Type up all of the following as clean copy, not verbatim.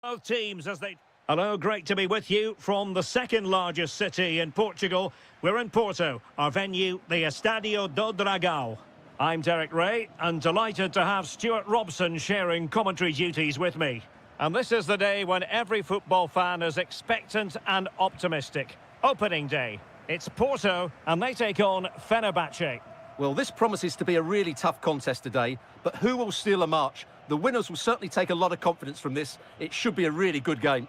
Both teams as they... Hello, great to be with you from the second largest city in Portugal. We're in Porto, our venue, the Estádio do Dragão. I'm Derek Ray, and delighted to have Stuart Robson sharing commentary duties with me. And this is the day when every football fan is expectant and optimistic. Opening day. It's Porto, and they take on Fenerbahce. Well, this promises to be a really tough contest today, but who will steal a march? The winners will certainly take a lot of confidence from this. It should be a really good game.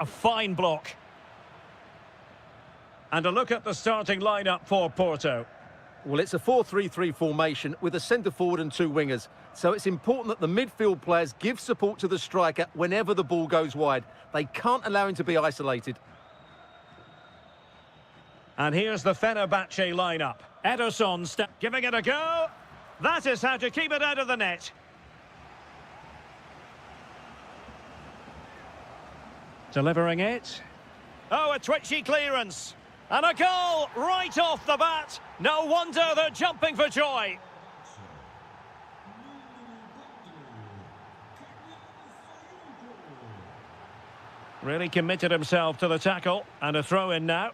A fine block. And a look at the starting lineup for Porto. Well, it's a 4-3-3 formation with a centre-forward and two wingers. So it's important that the midfield players give support to the striker whenever the ball goes wide. They can't allow him to be isolated. And here's the Fenerbahce lineup. Ederson giving it a go. That is how to keep it out of the net. Delivering it. Oh, a twitchy clearance. And a goal right off the bat. No wonder they're jumping for joy. Really committed himself to the tackle. And a throw in now.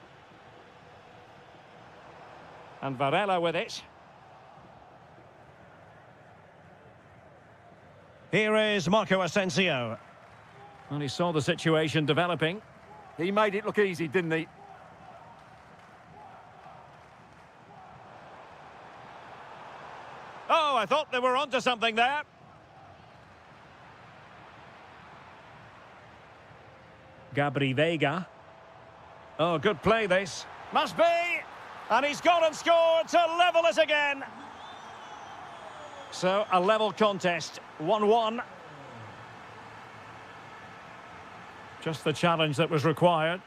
And Varela with it. Here is Marco Asensio. And he saw the situation developing. He made it look easy, didn't he? Oh, I thought they were onto something there. Gabri Veiga. Oh, good play this. Must be. And he's gone and scored to level it again. So, a level contest, 1-1. Just the challenge that was required.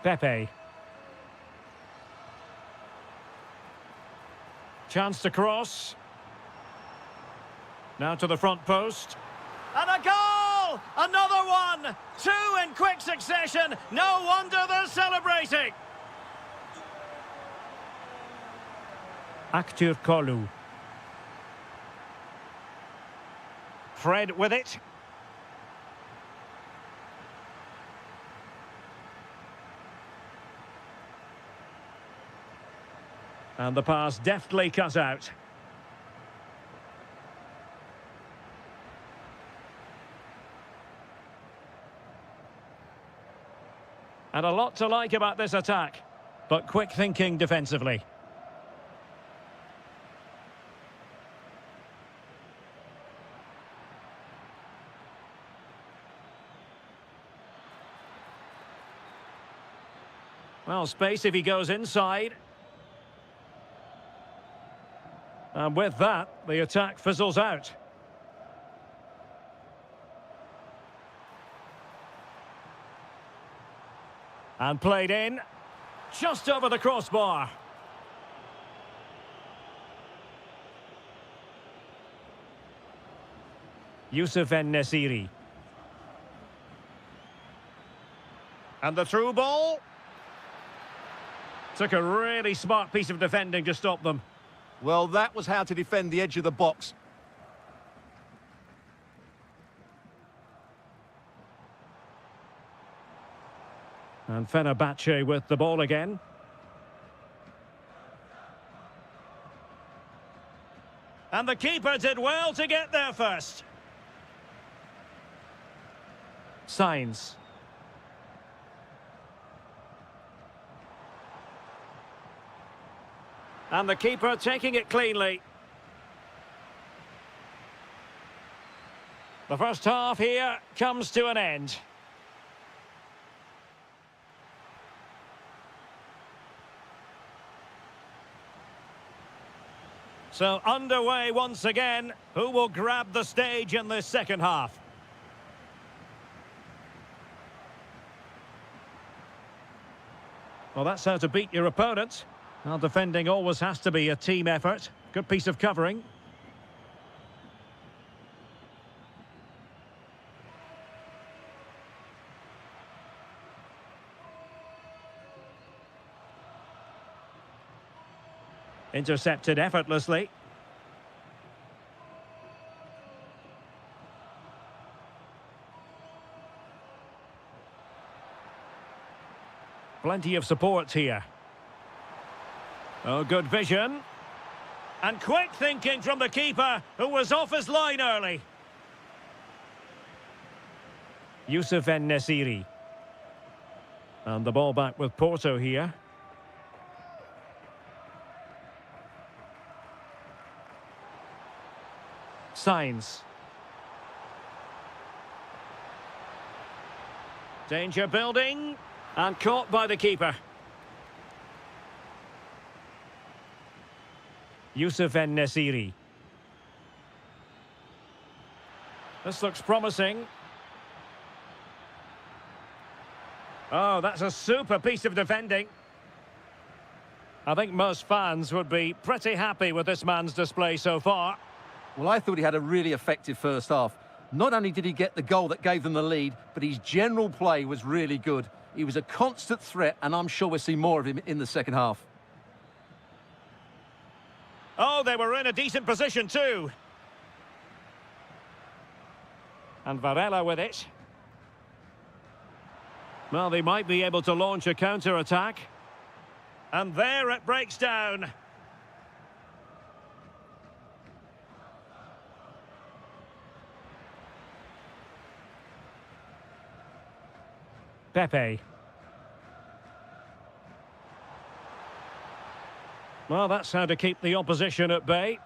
Pepe. Chance to cross. Now to the front post. And a goal! Another one! Two in quick succession. No wonder they're celebrating. Actur Kolu. Fred with it. And the pass deftly cut out. And a lot to like about this attack, but quick thinking defensively. Well, space if he goes inside. And with that, the attack fizzles out. And played in. Just over the crossbar. Youssef En-Nesyri. And the through ball. Took a really smart piece of defending to stop them. Well, that was how to defend the edge of the box. And Fenerbahce with the ball again. And the keeper did well to get there first. Signs. And the keeper taking it cleanly. The first half here comes to an end. So underway once again. Who will grab the stage in this second half? Well, that's how to beat your opponent. Well, defending always has to be a team effort. Good piece of covering. Intercepted effortlessly. Plenty of support here. Oh, good vision. And quick thinking from the keeper, who was off his line early. Yusuf En-Nesyri. And the ball back with Porto here. Signs. Danger building. And caught by the keeper. Yusuf En-Nesyri. This looks promising. Oh, that's a super piece of defending. I think most fans would be pretty happy with this man's display so far. Well, I thought he had a really effective first half. Not only did he get the goal that gave them the lead, but his general play was really good. He was a constant threat, and I'm sure we'll see more of him in the second half. Oh, they were in a decent position too. And Varela with it. Well, they might be able to launch a counter-attack. And there it breaks down. Pepe. Well, that's how to keep the opposition at bay.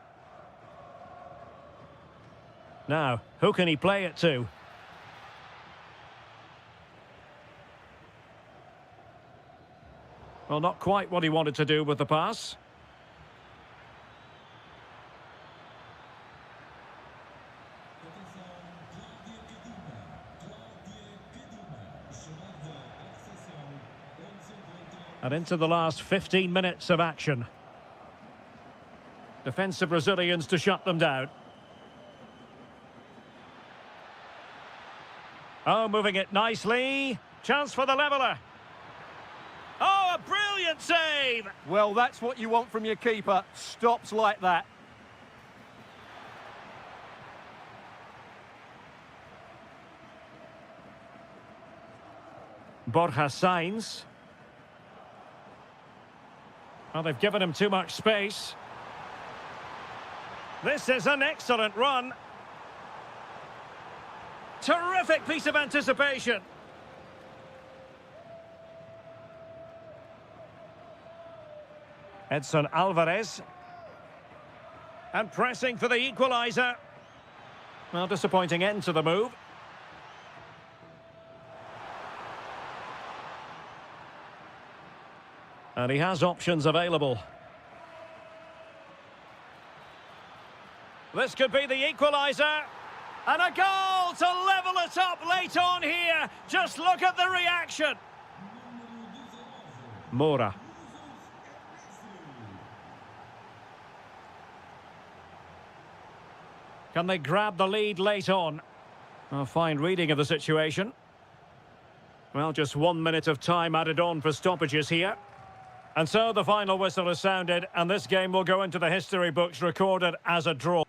Now, who can he play it to? Well, not quite what he wanted to do with the pass. And into the last 15 minutes of action. Defensive Brazilians to shut them down. Oh, moving it nicely. Chance for the leveller. Oh, a brilliant save! Well, that's what you want from your keeper. Stops like that. Borja Sainz. Well, they've given him too much space. This is an excellent run. Terrific piece of anticipation. Edson Alvarez. And pressing for the equaliser. Well, disappointing end to the move. And he has options available. This could be the equaliser. And a goal to level it up late on here. Just look at the reaction. Moura. Can they grab the lead late on? A fine reading of the situation. Well, just 1 minute of time added on for stoppages here. And so the final whistle is sounded, and this game will go into the history books recorded as a draw.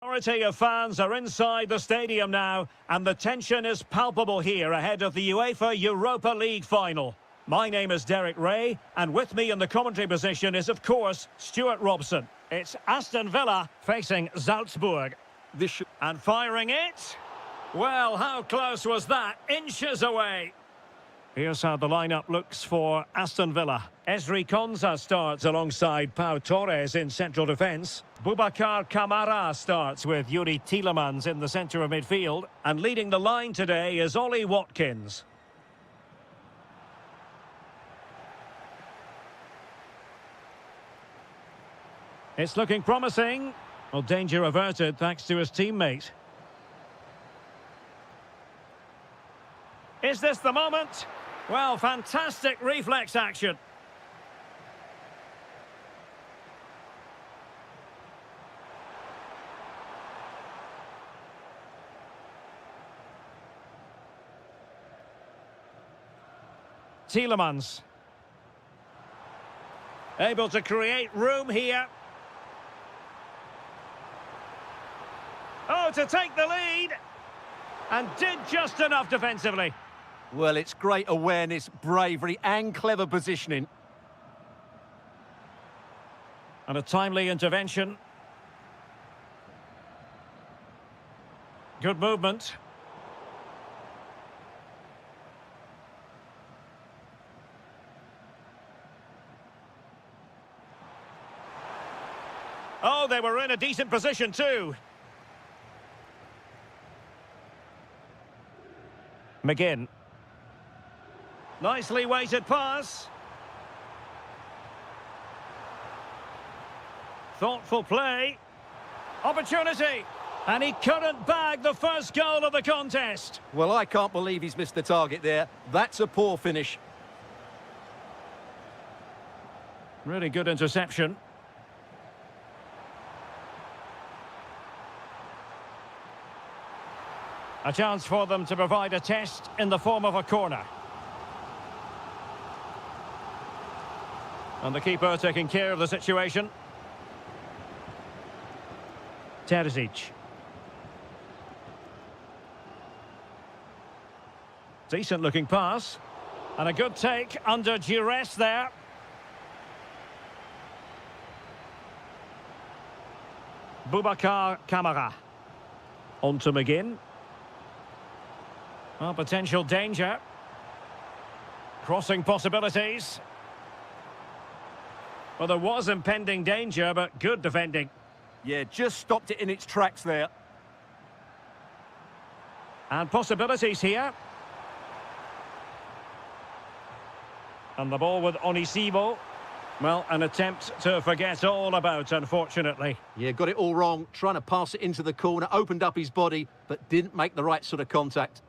Majority of fans are inside the stadium now, and the tension is palpable here ahead of the UEFA Europa League final. My name is Derek Ray, and with me in the commentary position is, of course, Stuart Robson. It's Aston Villa facing Salzburg. And firing it. Well, how close was that? Inches away. Here's how the lineup looks for Aston Villa. Esri Konsa starts alongside Pau Torres in central defence. Boubacar Kamara starts with Yuri Tielemans in the centre of midfield. And leading the line today is Ollie Watkins. It's looking promising. Well, danger averted thanks to his teammate. Is this the moment? Well, fantastic reflex action. Tielemans. Able to create room here. Oh, to take the lead. And did just enough defensively. Well, it's great awareness, bravery and clever positioning. And a timely intervention. Good movement. Oh, they were in a decent position too. McGinn. Nicely weighted pass. Thoughtful play. Opportunity. And he couldn't bag the first goal of the contest. Well, I can't believe he's missed the target there. That's a poor finish. Really good interception. A chance for them to provide a test in the form of a corner. And the keeper taking care of the situation. Terzic. Decent looking pass. And a good take under duress there. Boubacar Kamara. On to McGinn. Oh, potential danger. Crossing possibilities. Well, there was impending danger, but good defending. Yeah, just stopped it in its tracks there. And possibilities here. And the ball with Onisivo. Well, an attempt to forget all about, unfortunately. Yeah, got it all wrong. Trying to pass it into the corner, opened up his body, but didn't make the right sort of contact.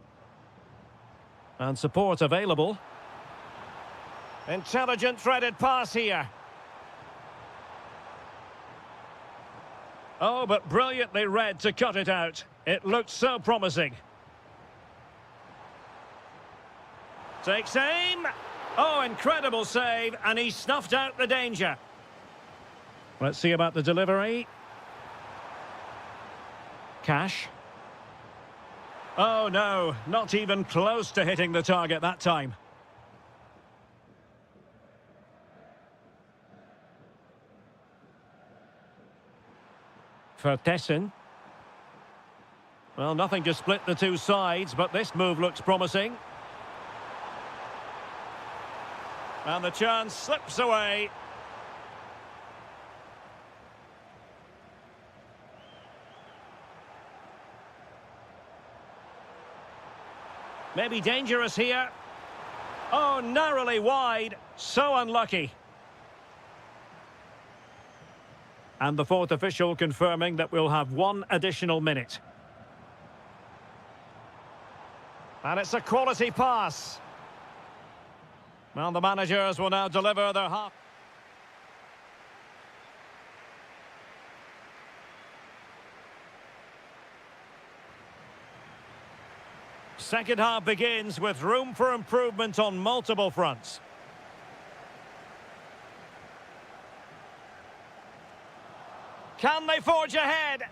And support available. Intelligent threaded pass here. Oh, but brilliantly read to cut it out. It looked so promising. Takes aim. Oh, incredible save, and he snuffed out the danger. Let's see about the delivery. Cash. Oh, no, not even close to hitting the target that time. Vertessen. Well, nothing to split the two sides, but this move looks promising. And the chance slips away. Maybe dangerous here. Oh, narrowly wide. So unlucky. And the fourth official confirming that we'll have one additional minute. And it's a quality pass. Well, the managers will now deliver their half. Second half begins with room for improvement on multiple fronts. Can they forge ahead?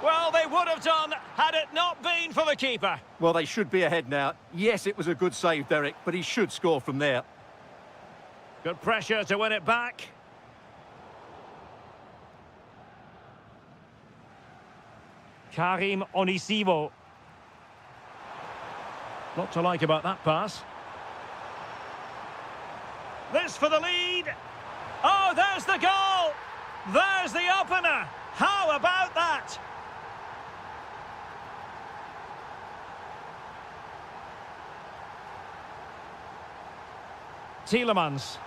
Well, they would have done had it not been for the keeper. Well, they should be ahead now. Yes, it was a good save, Derek, but he should score from there. Good pressure to win it back. Karim Onisivo. Lot to like about that pass. This for the lead. Oh, there's the goal. There's the opener. How about that? Tielemans.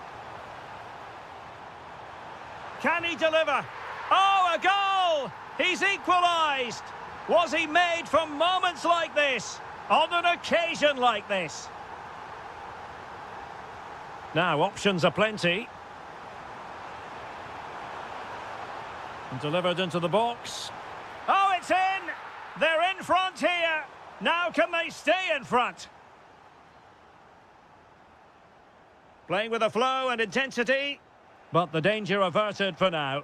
Can he deliver? Oh, a goal! He's equalised. Was he made from moments like this? On an occasion like this? Now, options are plenty. And delivered into the box. Oh, it's in! They're in front here. Now can they stay in front? Playing with a flow and intensity, but the danger averted for now.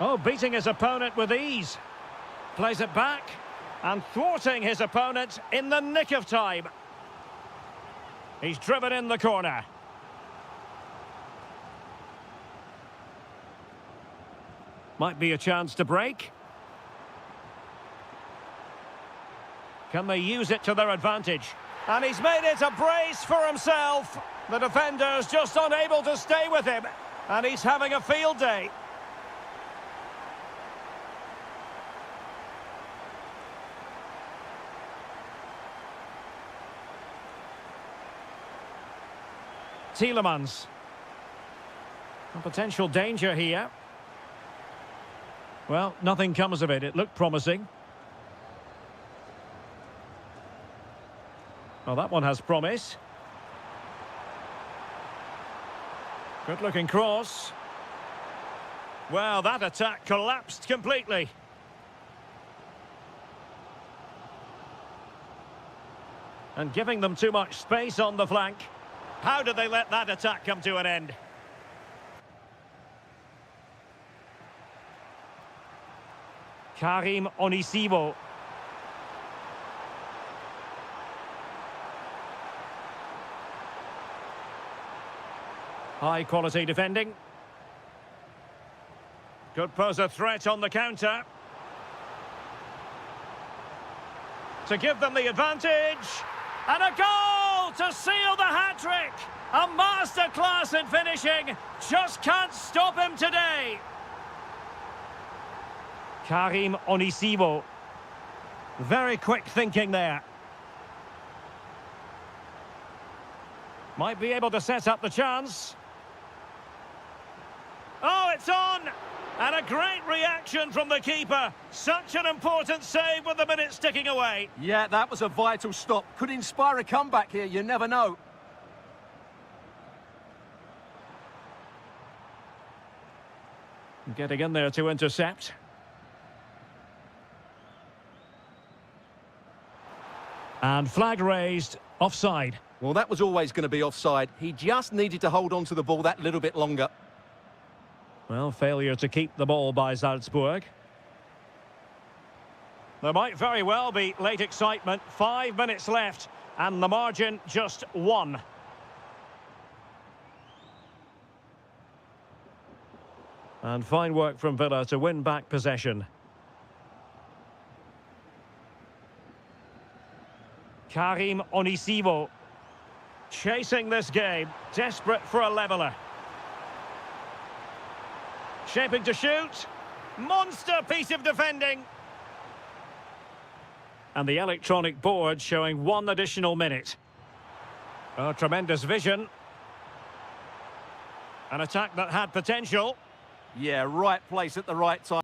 Oh, beating his opponent with ease. Plays it back and thwarting his opponent in the nick of time. He's driven in the corner. Might be a chance to break. Can they use it to their advantage? And he's made it a brace for himself. The defender's just unable to stay with him. And he's having a field day. Tielemans. A potential danger here. Well, nothing comes of it. It looked promising. Well, that one has promise. Good-looking cross. Well, that attack collapsed completely. And giving them too much space on the flank. How did they let that attack come to an end? Karim Onisivo. High quality defending. Could pose a threat on the counter. To give them the advantage. And a goal to seal the hat-trick. A masterclass in finishing. Just can't stop him today. Karim Onisivo. Very quick thinking there. Might be able to set up the chance. Oh, it's on! And a great reaction from the keeper. Such an important save with the minutes ticking away. Yeah, that was a vital stop. Could inspire a comeback here, you never know. Getting in there to intercept. And flag raised, offside. Well, that was always going to be offside. He just needed to hold on to the ball that little bit longer. Well, failure to keep the ball by Salzburg. There might very well be late excitement. 5 minutes left, and the margin just 1. And fine work from Villa to win back possession. Karim Onisivo. Chasing this game, desperate for a leveller. Shaping to shoot. Monster piece of defending. And the electronic board showing 1 additional minute. Oh, tremendous vision. An attack that had potential. Yeah, right place at the right time.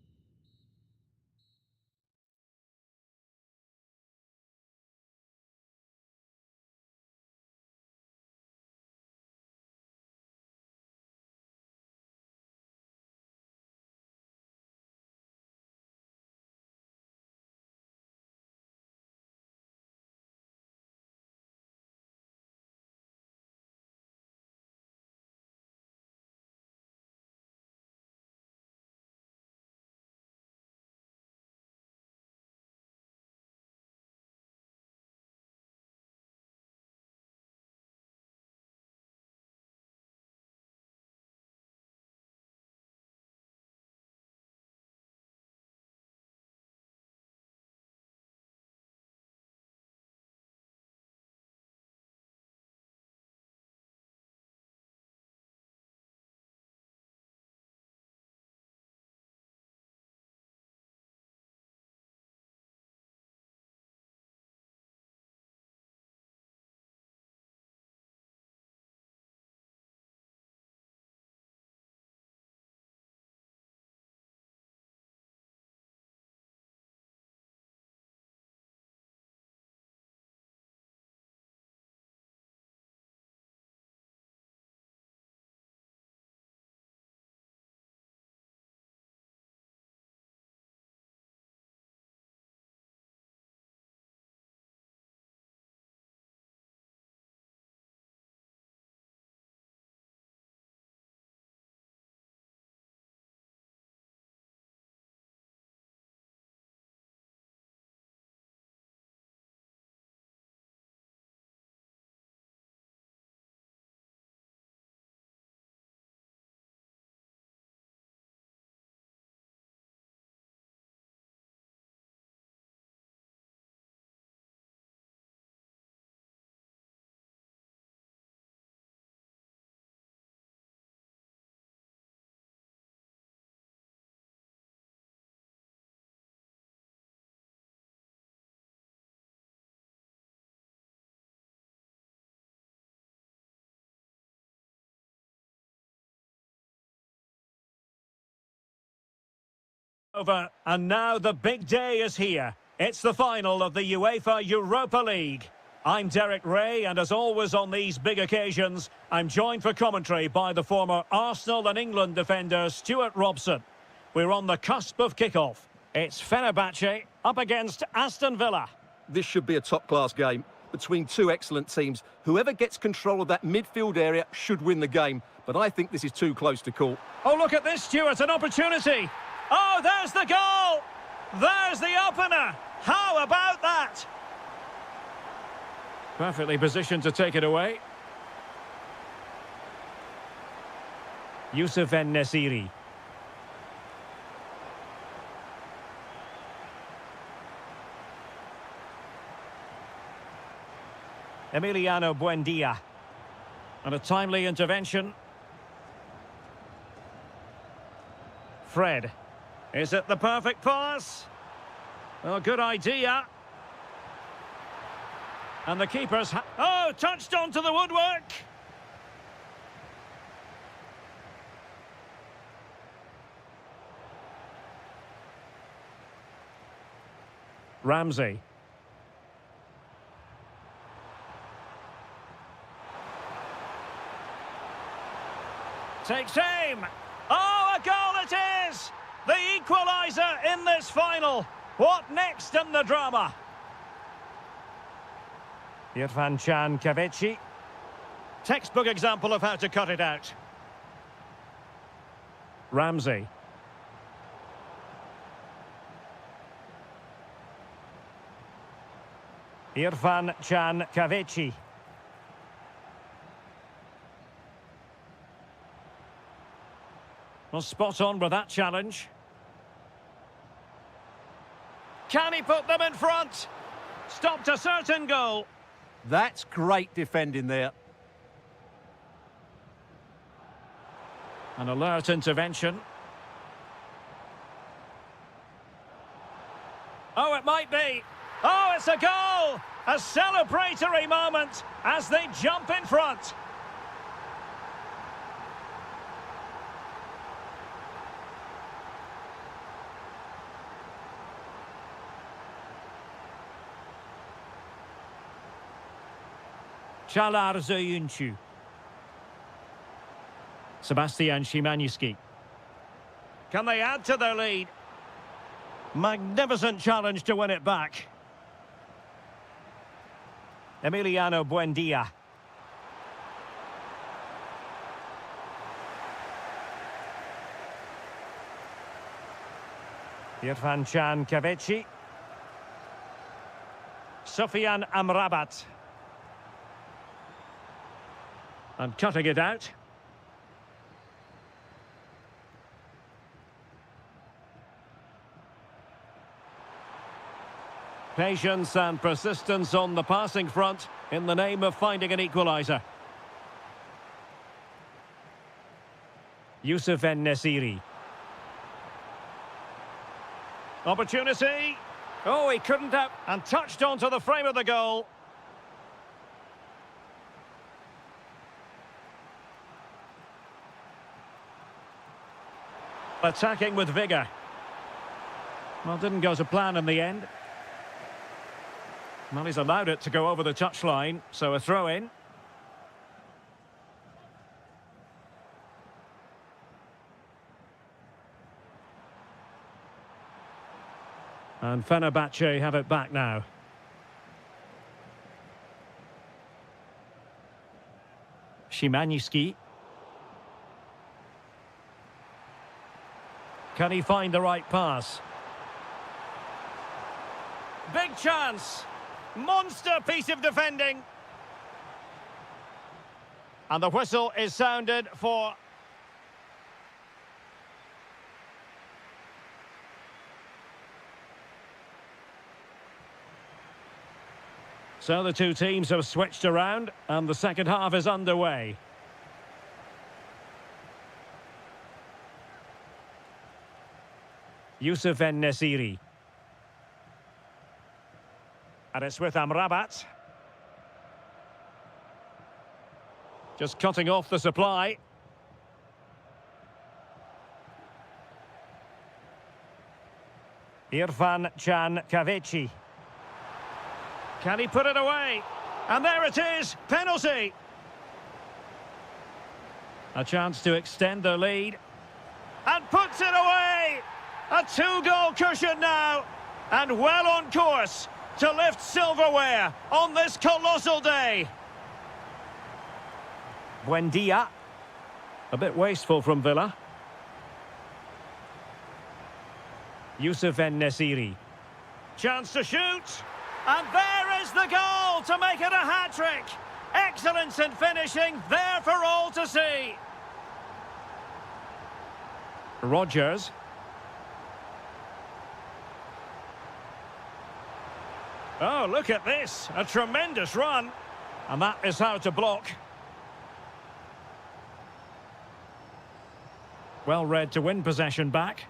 Over, and now the big day is here. It's the final of the UEFA Europa League. I'm Derek Ray, and as always on these big occasions, I'm joined for commentary by the former Arsenal and England defender Stuart Robson. We're on the cusp of kickoff. It's Fenerbahce up against Aston Villa. This should be a top-class game between two excellent teams. Whoever gets control of that midfield area should win the game, but I think this is too close to call. Oh, look at this, Stuart, an opportunity. Oh, there's the goal! There's the opener! How about that? Perfectly positioned to take it away. Youssef En-Nesyri. Emiliano Buendia. And a timely intervention. Fred. Is it the perfect pass? Well, good idea. And the keeper's... Oh, touched onto the woodwork. Ramsey. Takes aim. Oh, a goal it is! The equaliser in this final. What next in the drama? Irfan Can Kavechi. Textbook example of how to cut it out. Ramsey. Irfan Can Kavechi. Well, spot on with that challenge. Can he put them in front? Stopped a certain goal. That's great defending there. An alert intervention. Oh, it might be. Oh, it's a goal! A celebratory moment as they jump in front. Çağlar Söyüncü. Sebastian Szymański. Can they add to their lead? Magnificent challenge to win it back. Emiliano Buendia. Irfan Can Kavechi. Sofyan Amrabat. And cutting it out. Patience and persistence on the passing front in the name of finding an equaliser. Youssef En-Nesyri. Opportunity. Oh, he couldn't have... And touched onto the frame of the goal. Attacking with vigour. Well, didn't go to plan in the end. Well, he's allowed it to go over the touchline, so a throw-in. And Fenerbahce have it back now. Szymański. Can he find the right pass? Big chance. Monster piece of defending. And the whistle is sounded for... So the two teams have switched around and the second half is underway. Youssef En-Nesyri. And it's with Amrabat. Just cutting off the supply. Irfan Can Kavici. Can he put it away? And there it is, penalty. A chance to extend their lead. And puts it away! A two-goal cushion now. And well on course to lift silverware on this colossal day. Buendia. A bit wasteful from Villa. Youssef En-Nesyri. Chance to shoot. And there is the goal to make it a hat-trick. Excellence in finishing, there for all to see. Rodgers. Oh, look at this. A tremendous run. And that is how to block. Well read to win possession back.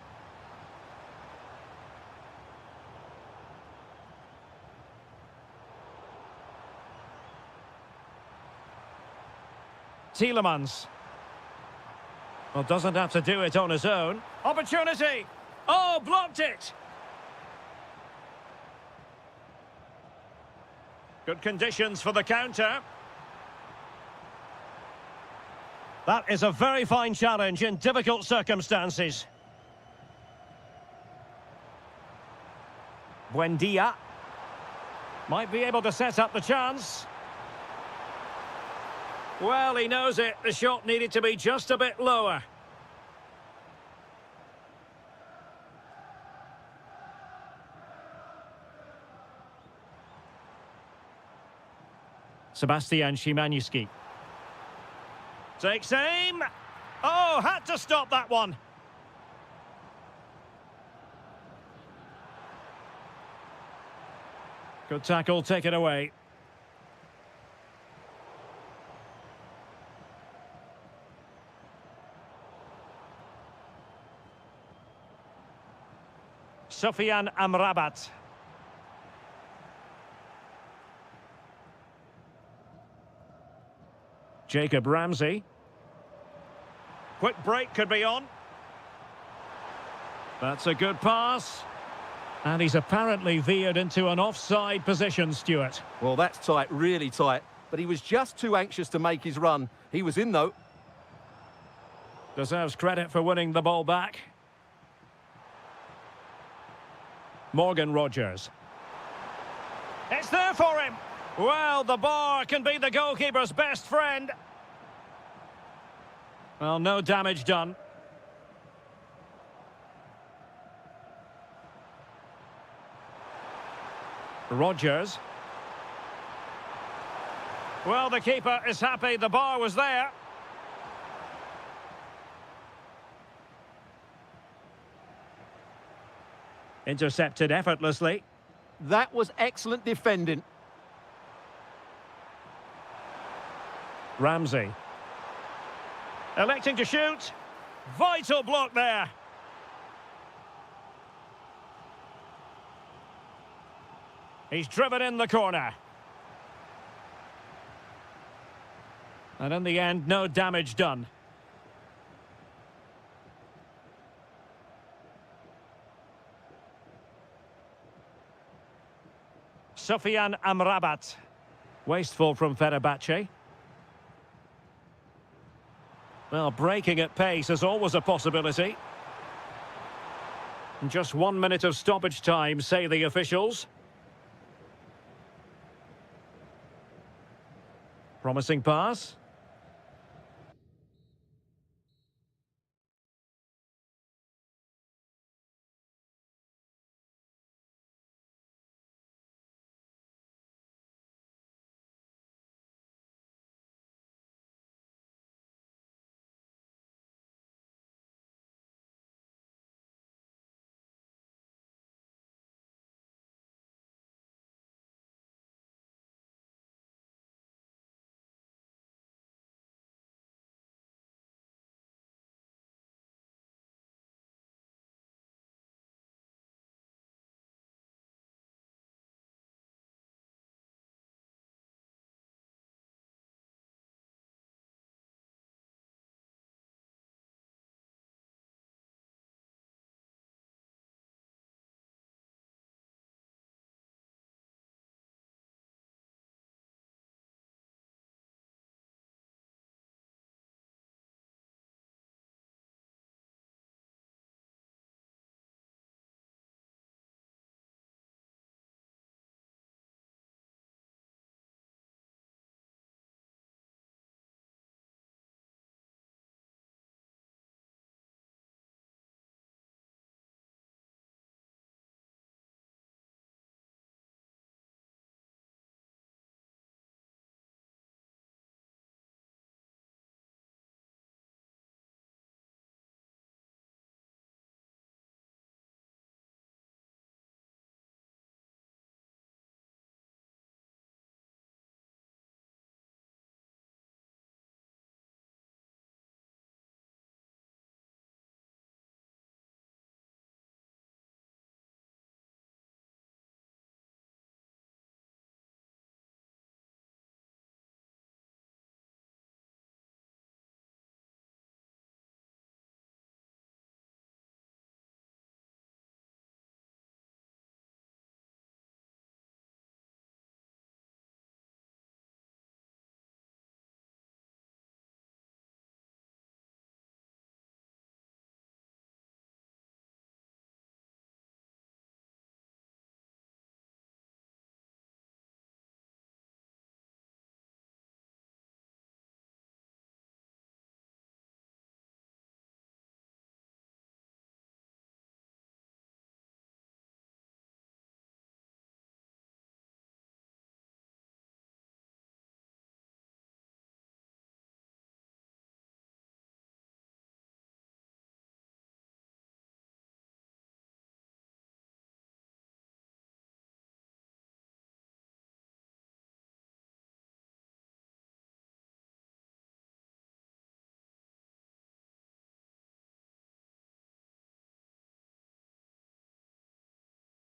Tielemans. Well, doesn't have to do it on his own. Opportunity! Oh, blocked it! Good conditions for the counter. That is a very fine challenge in difficult circumstances. Buendia. Might be able to set up the chance. Well, he knows it. The shot needed to be just a bit lower. Sebastian Szymanski. Takes aim. Oh, had to stop that one. Good tackle, take it away. Sofyan Amrabat. Jacob Ramsey. Quick break could be on. That's a good pass. And he's apparently veered into an offside position, Stuart. Well, that's tight, really tight. But he was just too anxious to make his run. He was in, though. Deserves credit for winning the ball back. Morgan Rodgers. It's there for him. Well, the bar can be the goalkeeper's best friend. Well, no damage done. Rodgers. Well, the keeper is happy the bar was there. Intercepted effortlessly. That was excellent defending. Ramsey. Electing to shoot. Vital block there. He's driven in the corner. And in the end, no damage done. Sofyan Amrabat. Wasteful from Fenerbahce. Well, breaking at pace is always a possibility. Just 1 minute of stoppage time, say the officials. Promising pass.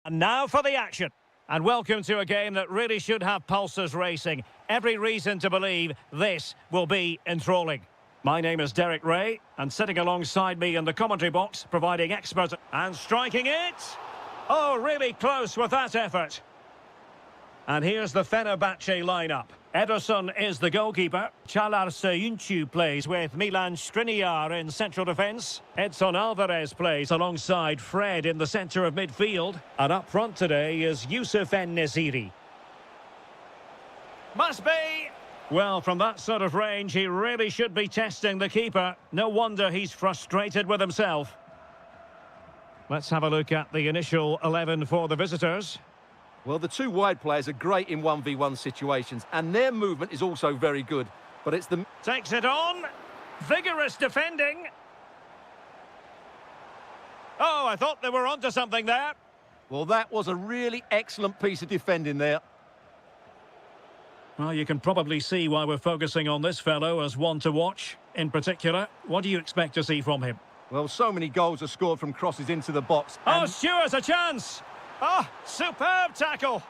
And now for the action. And welcome to a game that really should have pulses racing. Every reason to believe this will be enthralling. My name is Derek Ray, and sitting alongside me in the commentary box, providing expert and striking it. Oh, really close with that effort. And here's the Fenerbahce lineup. Ederson is the goalkeeper. Çağlar Söyüncü plays with Milan Skriniar in central defence. Edson Alvarez plays alongside Fred in the centre of midfield. And up front today is Yusuf En-Nesyri. Must be! Well, from that sort of range, he really should be testing the keeper. No wonder he's frustrated with himself. Let's have a look at the initial 11 for the visitors. Well, the two wide players are great in 1v1 situations, and their movement is also very good. But it's the... Takes it on. Vigorous defending. Oh, I thought they were onto something there. Well, that was a really excellent piece of defending there. Well, you can probably see why we're focusing on this fellow as one to watch. In particular, what do you expect to see from him? Well, so many goals are scored from crosses into the box. Oh, Stewart's a chance! Oh, superb tackle!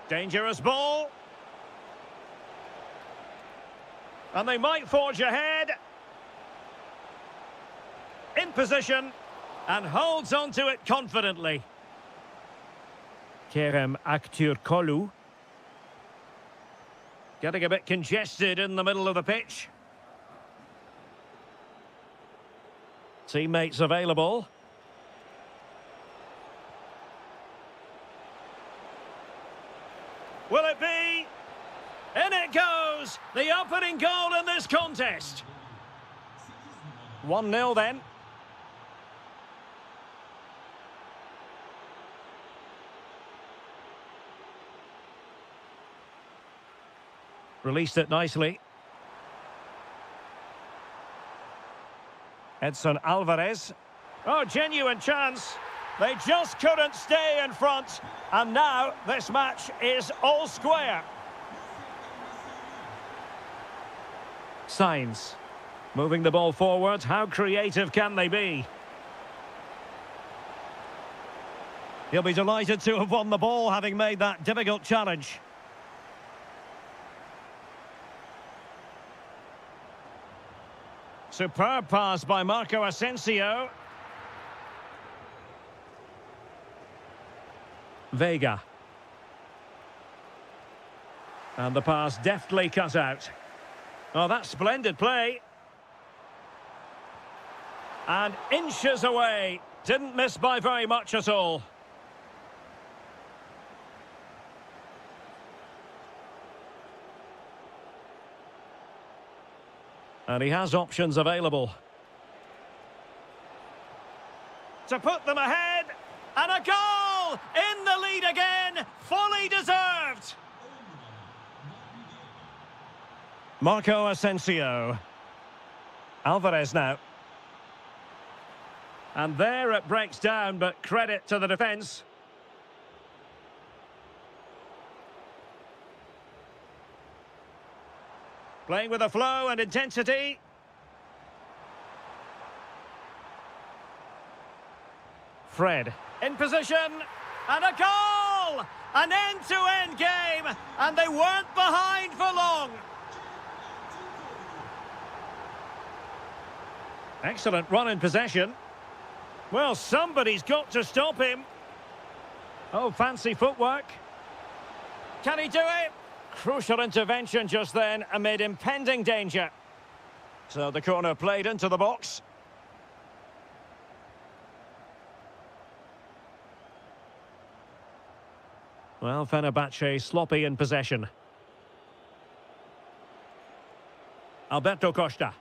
Dangerous ball. And they might forge ahead. In position. And holds on to it confidently. Kerem Aktürkoğlu. Getting a bit congested in the middle of the pitch. Teammates available. Will it be? In it goes! The opening goal in this contest. 1-0 then. Released it nicely. Edson Alvarez. Oh, genuine chance. They just couldn't stay in front. And now this match is all square. Signs. Moving the ball forward. How creative can they be? He'll be delighted to have won the ball, having made that difficult challenge. Superb pass by Marco Asensio. Vega. And the pass deftly cut out. Oh, that's splendid play. And inches away. Didn't miss by very much at all. And he has options available. To put them ahead. And a goal! In the lead again. Fully deserved. Marco Asensio. Alvarez now. And there it breaks down, but credit to the defence. Playing with a flow and intensity. Fred in position. And a goal! An end-to-end game. And they weren't behind for long. Excellent run in possession. Well, somebody's got to stop him. Oh, fancy footwork. Can he do it? Crucial intervention just then amid impending danger. So the corner played into the box. Well, Fenerbahce sloppy in possession. Alberto Costa.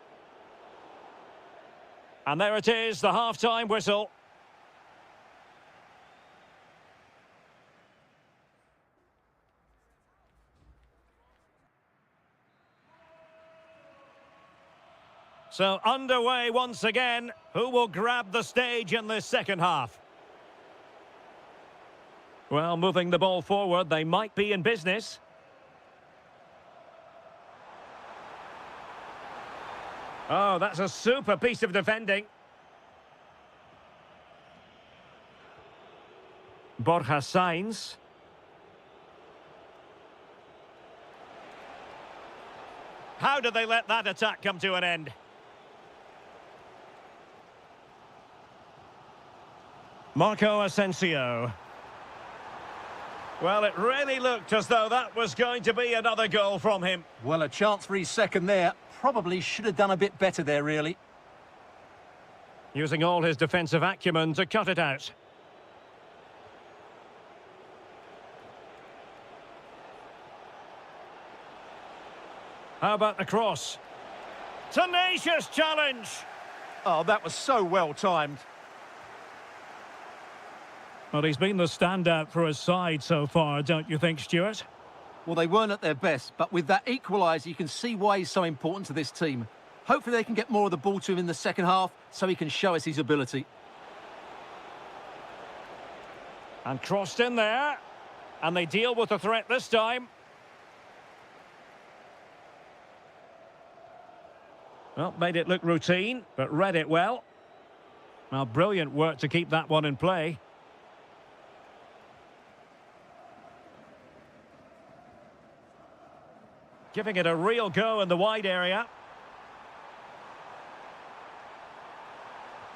And there it is, the half-time whistle. So underway once again. Who will grab the stage in this second half? Well, moving the ball forward, they might be in business. Oh, that's a super piece of defending. Borja Sainz. How did they let that attack come to an end? Marco Asensio. Well, it really looked as though that was going to be another goal from him. Well, a chance for his second there. Probably should have done a bit better there, really. Using all his defensive acumen to cut it out. How about the cross? Tenacious challenge! Oh, that was so well timed. Well, he's been the standout for his side so far, don't you think, Stuart? Well, they weren't at their best, but with that equaliser, you can see why he's so important to this team. Hopefully they can get more of the ball to him in the second half so he can show us his ability. And crossed in there. And they deal with the threat this time. Well, made it look routine, but read it well. Well, brilliant work to keep that one in play. Giving it a real go in the wide area.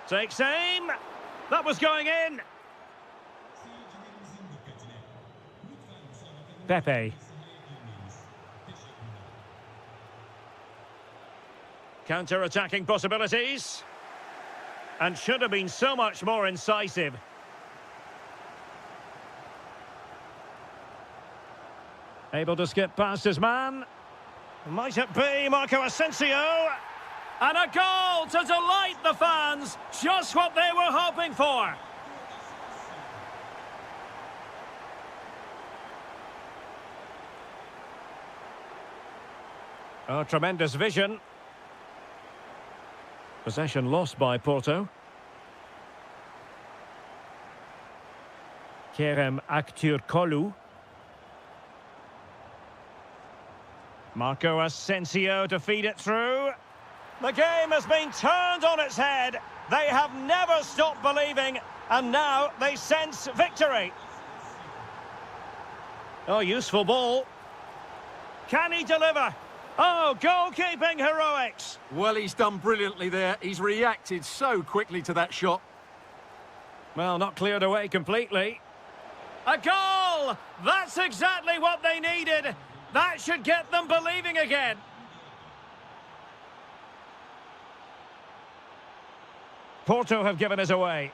Takes aim. That was going in. Pepe. Counter-attacking possibilities. And should have been so much more incisive. Able to skip past his man. Might it be Marco Asensio? And a goal to delight the fans. Just what they were hoping for. Oh, tremendous vision. Possession lost by Porto. Kerem Aktürkoğlu. Marco Asensio to feed it through. The game has been turned on its head. They have never stopped believing, and now they sense victory. Oh, useful ball. Can he deliver? Oh, goalkeeping heroics. Well, he's done brilliantly there. He's reacted so quickly to that shot. Well, not cleared away completely. A goal! That's exactly what they needed. That should get them believing again. Porto have given us away.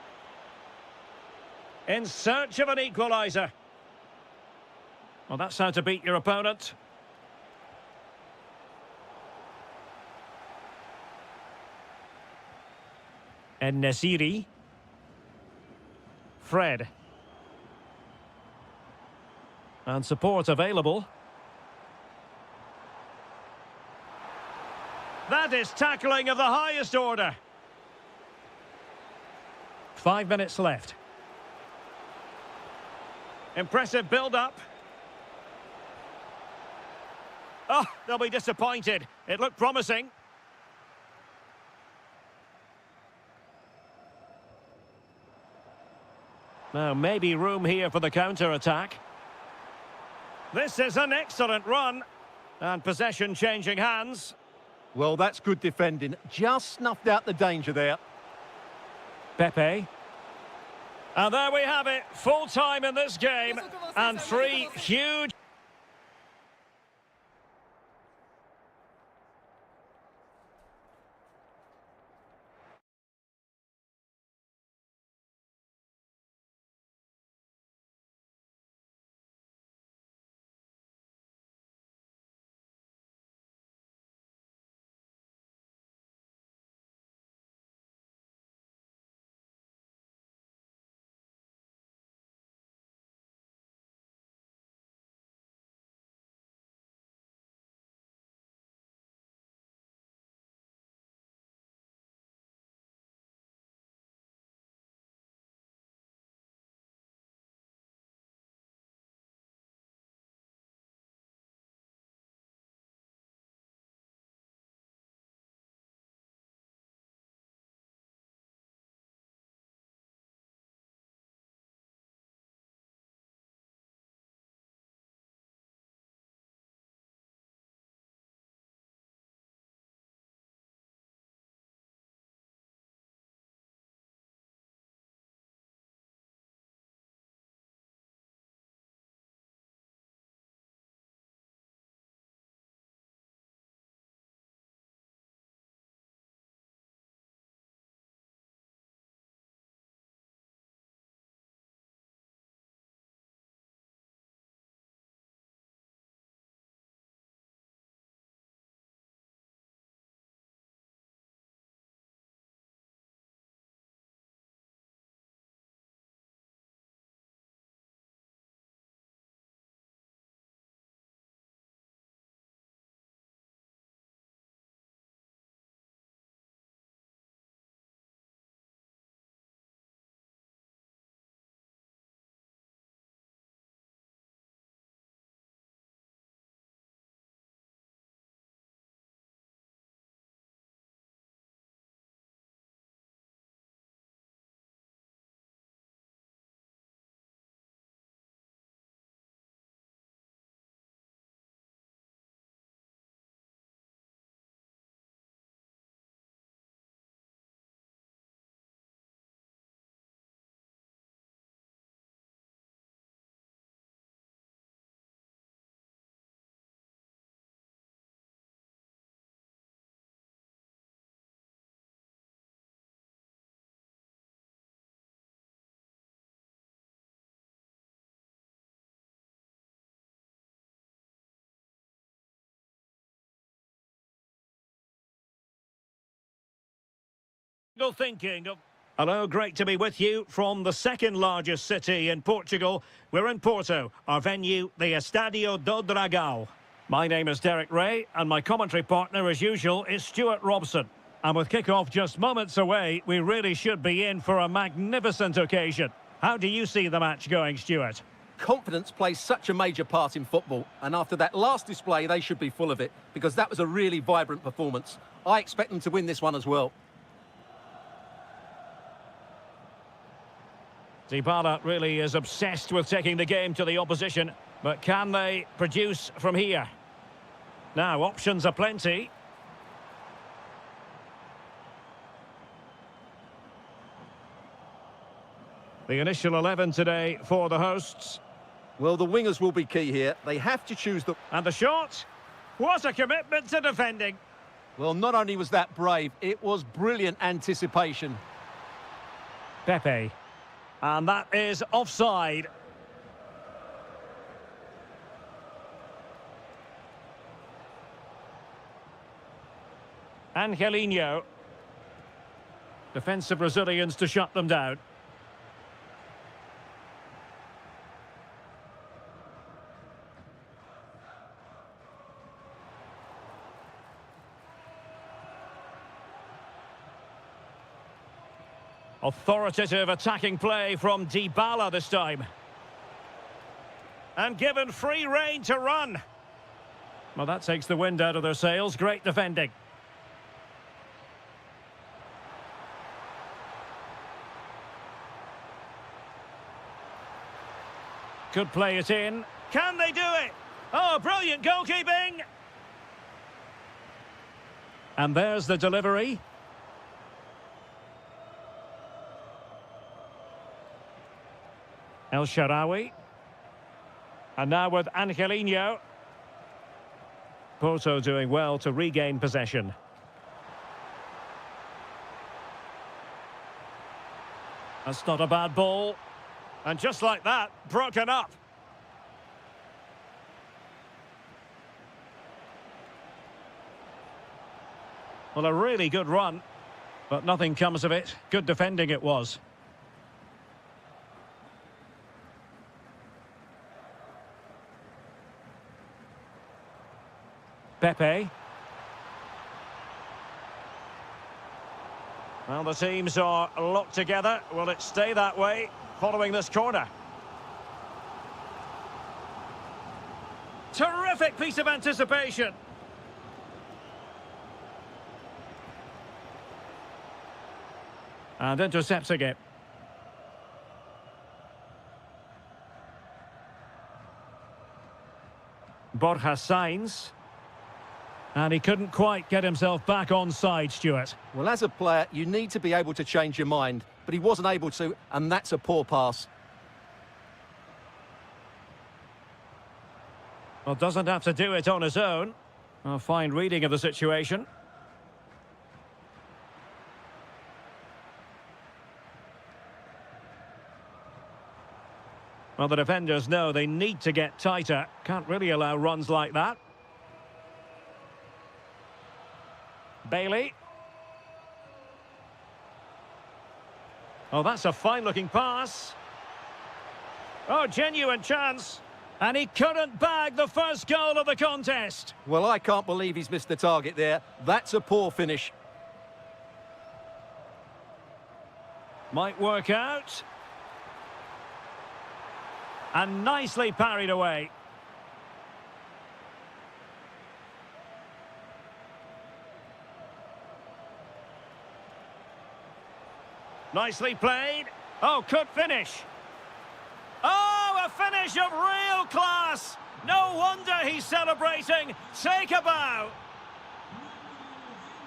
In search of an equaliser. Well, that's how to beat your opponent. And Nasiri. Fred. And support available. That is tackling of the highest order. 5 minutes left. Impressive build-up. Oh, they'll be disappointed. It looked promising. Now, maybe room here for the counter-attack. This is an excellent run. And possession changing hands. Well, that's good defending. Just snuffed out the danger there. Pepe. And there we have it. Full time in this game. And 3 huge... logical thinking of... Hello, great to be with you from the second largest city in Portugal. We're in Porto, our venue, the Estádio do Dragão. My name is Derek Ray, and my commentary partner, as usual, is Stuart Robson. And with kick-off just moments away, we really should be in for a magnificent occasion. How do you see the match going, Stuart? Confidence plays such a major part in football, and after that last display, they should be full of it, because that was a really vibrant performance. I expect them to win this one as well. Dybala really is obsessed with taking the game to the opposition, but can they produce from here? Now, options are plenty. The initial 11 today for the hosts. Well, the wingers will be key here. They have to choose the... And the shot? What a commitment to defending. Well, not only was that brave, it was brilliant anticipation. Pepe. And that is offside. Angelino. Defensive Brazilians to shut them down. Authoritative attacking play from Dybala this time. And given free rein to run. Well, that takes the wind out of their sails. Great defending. Could play it in. Can they do it? Oh, brilliant goalkeeping! And there's the delivery. El Shaarawy. And now with Angelino. Porto doing well to regain possession. That's not a bad ball. And just like that, broken up. Well, a really good run, but nothing comes of it. Good defending it was. Pepe. Well, the teams are locked together. Will it stay that way following this corner? Terrific piece of anticipation. And intercepting it. Borja Sainz. And he couldn't quite get himself back on side, Stuart. Well, as a player, you need to be able to change your mind, but he wasn't able to, and that's a poor pass. Well, doesn't have to do it on his own. A fine reading of the situation. Well, the defenders know they need to get tighter. Can't really allow runs like that. Bailey. Oh, that's a fine-looking pass. Oh, genuine chance. And he couldn't bag the first goal of the contest. Well, I can't believe he's missed the target there. That's a poor finish. Might work out. And nicely parried away. Nicely played. Oh, could finish. Oh, a finish of real class. No wonder he's celebrating. Take a bow.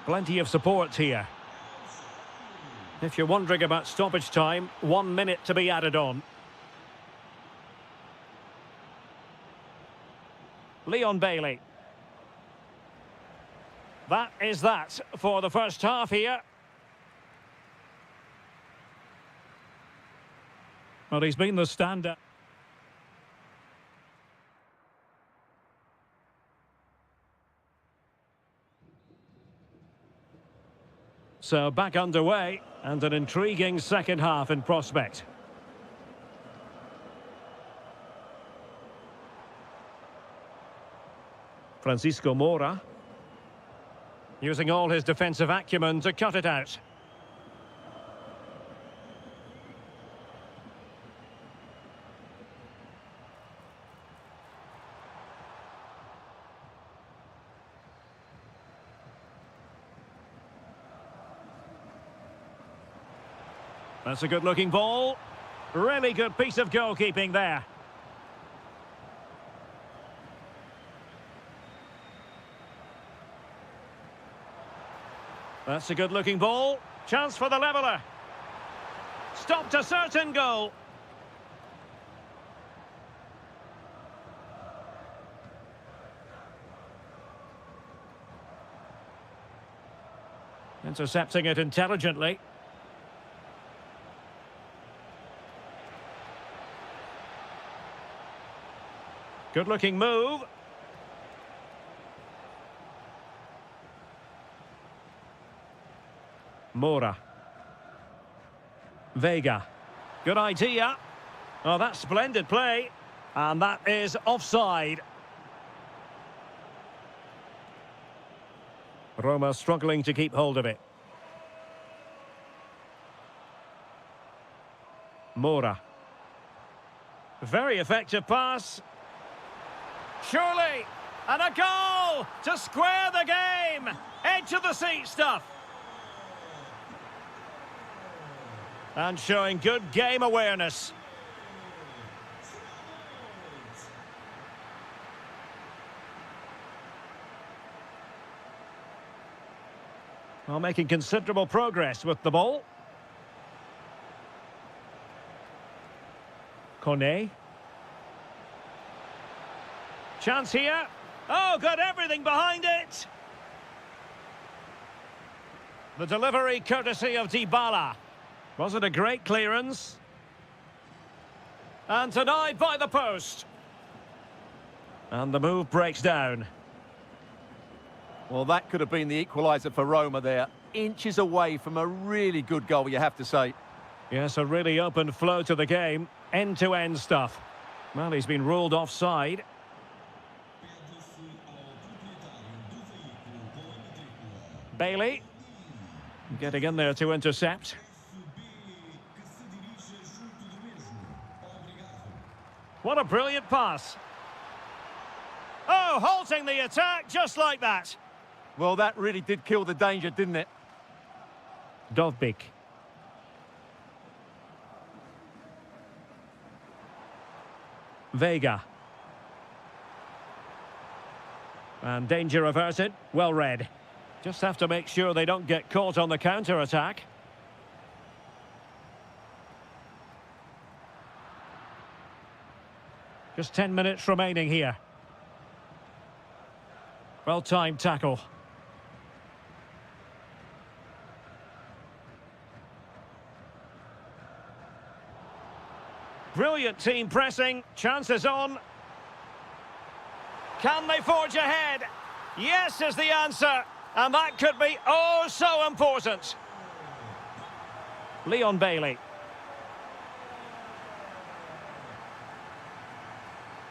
Plenty of support here. If you're wondering about stoppage time, 1 minute to be added on. Leon Bailey. That is that for the first half here. Well, he's been the standout. So back underway and an intriguing second half in prospect. Francisco Moura. Using all his defensive acumen to cut it out. That's a good-looking ball. Really good piece of goalkeeping there. That's a good-looking ball. Chance for the leveller. Stopped a certain goal. Intercepting it intelligently. Good-looking move. Moura. Vega. Good idea. Oh, that's splendid play. And that is offside. Roma struggling to keep hold of it. Moura. Very effective pass. Surely. And a goal to square the game. Edge of the seat stuff. And showing good game awareness. Well, making considerable progress with the ball. Kone. Chance here. Oh, got everything behind it. The delivery courtesy of Dybala. Was it a great clearance? And denied by the post. And the move breaks down. Well, that could have been the equaliser for Roma there. Inches away from a really good goal, you have to say. Yes, a really open flow to the game. End-to-end stuff. Well, he's been ruled offside. Bailey. Getting in there to intercept. What a brilliant pass. Oh, halting the attack just like that. Well, that really did kill the danger, didn't it? Dovbik. Vega. And danger averted. Well read. Just have to make sure they don't get caught on the counter-attack. Just 10 minutes remaining here. Well-timed tackle. Brilliant team pressing. Chances on. Can they forge ahead? Yes is the answer. And that could be oh so important. Leon Bailey.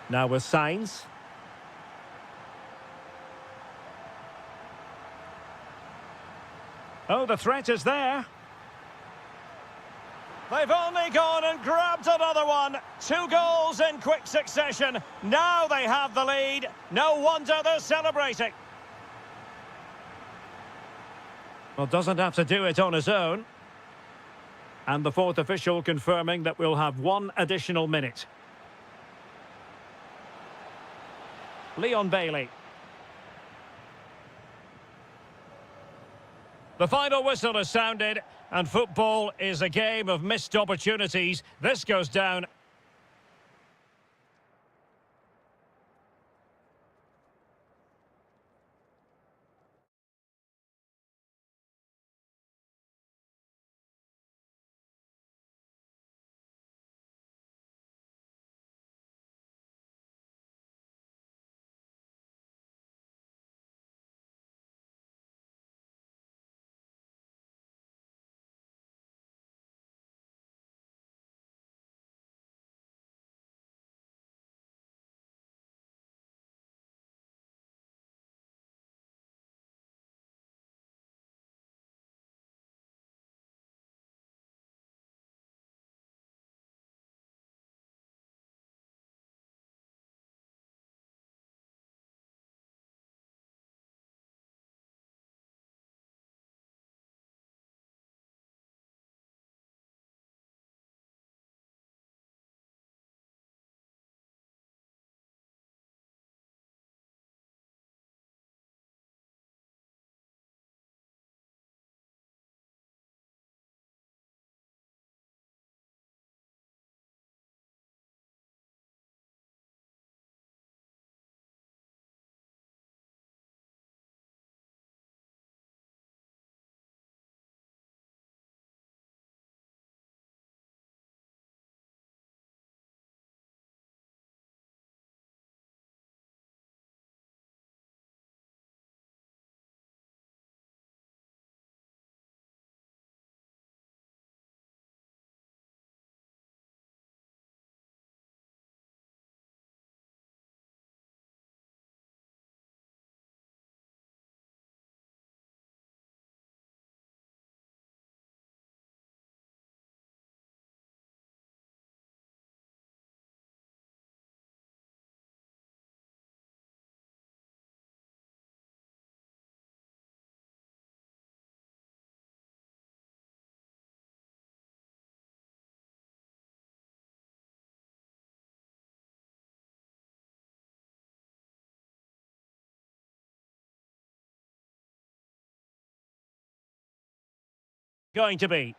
Now with Sainz. Oh, the threat is there. They've only gone and grabbed another one. 2 goals in quick succession. Now they have the lead. No wonder they're celebrating. Well, doesn't have to do it on his own. And the fourth official confirming that we'll have 1 additional minute. Leon Bailey. The final whistle has sounded, and football is a game of missed opportunities. This goes down going to be?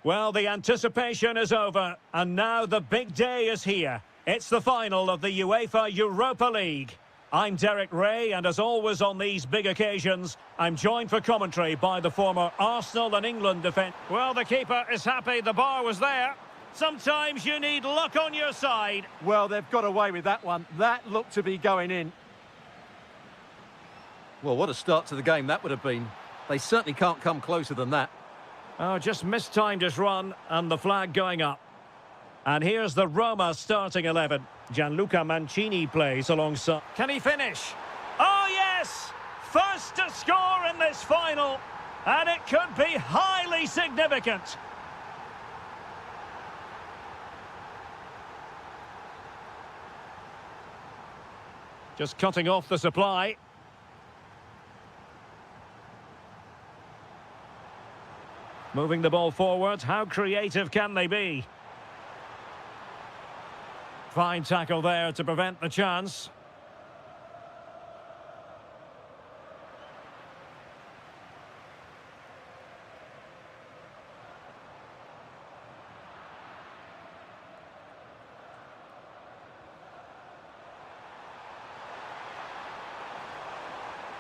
Well, the anticipation is over, and now the big day is here. It's the final of the UEFA Europa League. I'm Derek Ray, and as always on these big occasions, I'm joined for commentary by the former Arsenal and England defender. Well, the keeper is happy the bar was there. Sometimes you need luck on your side. Well, they've got away with that one. That looked to be going in. Well, what a start to the game that would have been. They certainly can't come closer than that. Oh, just mistimed his run, and the flag going up. And here's the Roma starting 11. Gianluca Mancini plays alongside. Can he finish? Oh, yes! First to score in this final. And it could be highly significant. Just cutting off the supply. Moving the ball forward. How creative can they be? Fine tackle there to prevent the chance.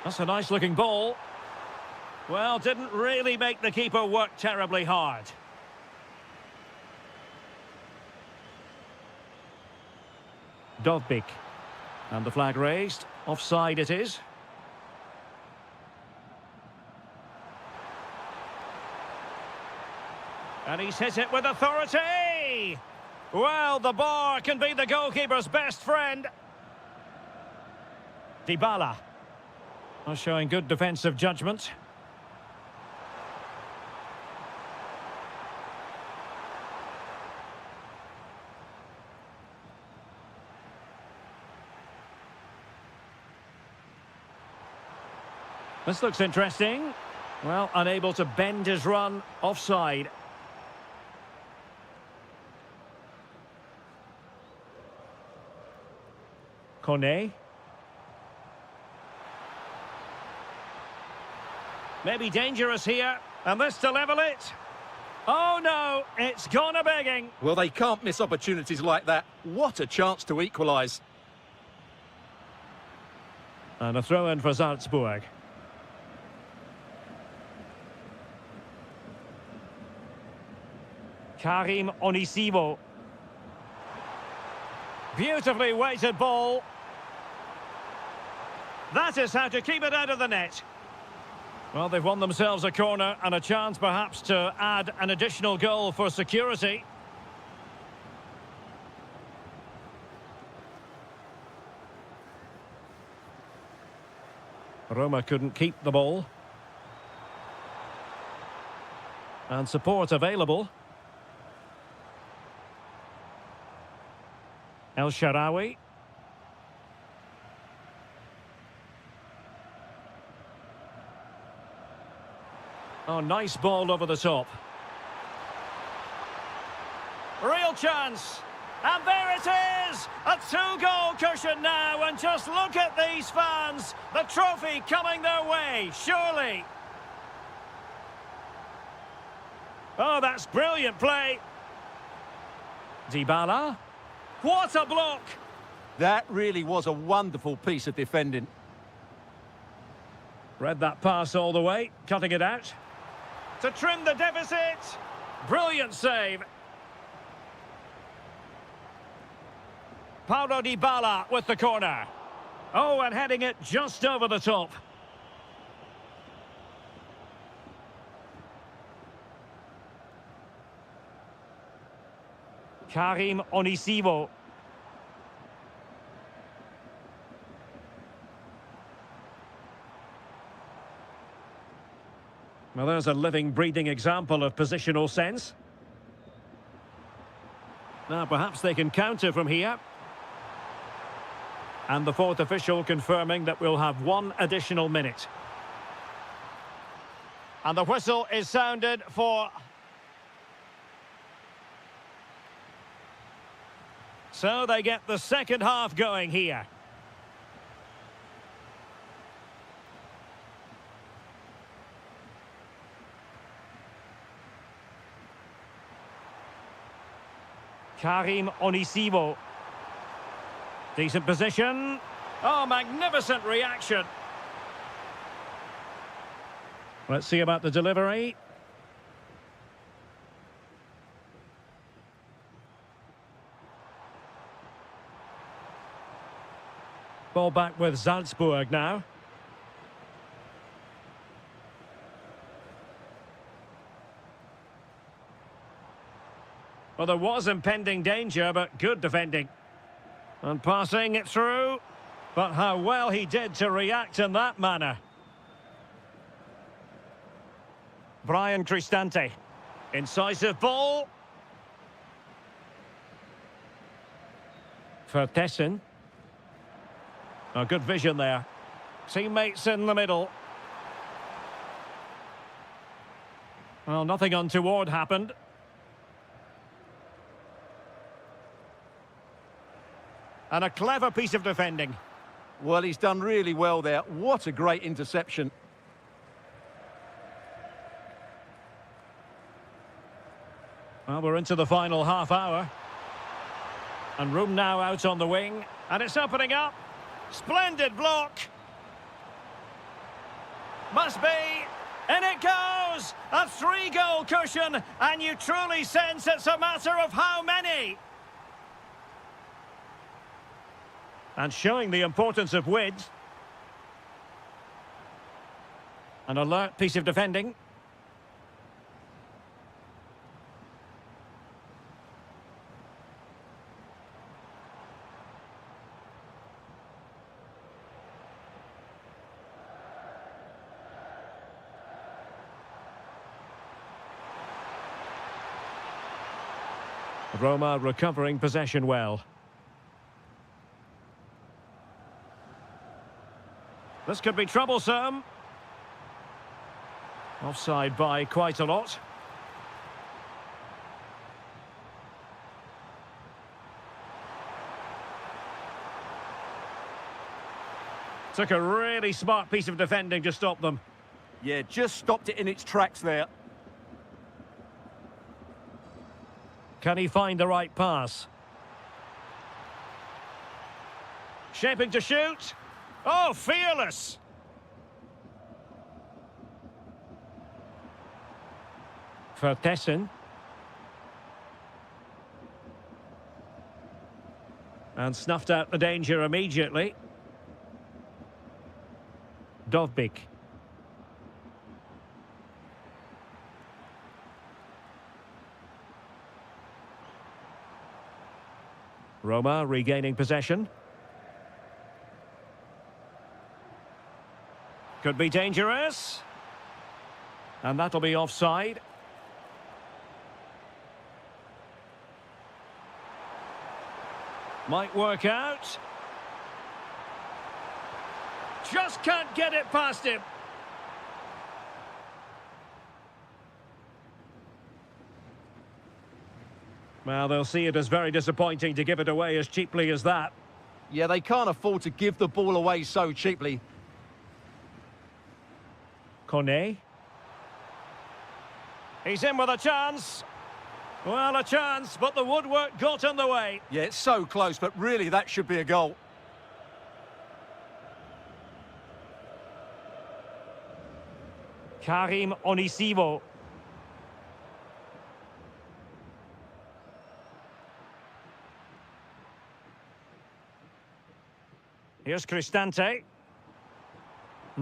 That's a nice looking ball. Well, didn't really make the keeper work terribly hard. Dovbik. And the flag raised. Offside it is. And he's hit it with authority! Well, the bar can be the goalkeeper's best friend. Dybala. Showing good defensive judgment. This looks interesting. Well, unable to bend his run. Offside. Kone. Maybe dangerous here. And this to level it. Oh no, it's gone a-begging. Well, they can't miss opportunities like that. What a chance to equalise. And a throw-in for Salzburg. Karim Onisivo. Beautifully weighted ball. That is how to keep it out of the net. Well, they've won themselves a corner and a chance perhaps to add an additional goal for security. Roma couldn't keep the ball. And support available. El Shaarawy. Oh, nice ball over the top. Real chance. And there it is! A two-goal cushion now, and just look at these fans. The trophy coming their way, surely. Oh, that's brilliant play. Dybala. What a block! That really was a wonderful piece of defending. Read that pass all the way, cutting it out. To trim the deficit. Brilliant save. Paulo Dybala with the corner. Oh, and heading it just over the top. Karim Onisivo. Well, there's a living, breathing example of positional sense. Now, perhaps they can counter from here. And the fourth official confirming that we'll have one additional minute. And the whistle is sounded for... So they get the second half going here. Karim Onisivo. Decent position. Oh, magnificent reaction. Let's see about the delivery. Ball back with Salzburg now. Well, there was impending danger, but good defending. And passing it through. But how well he did to react in that manner. Brian Cristante. Incisive ball. For Tessin. A good vision there. Teammates in the middle. Well, nothing untoward happened. And a clever piece of defending. Well, he's done really well there. What a great interception. Well, we're into the final half hour. And room now out on the wing. And it's opening up. Splendid block. Must be. In it goes. A 3-goal cushion. And you truly sense it's a matter of how many. And showing the importance of width. An alert piece of defending. Roma recovering possession well. This could be troublesome. Offside by quite a lot. Took a really smart piece of defending to stop them. Yeah, just stopped it in its tracks there. Can he find the right pass? Shaping to shoot. Oh, fearless! For Tessin. And snuffed out the danger immediately. Dovbik. Roma regaining possession. Could be dangerous. And that'll be offside. Might work out. Just can't get it past him. Well, they'll see it as very disappointing to give it away as cheaply as that. Yeah, they can't afford to give the ball away so cheaply. Kone. He's in with a chance. Well, a chance, but the woodwork got in the way. Yeah, it's so close, but really that should be a goal. Karim Onisivo. Here's Cristante.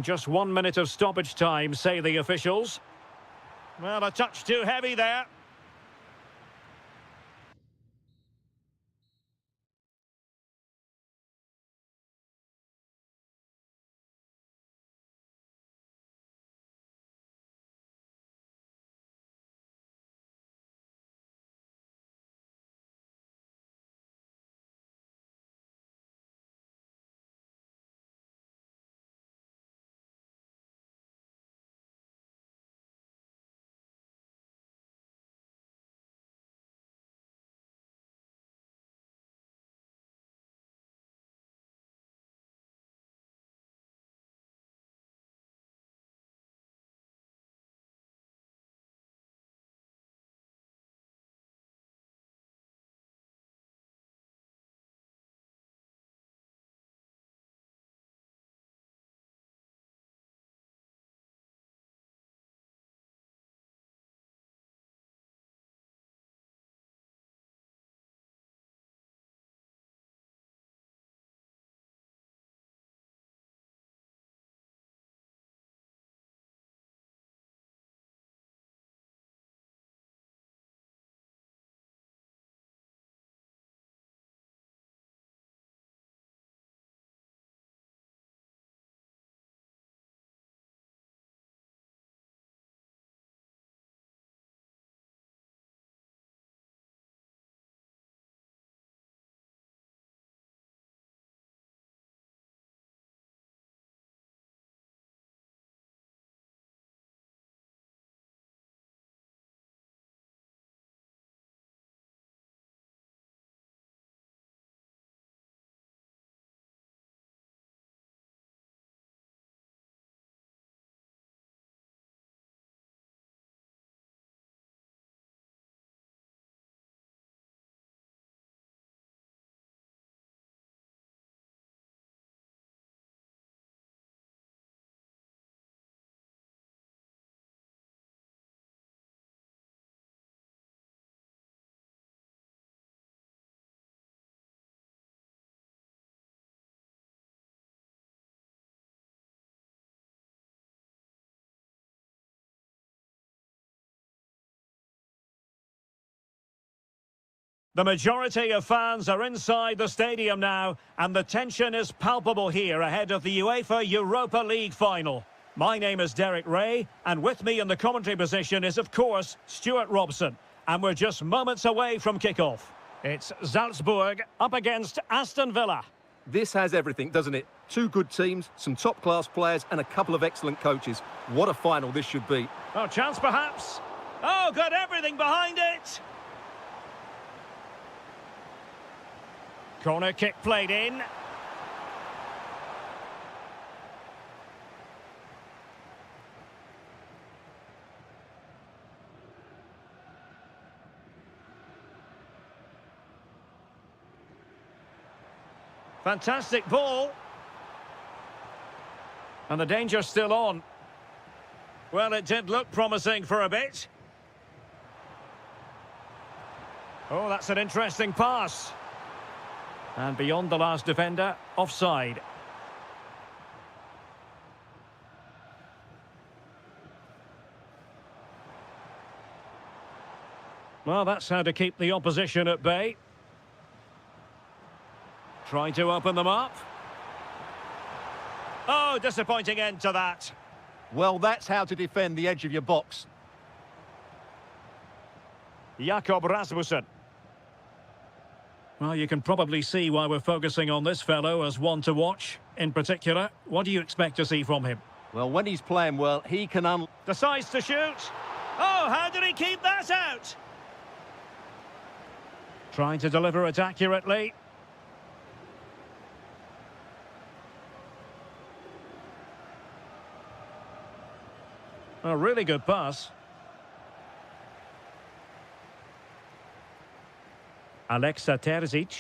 Just 1 minute of stoppage time, say the officials. Well, a touch too heavy there. The majority of fans are inside the stadium now, and the tension is palpable here ahead of the UEFA Europa League final. My name is Derek Ray, and with me in the commentary position is, of course, Stuart Robson. And we're just moments away from kick-off. It's Salzburg up against Aston Villa. This has everything, doesn't it? Two good teams, some top-class players, and a couple of excellent coaches. What a final this should be. Oh, chance perhaps. Oh, got everything behind it. Corner kick played in. Fantastic ball. And the danger's still on. Well, it did look promising for a bit. Oh, that's an interesting pass. And beyond the last defender, offside. Well, that's how to keep the opposition at bay. Trying to open them up. Oh, disappointing end to that. Well, that's how to defend the edge of your box. Jakob Rasmussen. Well, you can probably see why we're focusing on this fellow as one to watch. In particular, what do you expect to see from him? Well, when he's playing well, he can Decides to shoot. Oh, how did he keep that out? Trying to deliver it accurately. A really good pass. Alexa Terzic.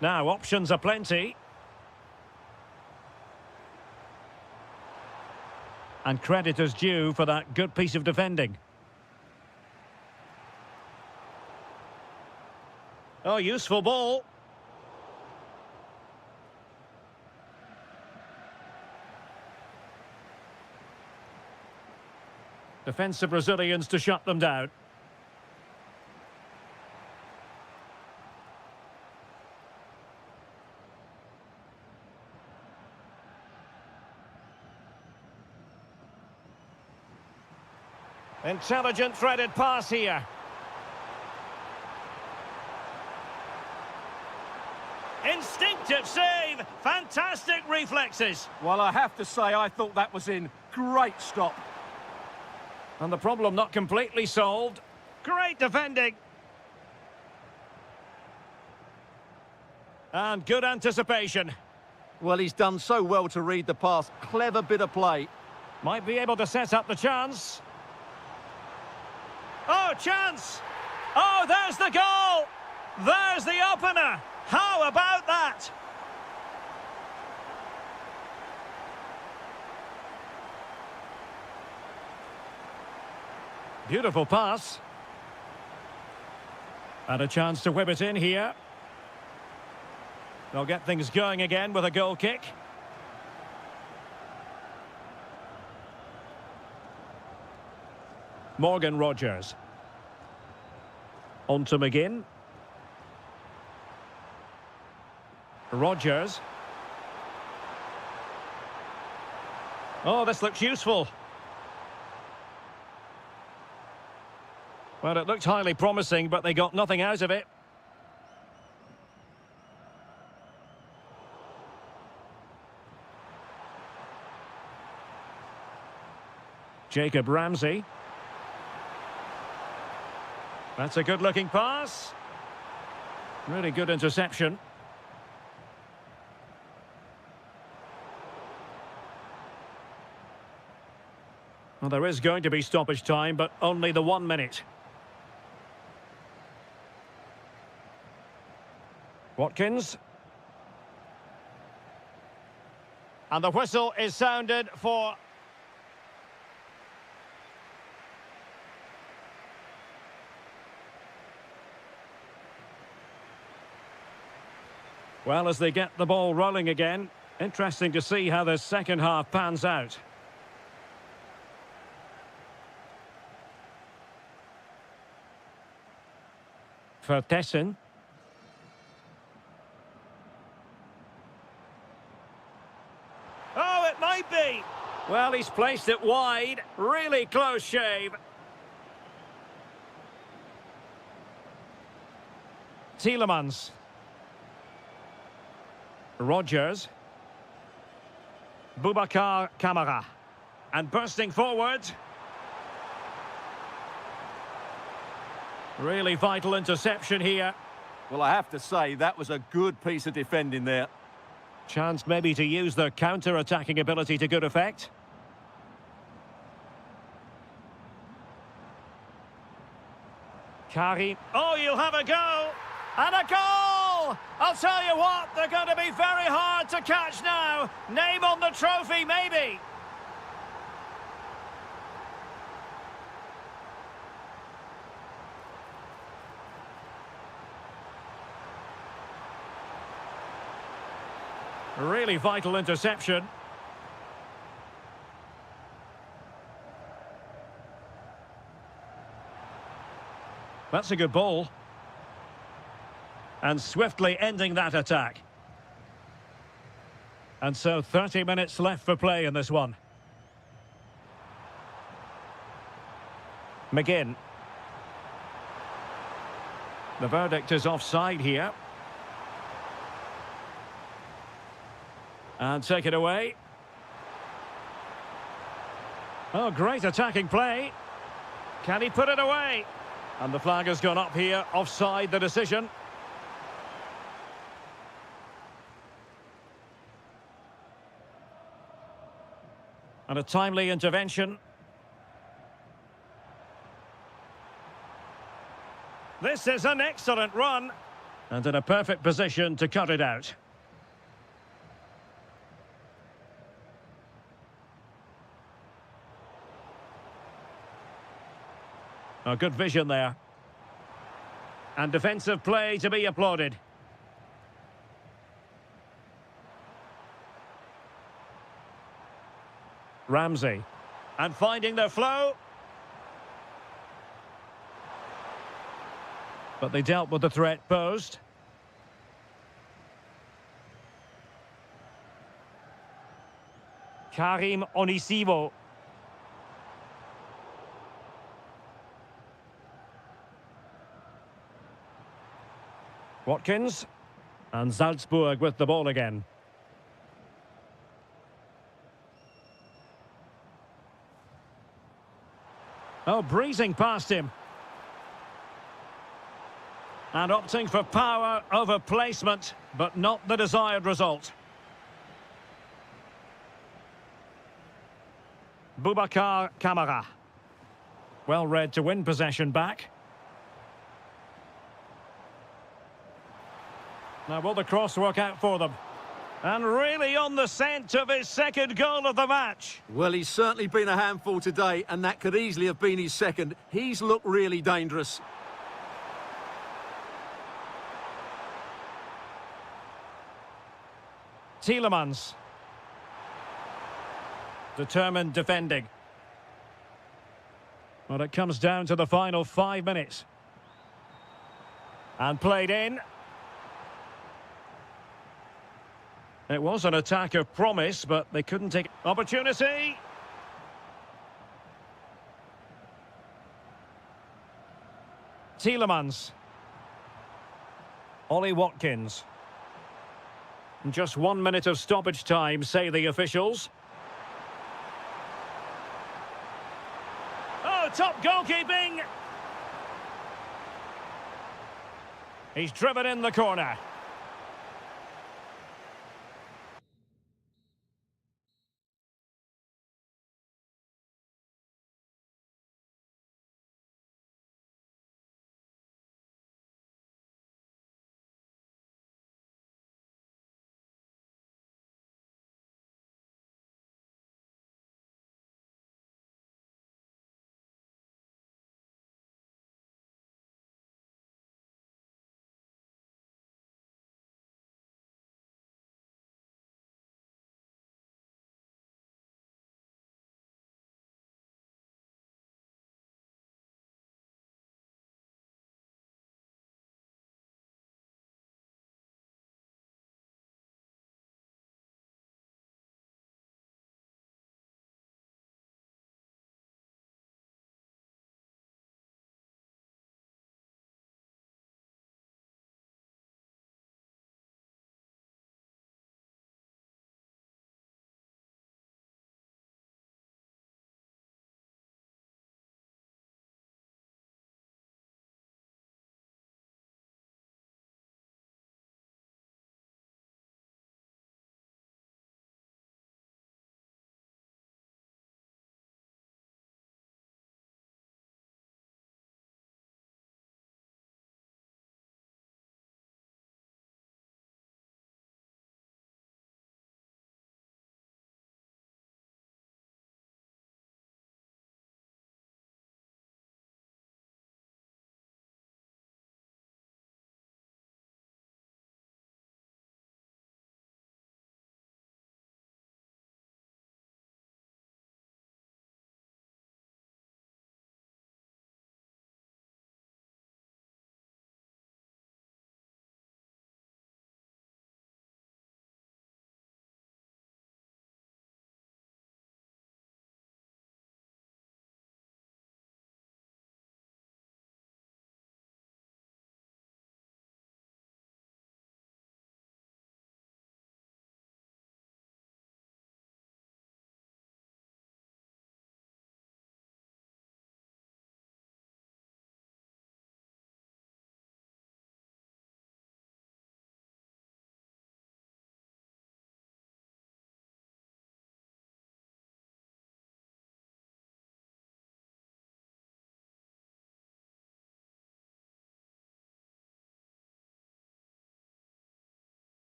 Now, options are plenty. And credit is due for that good piece of defending. Oh, useful ball. Defensive Brazilians to shut them down. Intelligent threaded pass here. Instinctive save. Fantastic reflexes. Well, I have to say, I thought that was in. Great stop. And the problem not completely solved. Great defending. And good anticipation. Well, he's done so well to read the pass. Clever bit of play. Might be able to set up the chance. Oh, chance! Oh, there's the goal! There's the opener! How about that? Beautiful pass. And a chance to whip it in here. They'll get things going again with a goal kick. Morgan Rogers. On to McGinn. Rogers. Oh, this looks useful. Well, it looked highly promising, but they got nothing out of it. Jacob Ramsey. That's a good-looking pass. Really good interception. Well, there is going to be stoppage time, but only the 1 minute. Watkins. And the whistle is sounded for... Well, as they get the ball rolling again, interesting to see how the second half pans out. for Tessin. Oh, it might be. Well, he's placed it wide. Really close shave. Tielemans. Rogers. Boubacar Kamara. And bursting forward. Really vital interception here. Well, I have to say, that was a good piece of defending there. Chance maybe to use their counter-attacking ability to good effect. Karim. Oh, you'll have a go. And a goal! I'll tell you what, they're going to be very hard to catch now. Name on the trophy, maybe. Really vital interception. That's a good ball. And swiftly ending that attack. And so 30 minutes left for play in this one. McGinn. The verdict is offside here. And take it away. Oh, great attacking play. Can he put it away? And the flag has gone up here, offside the decision. And a timely intervention. This is an excellent run. And in a perfect position to cut it out. A good vision there. And defensive play to be applauded. Ramsey. And finding their flow. But they dealt with the threat posed. Karim Onisivo. Watkins. And Salzburg with the ball again. Oh, breezing past him. And opting for power over placement, but not the desired result. Boubacar Kamara. Well read to win possession back. Now will the cross work out for them? And really on the scent of his second goal of the match. Well, he's certainly been a handful today, and that could easily have been his second. He's looked really dangerous. Tielemans. Determined defending. Well, it comes down to the final 5 minutes. And played in. It was an attack of promise, but they couldn't take opportunity. Tielemans. Ollie Watkins. Just 1 minute of stoppage time, say the officials. Oh, top goalkeeping! He's driven in the corner.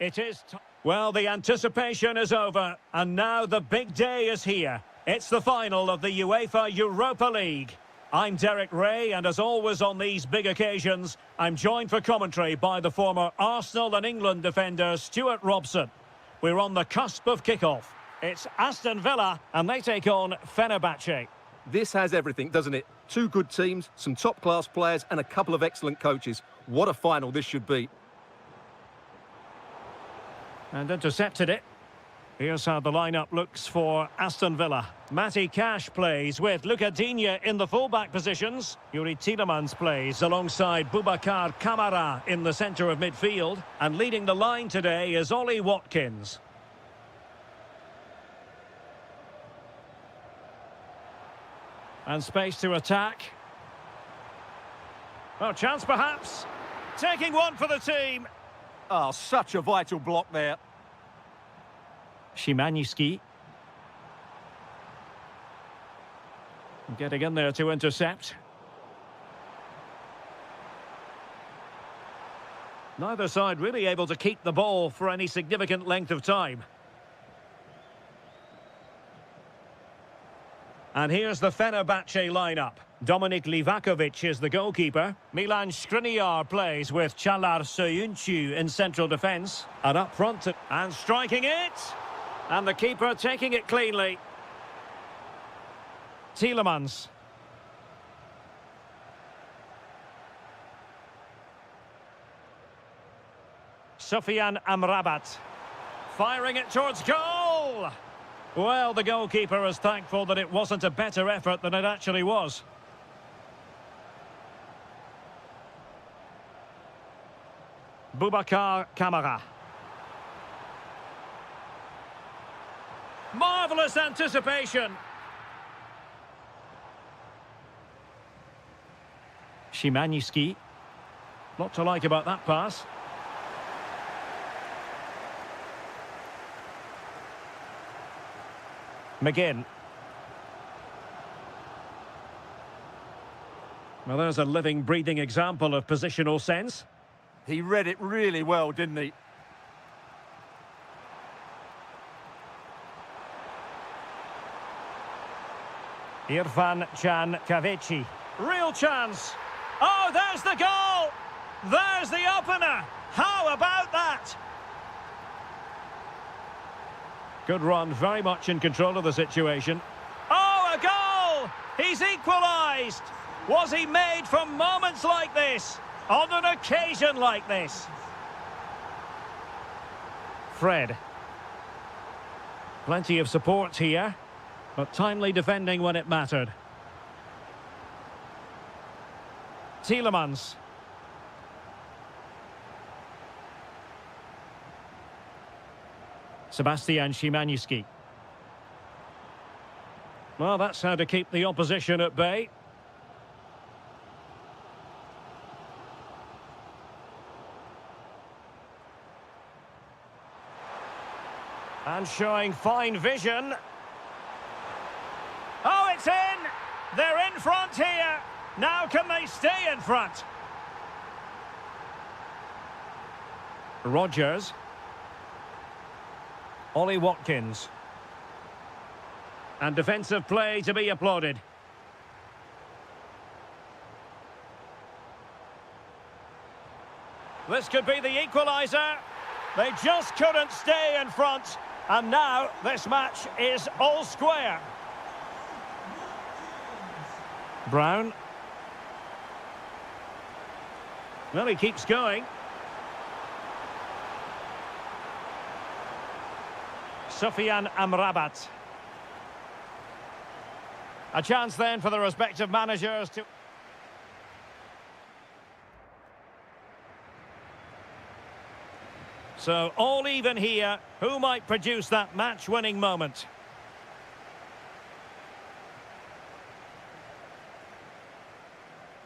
It is... Well, the anticipation is over, and now the big day is here. It's the final of the UEFA Europa League. I'm Derek Ray, and as always on these big occasions, I'm joined for commentary by the former Arsenal and England defender Stuart Robson. We're on the cusp of kick-off. It's Aston Villa, and they take on Fenerbahce. This has everything, doesn't it? Two good teams, some top-class players, and a couple of excellent coaches. What a final this should be. And intercepted it. Here's how the lineup looks for Aston Villa. Matty Cash plays with Luca Digne in the fullback positions. Yuri Tielemans plays alongside Boubacar Kamara in the centre of midfield. And leading the line today is Ollie Watkins. And space to attack. Oh, chance perhaps. Taking one for the team. Oh, such a vital block there. Szymański. Getting in there to intercept. Neither side really able to keep the ball for any significant length of time. And here's the Fenerbahce lineup. Dominik Livakovic is the goalkeeper. Milan Skriniar plays with Çağlar Söyüncü in central defence. And up front, and striking it! And the keeper taking it cleanly. Tielemans. Sofyan Amrabat. Firing it towards goal! Well, the goalkeeper is thankful that it wasn't a better effort than it actually was. Boubacar Kamara. Marvellous anticipation. Szymański. Lot to like about that pass. McGinn. Well, there's a living, breathing example of positional sense. He read it really well, didn't he? Irfan Can Kavici. Real chance. Oh, there's the goal! There's the opener! How about that? Good run, very much in control of the situation. Oh, a goal! He's equalised! Was he made from moments like this? On an occasion like this? Fred. Plenty of support here, but timely defending when it mattered. Tielemans. Sebastian Szymański. Well, that's how to keep the opposition at bay. And showing fine vision. Oh, it's in! They're in front here! Now can they stay in front? Rodgers. Ollie Watkins. And defensive play to be applauded. This could be the equaliser. They just couldn't stay in front. And now this match is all square. Brown. Well, he keeps going. Sofyan Amrabat. A chance then for the respective managers to... So, all even here. Who might produce that match-winning moment?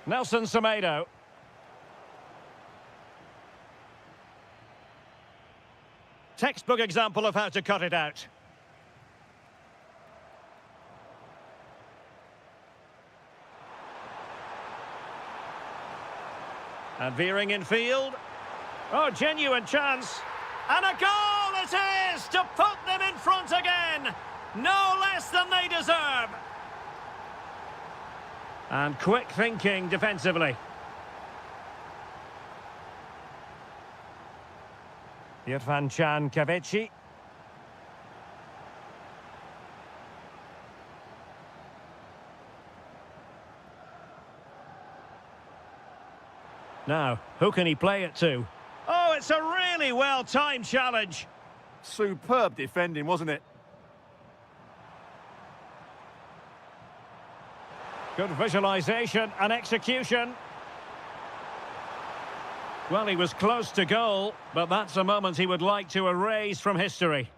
Nelson Semedo. Textbook example of how to cut it out. And veering in field. Oh, genuine chance. And a goal it is to put them in front again. No less than they deserve. And quick thinking defensively. Irfan Can Kavechi. Now, who can he play it to? Oh, it's a really well-timed challenge. Superb defending, wasn't it? Good visualisation and execution. Well, he was close to goal, but that's a moment he would like to erase from history.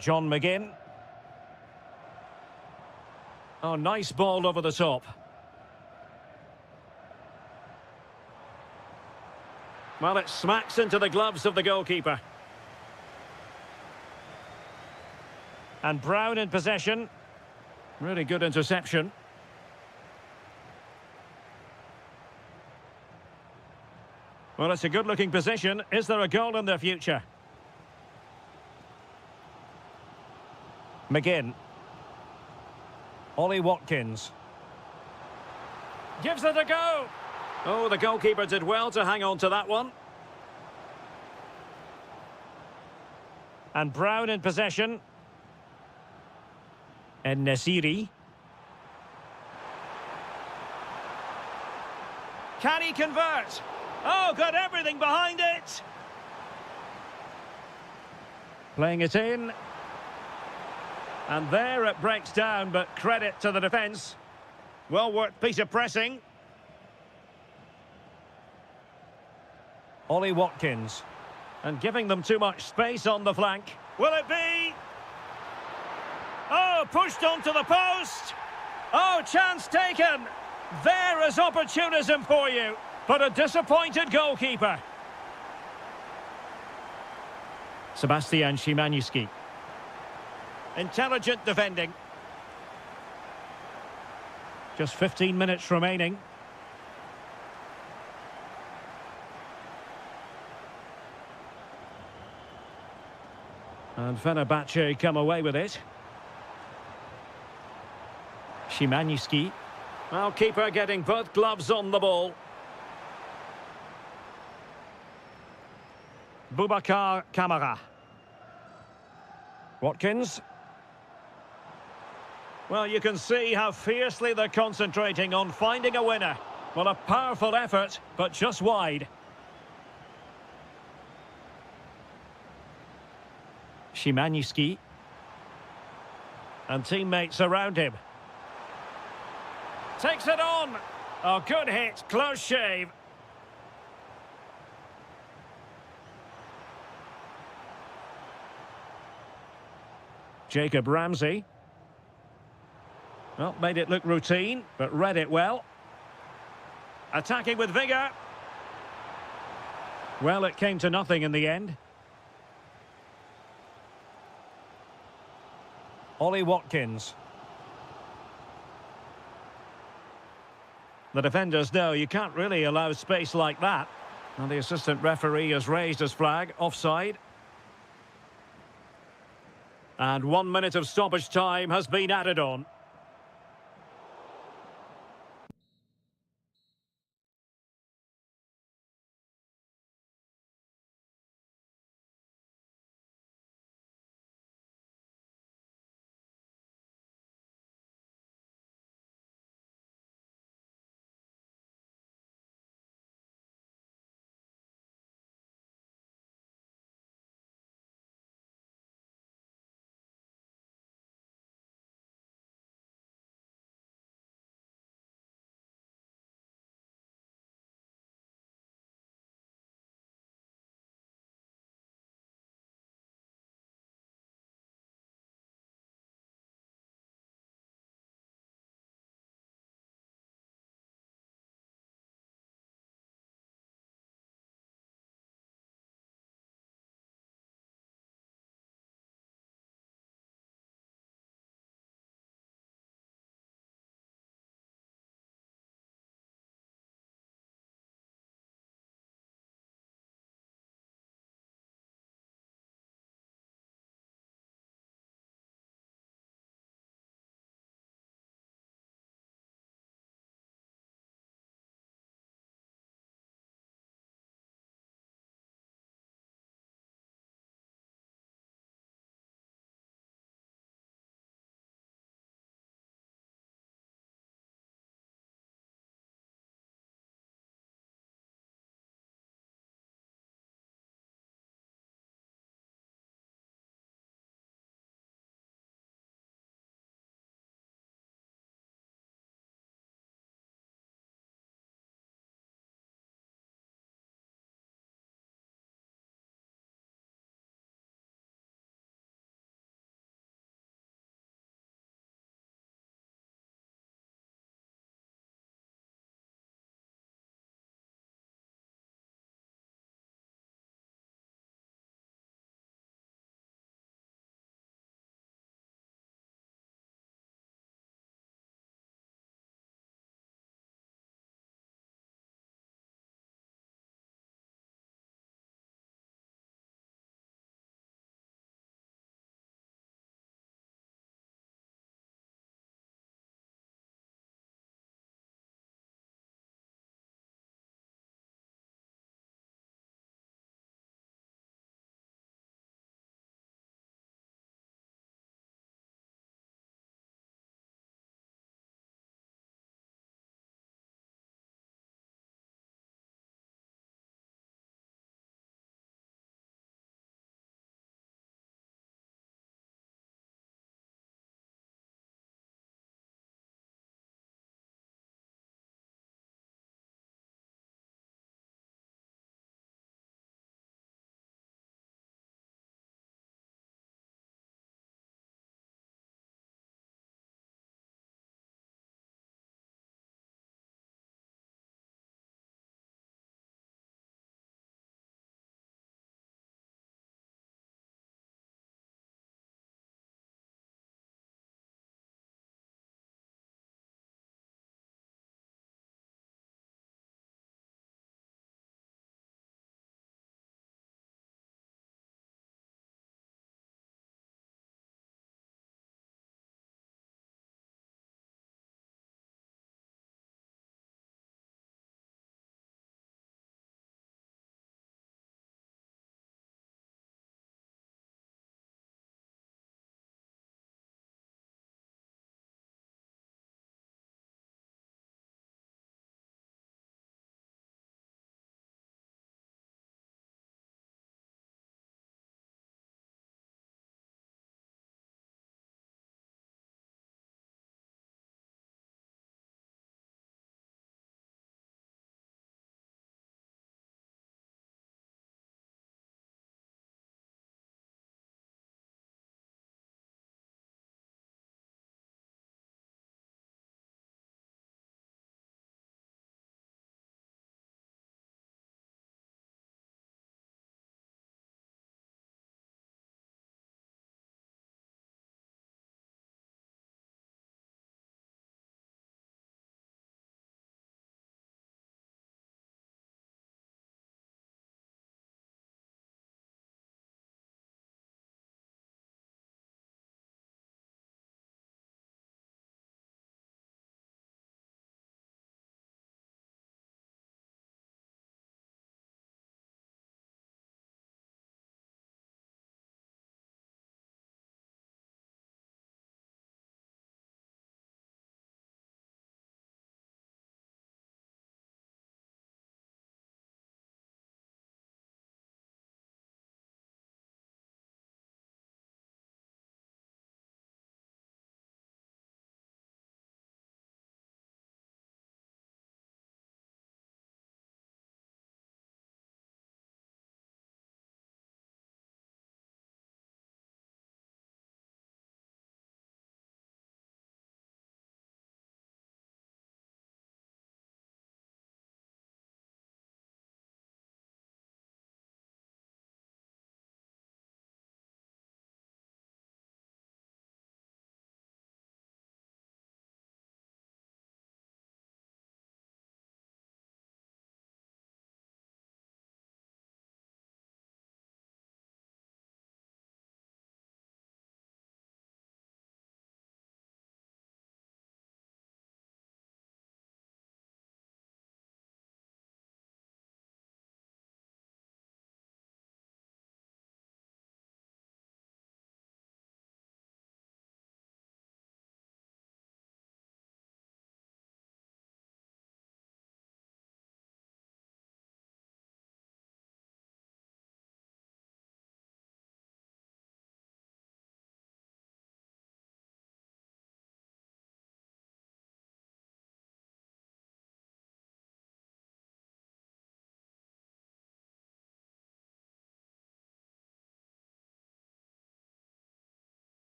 John McGinn. Oh, nice ball over the top. Well, it smacks into the gloves of the goalkeeper. And Brown in possession. Really good interception. Well, it's a good-looking position. Is there a goal in the future? McGinn. Ollie Watkins. Gives it a go. Oh, the goalkeeper did well to hang on to that one. And Brown in possession. And Nasiri. Can he convert? Oh, got everything behind it. Playing it in. And there it breaks down, but credit to the defence. Well-worked piece of pressing. Ollie Watkins. And giving them too much space on the flank. Will it be? Oh, pushed onto the post. Oh, chance taken. There is opportunism for you. But a disappointed goalkeeper. Sebastian Szymanski. Intelligent defending. Just 15 minutes remaining. And Fenerbahce come away with it. Szymanski. Well, keeper getting both gloves on the ball. Boubacar Kamara. Watkins. Well, you can see how fiercely they're concentrating on finding a winner. Well, a powerful effort, but just wide. Szymanski. And teammates around him. Takes it on. Oh, good hit. Close shave. Jacob Ramsey. Well, made it look routine, but read it well. Attacking with vigour. Well, it came to nothing in the end. Ollie Watkins. The defenders know you can't really allow space like that. And the assistant referee has raised his flag, offside. And 1 minute of stoppage time has been added on.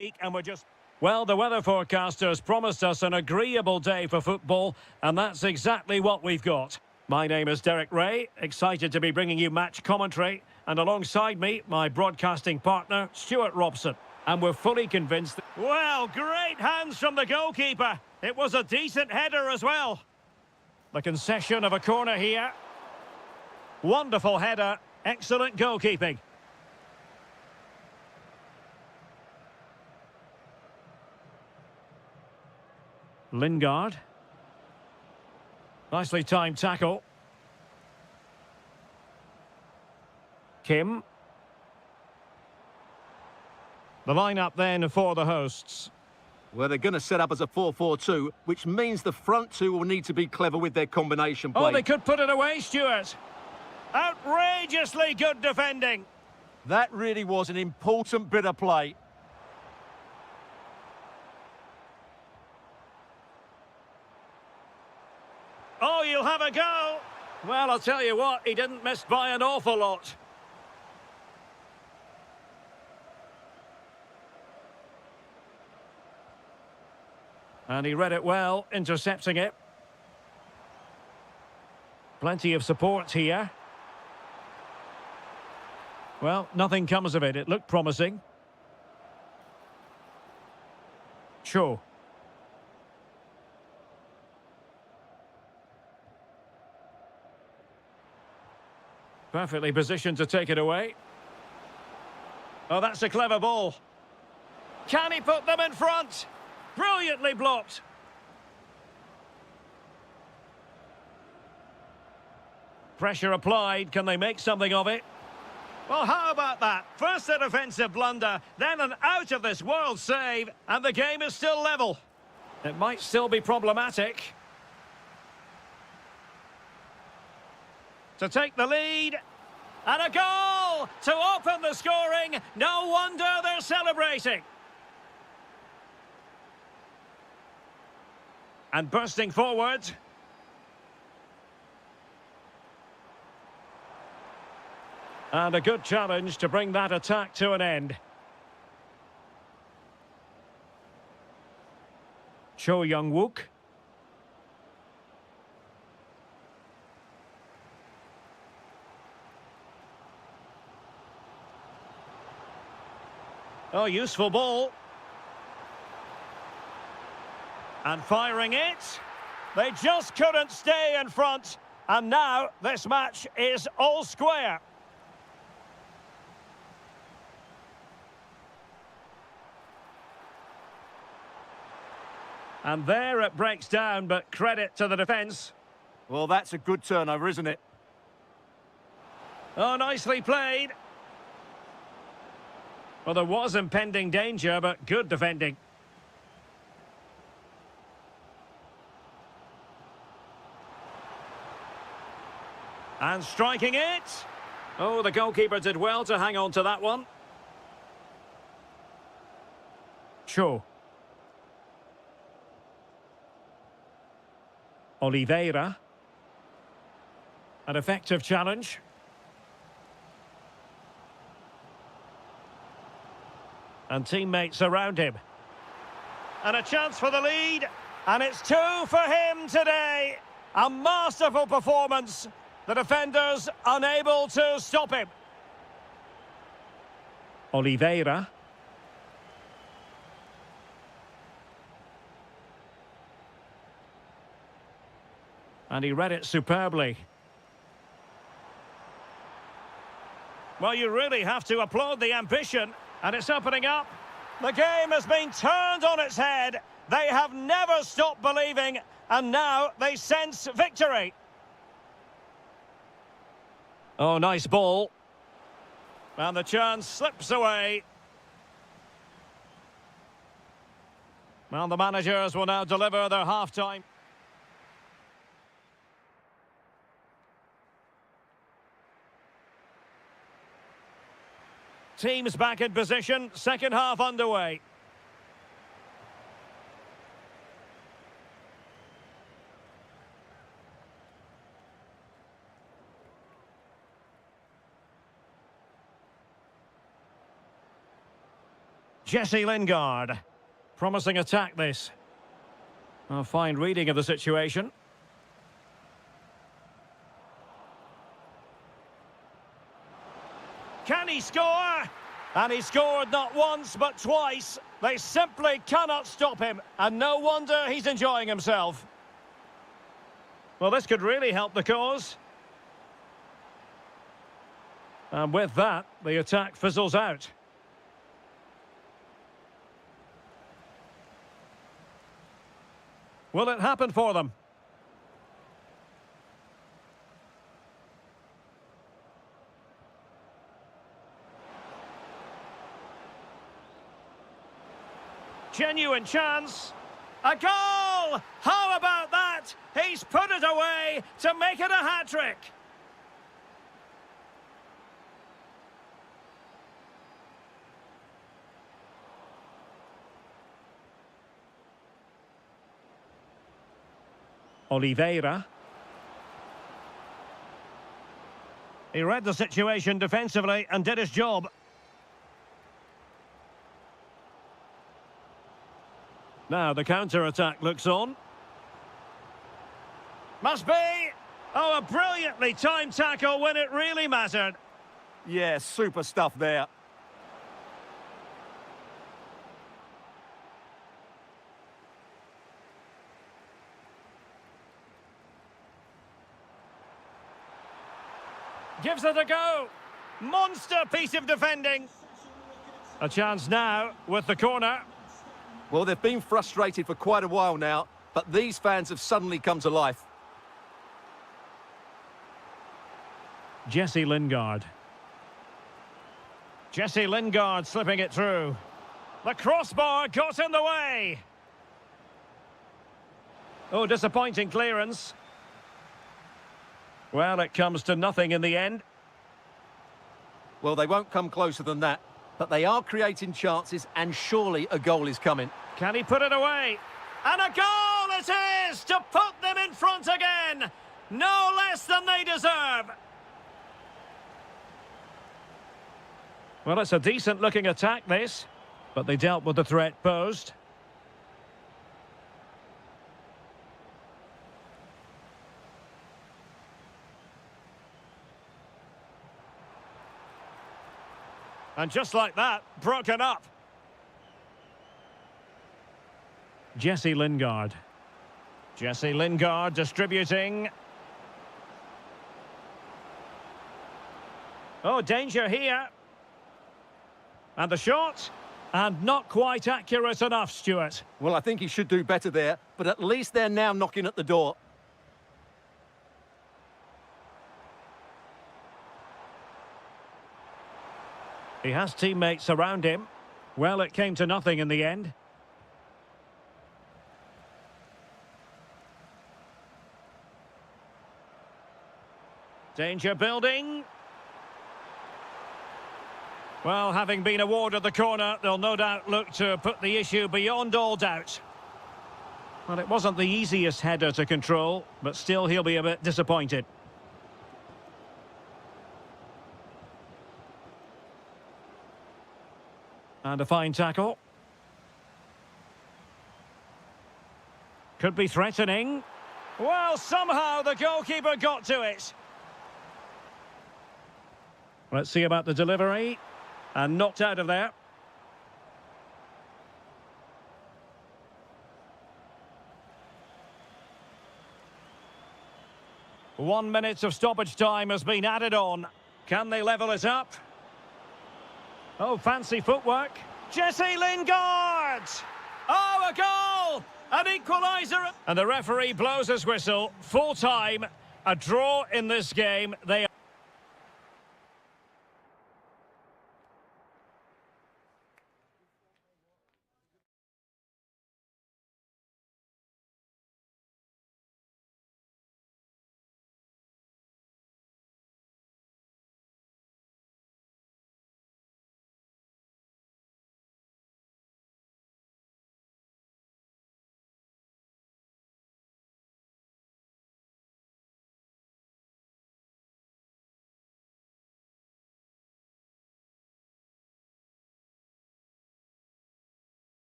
And we're just... Well, the weather forecasters promised us an agreeable day for football, and that's exactly what we've got. My name is Derek Ray, excited to be bringing you match commentary, and alongside me, my broadcasting partner, Stuart Robson. And we're fully convinced that... Well, great hands from the goalkeeper. It was a decent header as well. The concession of a corner here. Wonderful header, excellent goalkeeping. Lingard. Nicely timed tackle. Kim. The lineup then for the hosts. Well, they're going to set up as a 4-4-2, which means the front two will need to be clever with their combination play. Oh, they could put it away, Stuart. Outrageously good defending. That really was an important bit of play. Oh, you'll have a go. Well, I'll tell you what, he didn't miss by an awful lot. And he read it well, intercepting it. Plenty of support here. Well, nothing comes of it. It looked promising. Cho. Perfectly positioned to take it away. Oh, that's a clever ball. Can he put them in front? Brilliantly blocked. Pressure applied. Can they make something of it? Well, how about that? First a defensive blunder, then an out-of-this-world save, and the game is still level. It might still be problematic. To take the lead, and a goal to open the scoring. No wonder they're celebrating. And bursting forward. And a good challenge to bring that attack to an end. Cho Young-wook. Oh, useful ball. And firing it. They just couldn't stay in front. And now this match is all square. And there it breaks down, but credit to the defence. Well, that's a good turnover, isn't it? Oh, nicely played. Well, there was impending danger, but good defending. And striking it. Oh, the goalkeeper did well to hang on to that one. Cho. Oliveira. An effective challenge. And teammates around him. And a chance for the lead. And it's 2 for him today. A masterful performance. The defenders unable to stop him. Oliveira. And he read it superbly. Well, you really have to applaud the ambition. And it's opening up. The game has been turned on its head. They have never stopped believing. And now they sense victory. Oh, nice ball. And the chance slips away. Well, the managers will now deliver their half-time. Teams back in position, second half underway. Jesse Lingard. Promising attack this. A fine reading of the situation. Can he score? And he scored not once but twice. They simply cannot stop him. And no wonder he's enjoying himself. Well, this could really help the cause. And with that, the attack fizzles out. Will it happen for them? Genuine chance. A goal! How about that? He's put it away to make it a hat-trick. Oliveira. He read the situation defensively and did his job. Now the counter-attack looks on. Must be! Oh, a brilliantly timed tackle when it really mattered. Yeah, super stuff there. Gives it a go. Monster piece of defending. A chance now with the corner. Well, they've been frustrated for quite a while now, but these fans have suddenly come to life. Jesse Lingard. Jesse Lingard slipping it through. The crossbar got in the way. Oh, disappointing clearance. Well, it comes to nothing in the end. Well, they won't come closer than that, but they are creating chances, and surely a goal is coming. Can he put it away? And a goal it is to put them in front again. No less than they deserve. Well, it's a decent-looking attack, this, but they dealt with the threat posed. And just like that, broken up. Jesse Lingard. Jesse Lingard distributing. Oh, danger here. And the shot. And not quite accurate enough, Stuart. Well, I think he should do better there, but at least they're now knocking at the door. He has teammates around him. Well, it came to nothing in the end. Danger building. Well, having been awarded the corner, they'll no doubt look to put the issue beyond all doubt. Well, it wasn't the easiest header to control, but still he'll be a bit disappointed. And a fine tackle. Could be threatening. Well, somehow the goalkeeper got to it. Let's see about the delivery. And knocked out of there. One minute of stoppage time has been added on. Can they level it up? Oh, fancy footwork. Jesse Lingard! Oh, a goal! An equaliser! And the referee blows his whistle. Full time. A draw in this game. They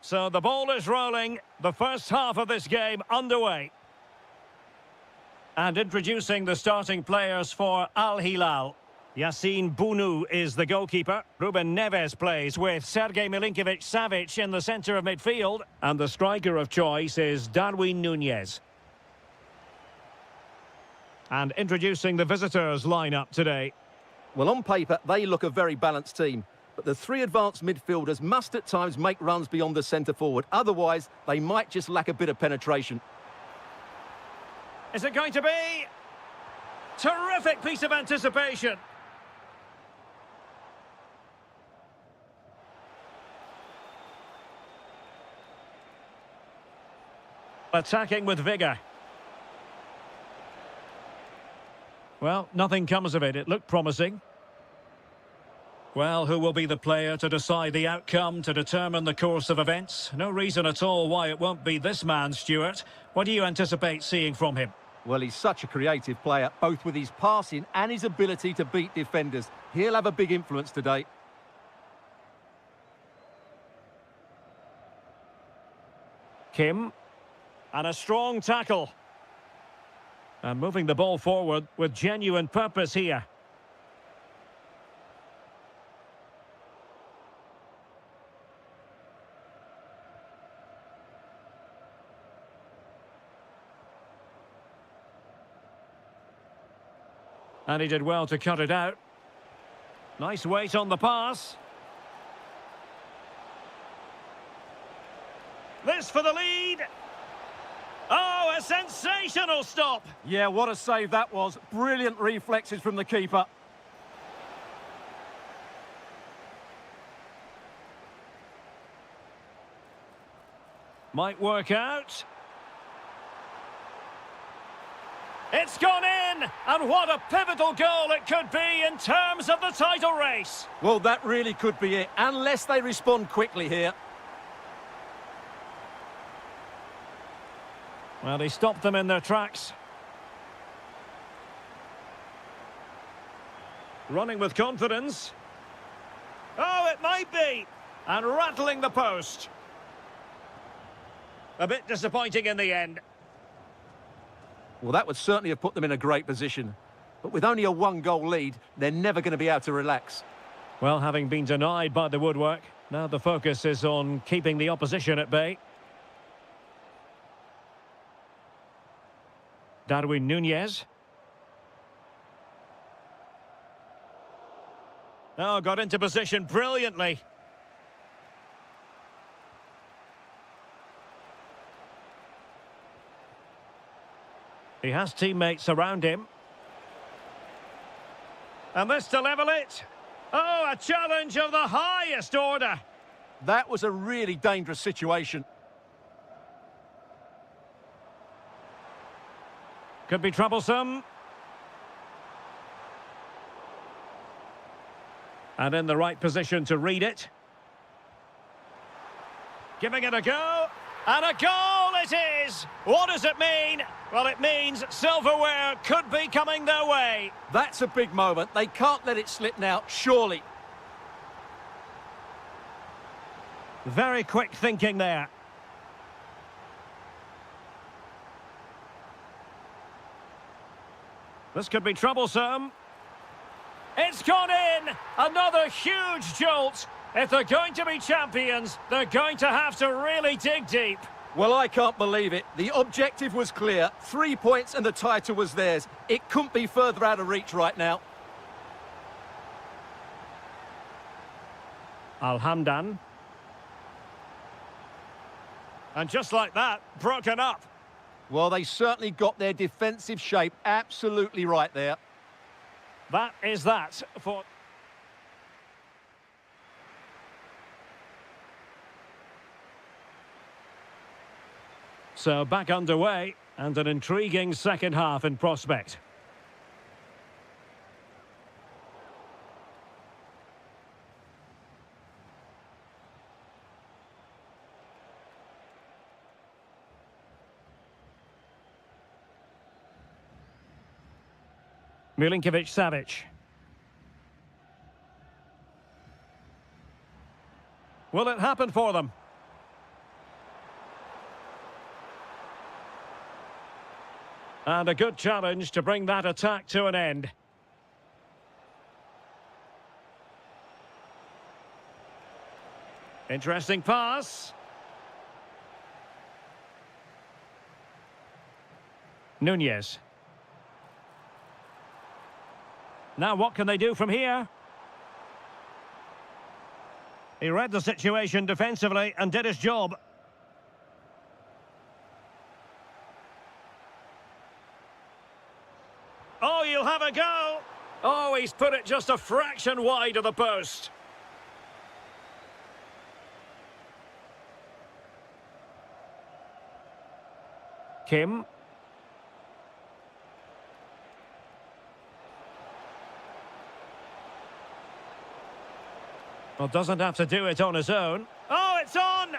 So the ball is rolling. The first half of this game underway. And introducing the starting players for Al Hilal. Yassine Bounou is the goalkeeper. Ruben Neves plays with Sergej Milinkovic-Savic in the centre of midfield. And the striker of choice is Darwin Núñez. And introducing the visitors' lineup today. Well, on paper, they look a very balanced team. But the three advanced midfielders must at times make runs beyond the centre-forward. Otherwise, they might just lack a bit of penetration. Is it going to be? Terrific piece of anticipation. Attacking with vigour. Well, nothing comes of it. It looked promising. Well, who will be the player to decide the outcome, to determine the course of events? No reason at all why it won't be this man, Stuart. What do you anticipate seeing from him? Well, he's such a creative player, both with his passing and his ability to beat defenders. He'll have a big influence today. Kim. And a strong tackle. And moving the ball forward with genuine purpose here. And he did well to cut it out. Nice weight on the pass. This for the lead. Oh, a sensational stop. Yeah, what a save that was. Brilliant reflexes from the keeper. Might work out. It's gone in, and what a pivotal goal it could be in terms of the title race. Well, that really could be it, unless they respond quickly here. Well, he stopped them in their tracks. Running with confidence. Oh, it might be. And rattling the post. A bit disappointing in the end. Well, that would certainly have put them in a great position. But with only a one-goal lead, they're never going to be able to relax. Well, having been denied by the woodwork, now the focus is on keeping the opposition at bay. Darwin Núñez. Oh, got into position brilliantly. He has teammates around him. And this to level it. Oh, a challenge of the highest order. That was a really dangerous situation. Could be troublesome. And in the right position to read it. Giving it a go. And a goal it is! What does it mean? Well, it means silverware could be coming their way. That's a big moment. They can't let it slip now, surely. Very quick thinking there. This could be troublesome. It's gone in! Another huge jolt. If they're going to be champions, they're going to have to really dig deep. Well, I can't believe it. The objective was clear. 3 points and the title was theirs. It couldn't be further out of reach right now. Al-Hamdan. And just like that, broken up. Well, they certainly got their defensive shape absolutely right there. That is that for... So back underway, and an intriguing second half in prospect. Milinkovic-Savic. Will it happen for them? And a good challenge to bring that attack to an end. Interesting pass. Nunez. Now what can they do from here? He read the situation defensively and did his job. Oh, you'll have a go. Oh, he's put it just a fraction wide of the post. Kim. Well, doesn't have to do it on his own. Oh, it's on!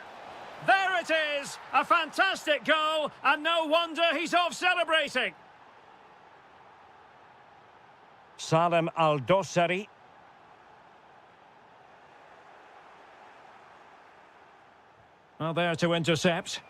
There it is! A fantastic goal, and no wonder he's off celebrating. Salem Al-Dossari. Well, there to intercept.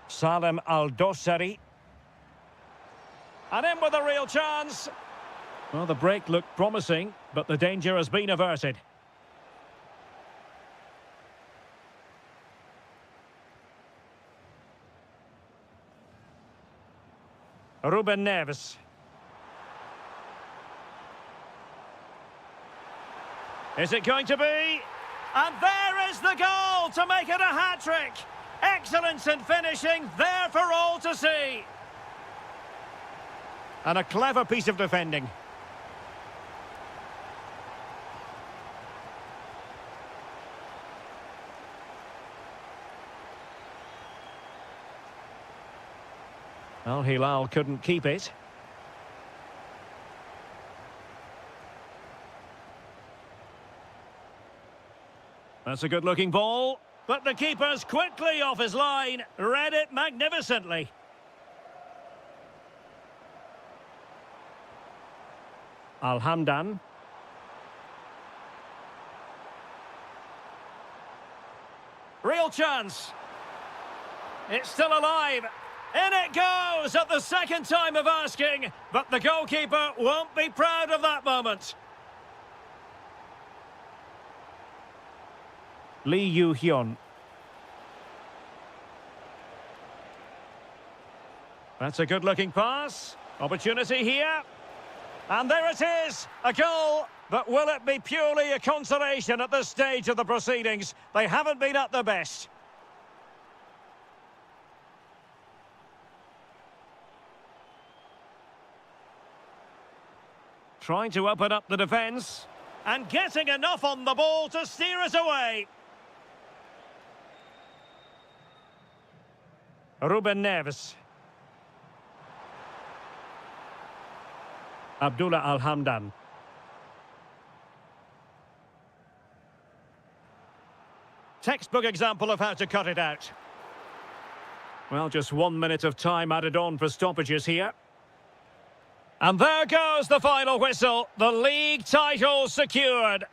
Salem Al-Dossari. And in with a real chance. Well, the break looked promising, but the danger has been averted. Ruben Neves. Is it going to be? And there is the goal to make it a hat-trick. Excellence in finishing, there for all to see. And a clever piece of defending. Al Hilal couldn't keep it. That's a good-looking ball. But the keeper's quickly off his line. Read it magnificently. Al-Hamdan. Real chance. It's still alive. In it goes at the second time of asking. But the goalkeeper won't be proud of that moment. Lee Yu-hyun. That's a good-looking pass. Opportunity here. And there it is, a goal. But will it be purely a consolation at this stage of the proceedings? They haven't been at their best. Trying to open up the defence. And getting enough on the ball to steer us away. Ruben Neves. Abdullah Al-Hamdan. Textbook example of how to cut it out. Well, just 1 minute of time added on for stoppages here. And there goes the final whistle. The league title secured.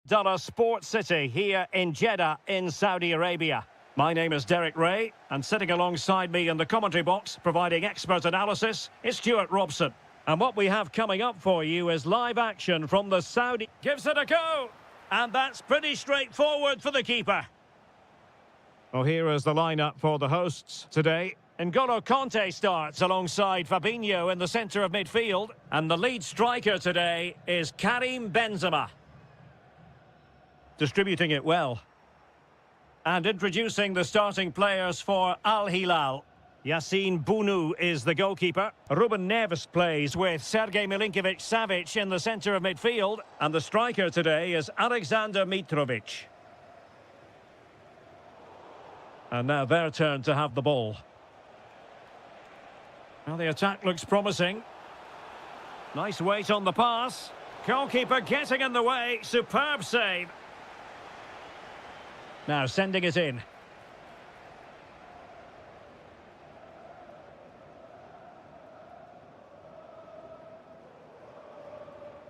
Dulles Sports City here in Jeddah in Saudi Arabia. My name is Derek Ray, and sitting alongside me in the commentary box, providing expert analysis, is Stuart Robson. And what we have coming up for you is live action from the Saudi... Gives it a go! And that's pretty straightforward for the keeper. Well, here is the lineup for the hosts today. N'Golo Kanté starts alongside Fabinho in the centre of midfield. And the lead striker today is Karim Benzema. Distributing it well. And introducing the starting players for Al Hilal. Yassine Bounou is the goalkeeper. Ruben Neves plays with Sergej Milinkovic-Savic in the centre of midfield. And the striker today is Alexander Mitrovic. And now their turn to have the ball. Well, the attack looks promising. Nice weight on the pass. Goalkeeper getting in the way. Superb save. Now sending it in.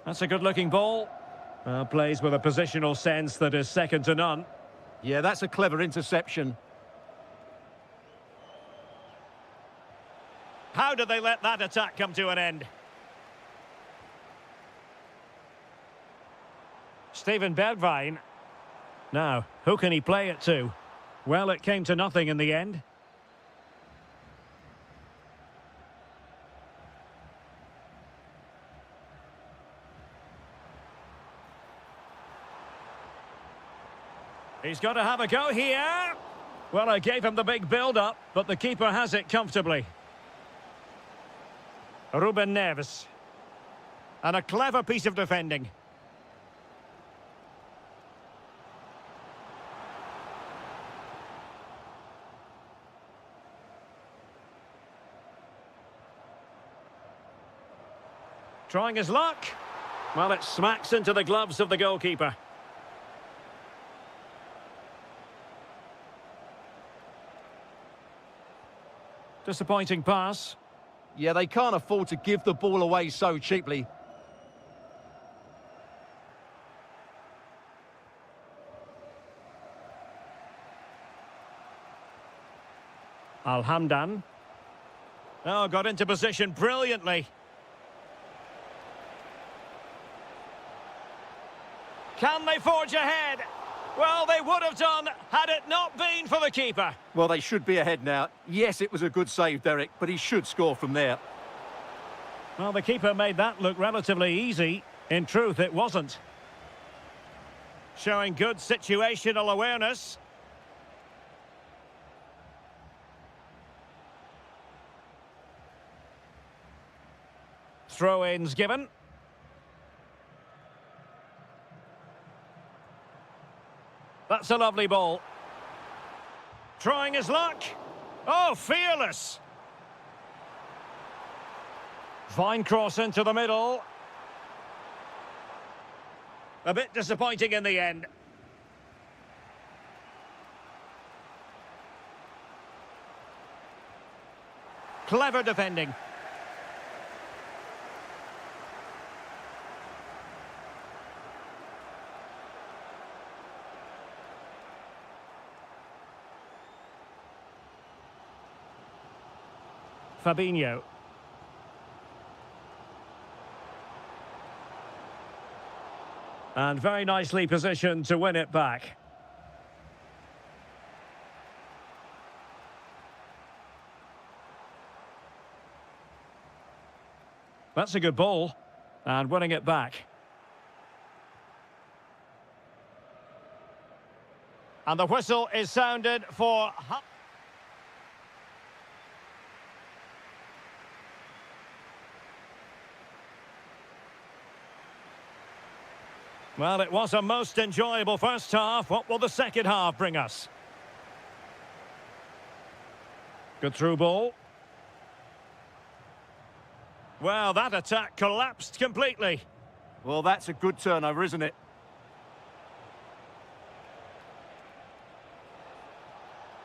That's a good-looking ball. Plays with a positional sense that is second to none. Yeah, that's a clever interception. How did they let that attack come to an end? Steven Bergwijn. Now, who can he play it to? Well, it came to nothing in the end. He's got to have a go here. Well, I gave him the big build-up, but the keeper has it comfortably. Ruben Neves. And a clever piece of defending. Trying his luck. Well, it smacks into the gloves of the goalkeeper. Disappointing pass. Yeah, they can't afford to give the ball away so cheaply. Al-Hamdan. Oh, got into position brilliantly. Can they forge ahead? Well, they would have done had it not been for the keeper. Well, they should be ahead now. Yes, it was a good save, Derek, but he should score from there. Well, the keeper made that look relatively easy. In truth, it wasn't. Showing good situational awareness. Throw-ins given. That's a lovely ball. Trying his luck. Oh, fearless. Fine cross into the middle. A bit disappointing in the end. Clever defending. Fabinho. And very nicely positioned to win it back. That's a good ball. And winning it back. And the whistle is sounded for... Well, it was a most enjoyable first half. What will the second half bring us? Good through ball. Well, that attack collapsed completely. Well, that's a good turnover, isn't it?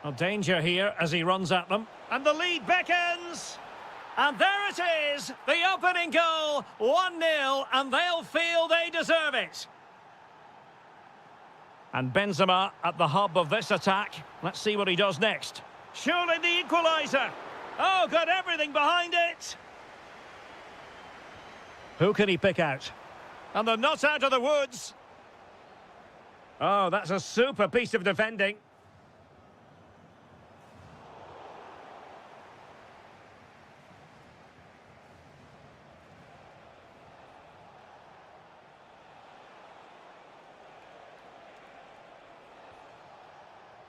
A danger here as he runs at them. And the lead beckons. And there it is, the opening goal, 1-0, and they'll feel they deserve it. And Benzema at the hub of this attack. Let's see what he does next. Surely the equaliser. Oh, got everything behind it. Who can he pick out? And they're not out of the woods. Oh, that's a super piece of defending.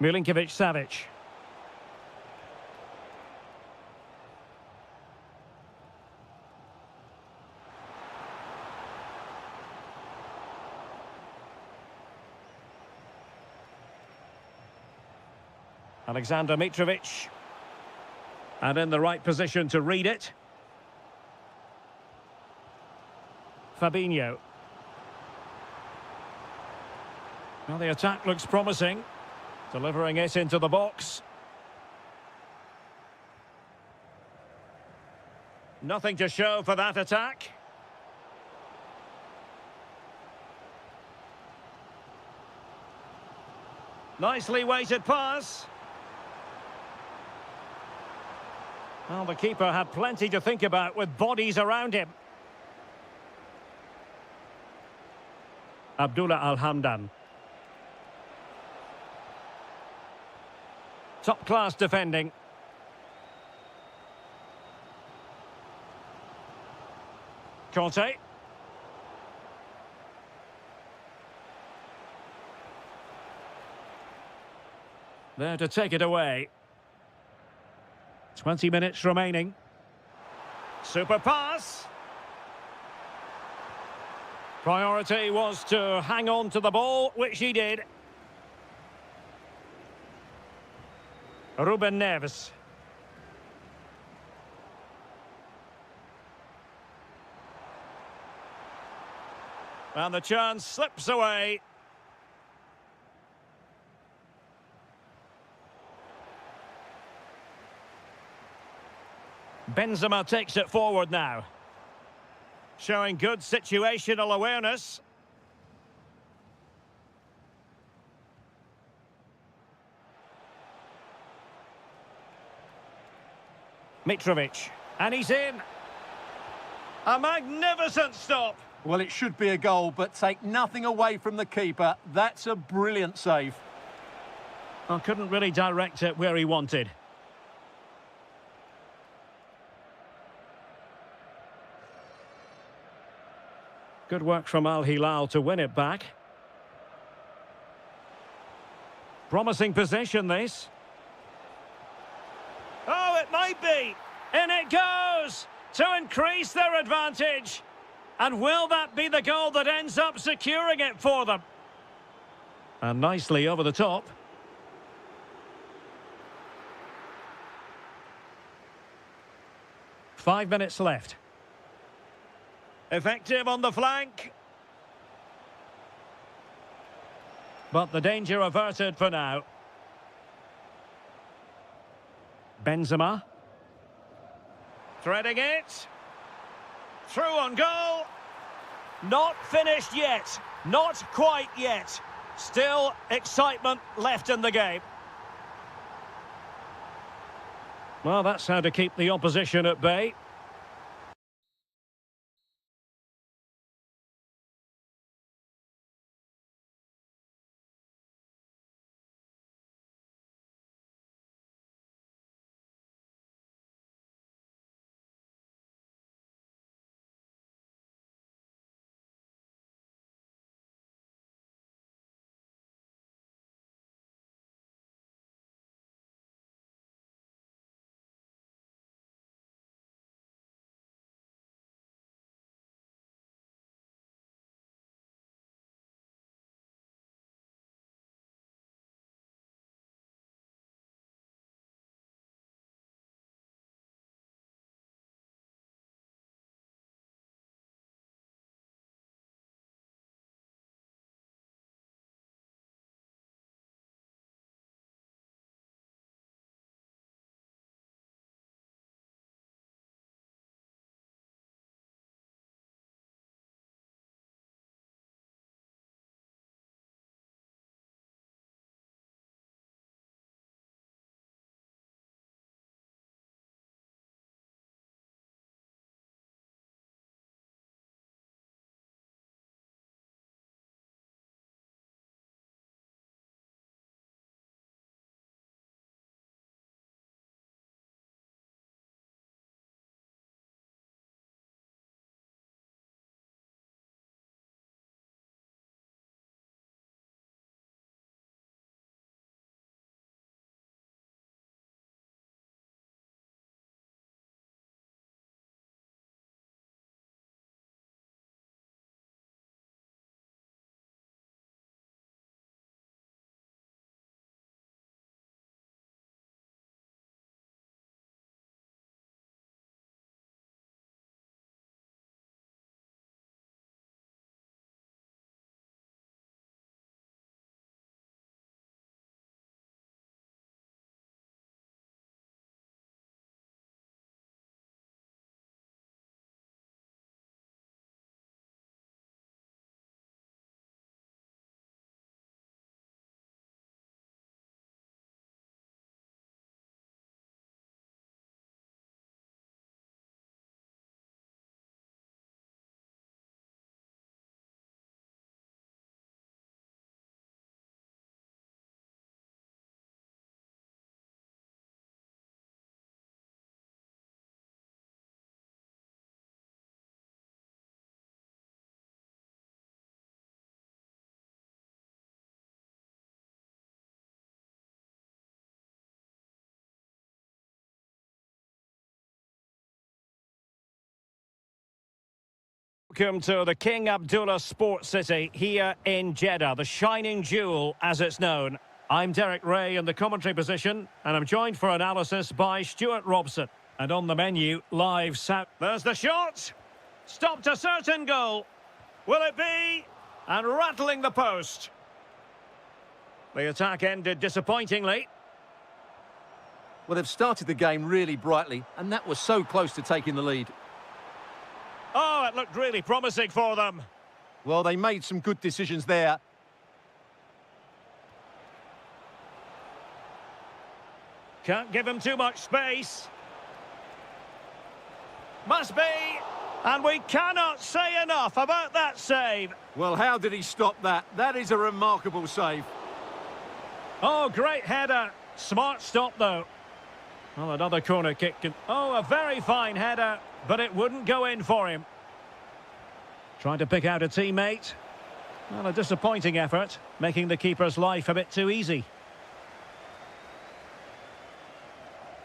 Milinkovic-Savic. Alexander Mitrovic. And in the right position to read it. Fabinho. Well, the attack looks promising. Delivering it into the box. Nothing to show for that attack. Nicely weighted pass. Well, the keeper had plenty to think about with bodies around him. Abdullah Al-Hamdan. Top-class defending. Conte. There to take it away. 20 minutes remaining. Super pass. Priority was to hang on to the ball, which he did. Ruben Neves. And the chance slips away. Benzema takes it forward now. Showing good situational awareness. Mitrovic. And he's in. A magnificent stop. Well, it should be a goal, but take nothing away from the keeper. That's a brilliant save. I couldn't really direct it where he wanted. Good work from Al Hilal to win it back. Promising possession, this. Oh, it might be. In it goes to increase their advantage. And will that be the goal that ends up securing it for them? And nicely over the top. Five minutes left. Effective on the flank. But the danger averted for now. Benzema. Threading it. Through on goal. Not finished yet. Not quite yet. Still excitement left in the game. Well, that's how to keep the opposition at bay. Welcome to the King Abdullah Sports City here in Jeddah, the shining jewel as it's known. I'm Derek Ray in the commentary position, and I'm joined for analysis by Stuart Robson. And on the menu, live sound. There's the shot! Stopped a certain goal. Will it be? And rattling the post. The attack ended disappointingly. Well, they've started the game really brightly, and that was so close to taking the lead. Oh, it looked really promising for them. Well, they made some good decisions there. Can't give him too much space. Must be. And we cannot say enough about that save. Well, how did he stop that? That is a remarkable save. Oh, great header. Smart stop, though. Well, another corner kick. Oh, a very fine header, but it wouldn't go in for him. Trying to pick out a teammate. Well, a disappointing effort, making the keeper's life a bit too easy.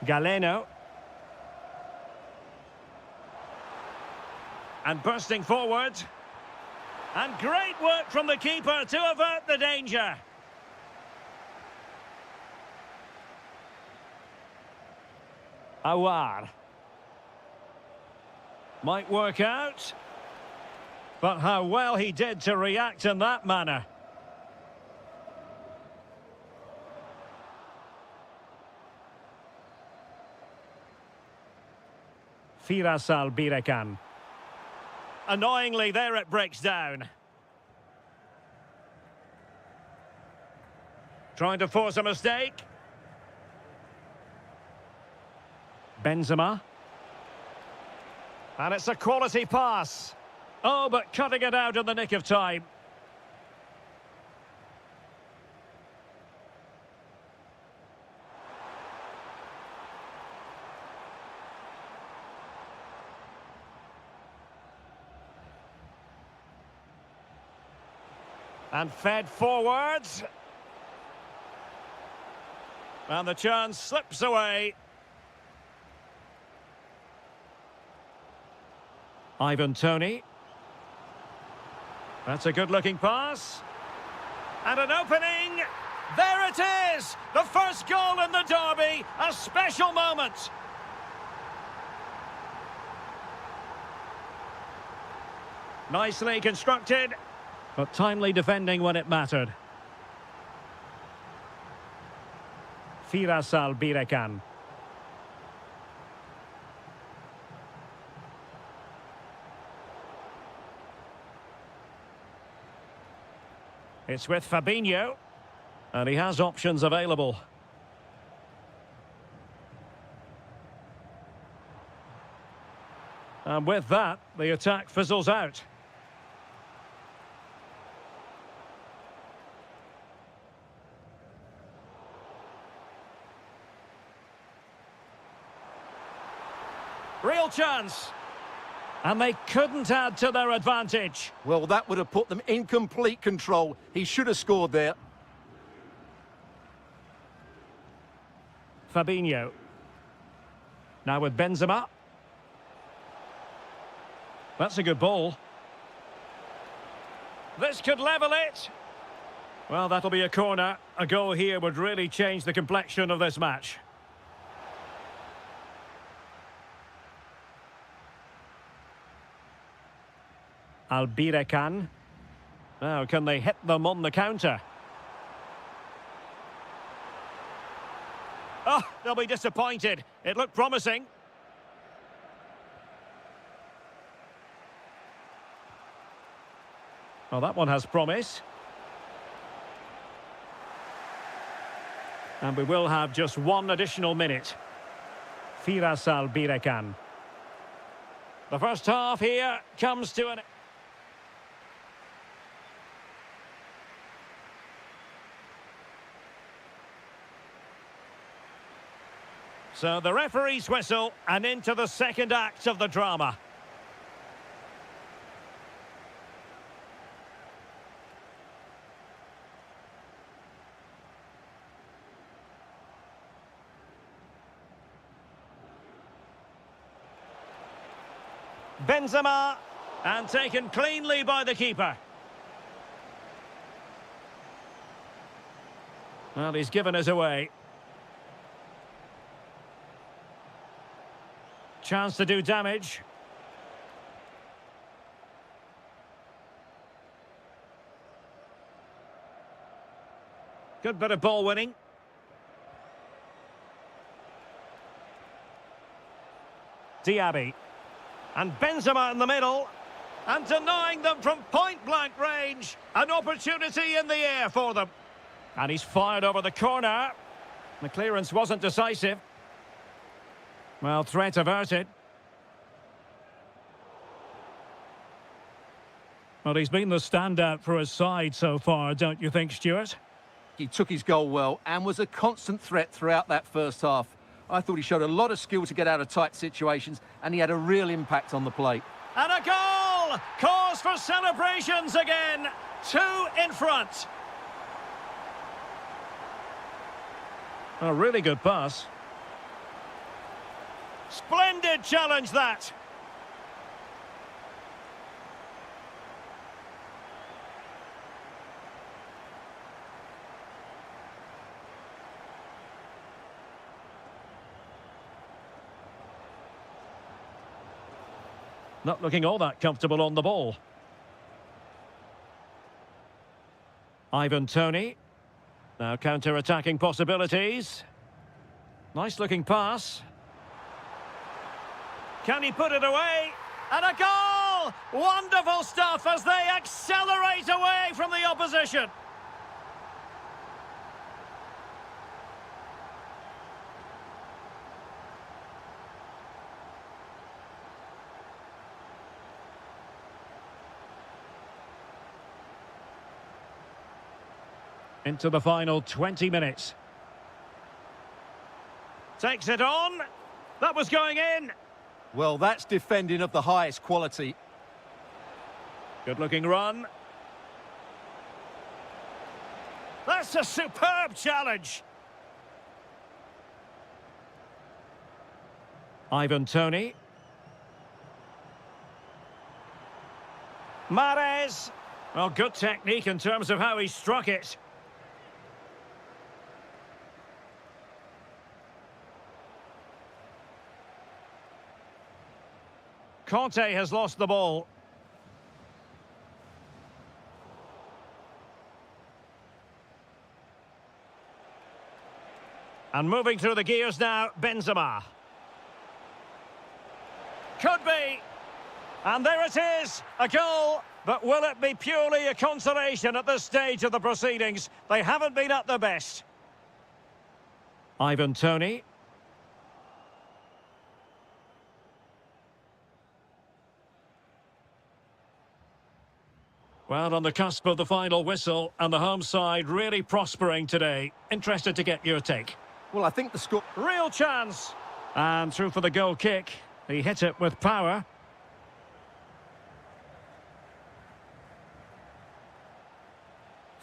Galeno. And bursting forward. And great work from the keeper to avert the danger. Awar. Might work out. But how well he did to react in that manner. Firasal Birekan. Annoyingly, there it breaks down. Trying to force a mistake. Benzema. And it's a quality pass. Oh, but cutting it out in the nick of time. And fed forwards. And the chance slips away. Ivan Toney. That's a good-looking pass. And an opening. There it is! The first goal in the derby. A special moment. Nicely constructed, but timely defending when it mattered. Firasal Birekan. It's with Fabinho, and he has options available. And with that, the attack fizzles out. Real chance. And they couldn't add to their advantage. Well, that would have put them in complete control. He should have scored there. Fabinho. Now with Benzema. That's a good ball. This could level it. Well, that'll be a corner. A goal here would really change the complexion of this match. Albirekan. Now, can they hit them on the counter? Oh, they'll be disappointed. It looked promising. Well, that one has promise. And we will have just one additional minute. Firasal Birekan. The first half here comes to an... So the referee's whistle, and into the second act of the drama. Benzema, And taken cleanly by the keeper. Well, he's given us away. Chance to do damage. Good bit of ball winning. Diaby. And Benzema in the middle. And denying them from point-blank range. An opportunity in the air for them. And he's fired over the corner. The clearance wasn't decisive. Well, threat averted. Well, he's been the standout for his side so far, don't you think, Stuart? He took his goal well and was a constant threat throughout that first half. I thought he showed a lot of skill to get out of tight situations, and he had a real impact on the plate. And a goal! Cause for celebrations again. 2 in front. A really good pass. Splendid challenge, that. Not looking all that comfortable on the ball. Ivan Toney. Now counter-attacking possibilities. Nice looking pass. Can he put it away? And a goal! Wonderful stuff as they accelerate away from the opposition. Into the final 20 minutes. Takes it on. That was going in. Well, that's defending of the highest quality. Good looking run. That's a superb challenge. Ivan Toney. Mahrez. Well, good technique in terms of how he struck it. Conte has lost the ball. And moving through the gears now, Benzema. Could be. And there it is, a goal. But will it be purely a consolation at this stage of the proceedings? They haven't been at their best. Ivan Toney. Well, on the cusp of the final whistle, and the home side really prospering today. Interested to get your take. Well, I think the score... Real chance. And through for the goal kick. He hit it with power.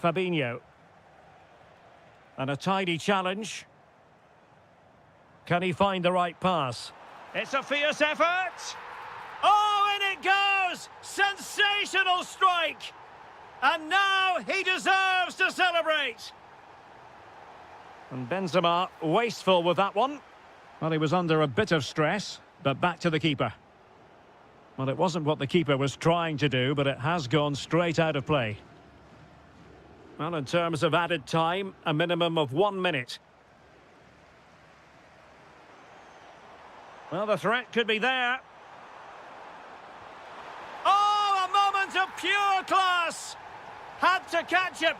Fabinho. And a tidy challenge. Can he find the right pass? It's a fierce effort. Oh, and it goes! Sensational strike! And now he deserves to celebrate. And Benzema wasteful with that one. Well, he was under a bit of stress, but back to the keeper. Well, it wasn't what the keeper was trying to do, but it has gone straight out of play. Well, in terms of added time, a minimum of 1 minute. Well, the threat could be there. Oh, a moment of pure class! Had to catch it,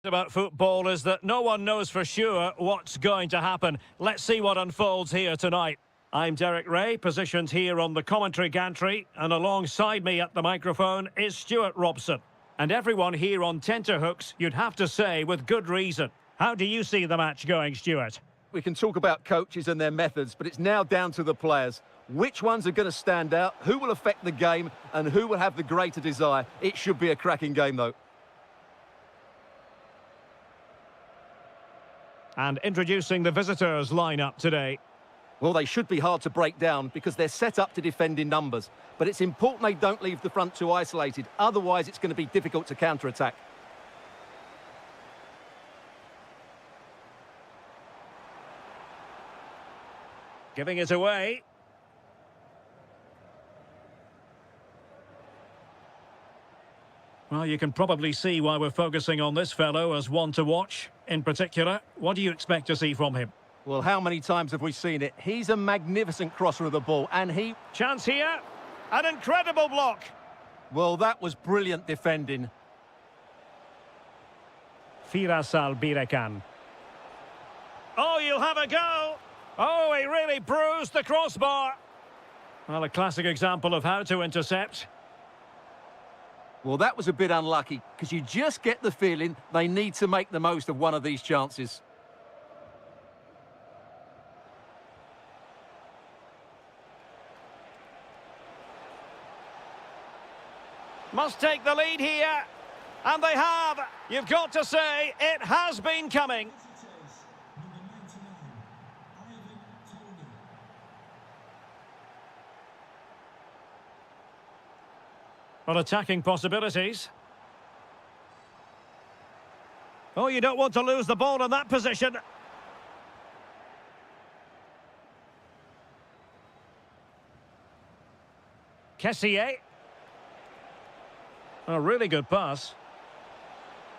About football is that no one knows for sure what's going to happen. Let's see what unfolds here tonight. I'm Derek Ray, positioned here on the commentary gantry, and alongside me at the microphone is Stuart Robson. And everyone here on tenterhooks, you'd have to say, with good reason. How do you see the match going, Stuart? We can talk about coaches and their methods, but it's now down to the players. Which ones are going to stand out, who will affect the game, and who will have the greater desire? It should be a cracking game, though. And introducing the visitors' lineup today. Well, they should be hard to break down because they're set up to defend in numbers. But it's important they don't leave the front two isolated. Otherwise, it's going to be difficult to counter-attack. Giving it away. Well, you can probably see why we're focusing on this fellow as one to watch. In particular, what do you expect to see from him? Well, how many times have we seen it? He's a magnificent crosser of the ball, and he... Chance here. An incredible block. Well, that was brilliant defending. Firasal Birekan. Oh, you'll have a go. Oh, he really bruised the crossbar. Well, a classic example of how to intercept. Well, that was a bit unlucky, because you just get the feeling they need to make the most of one of these chances. Must take the lead here. And they have. You've got to say, it has been coming. Well, attacking possibilities. Oh, you don't want to lose the ball in that position. Kessier. A really good pass.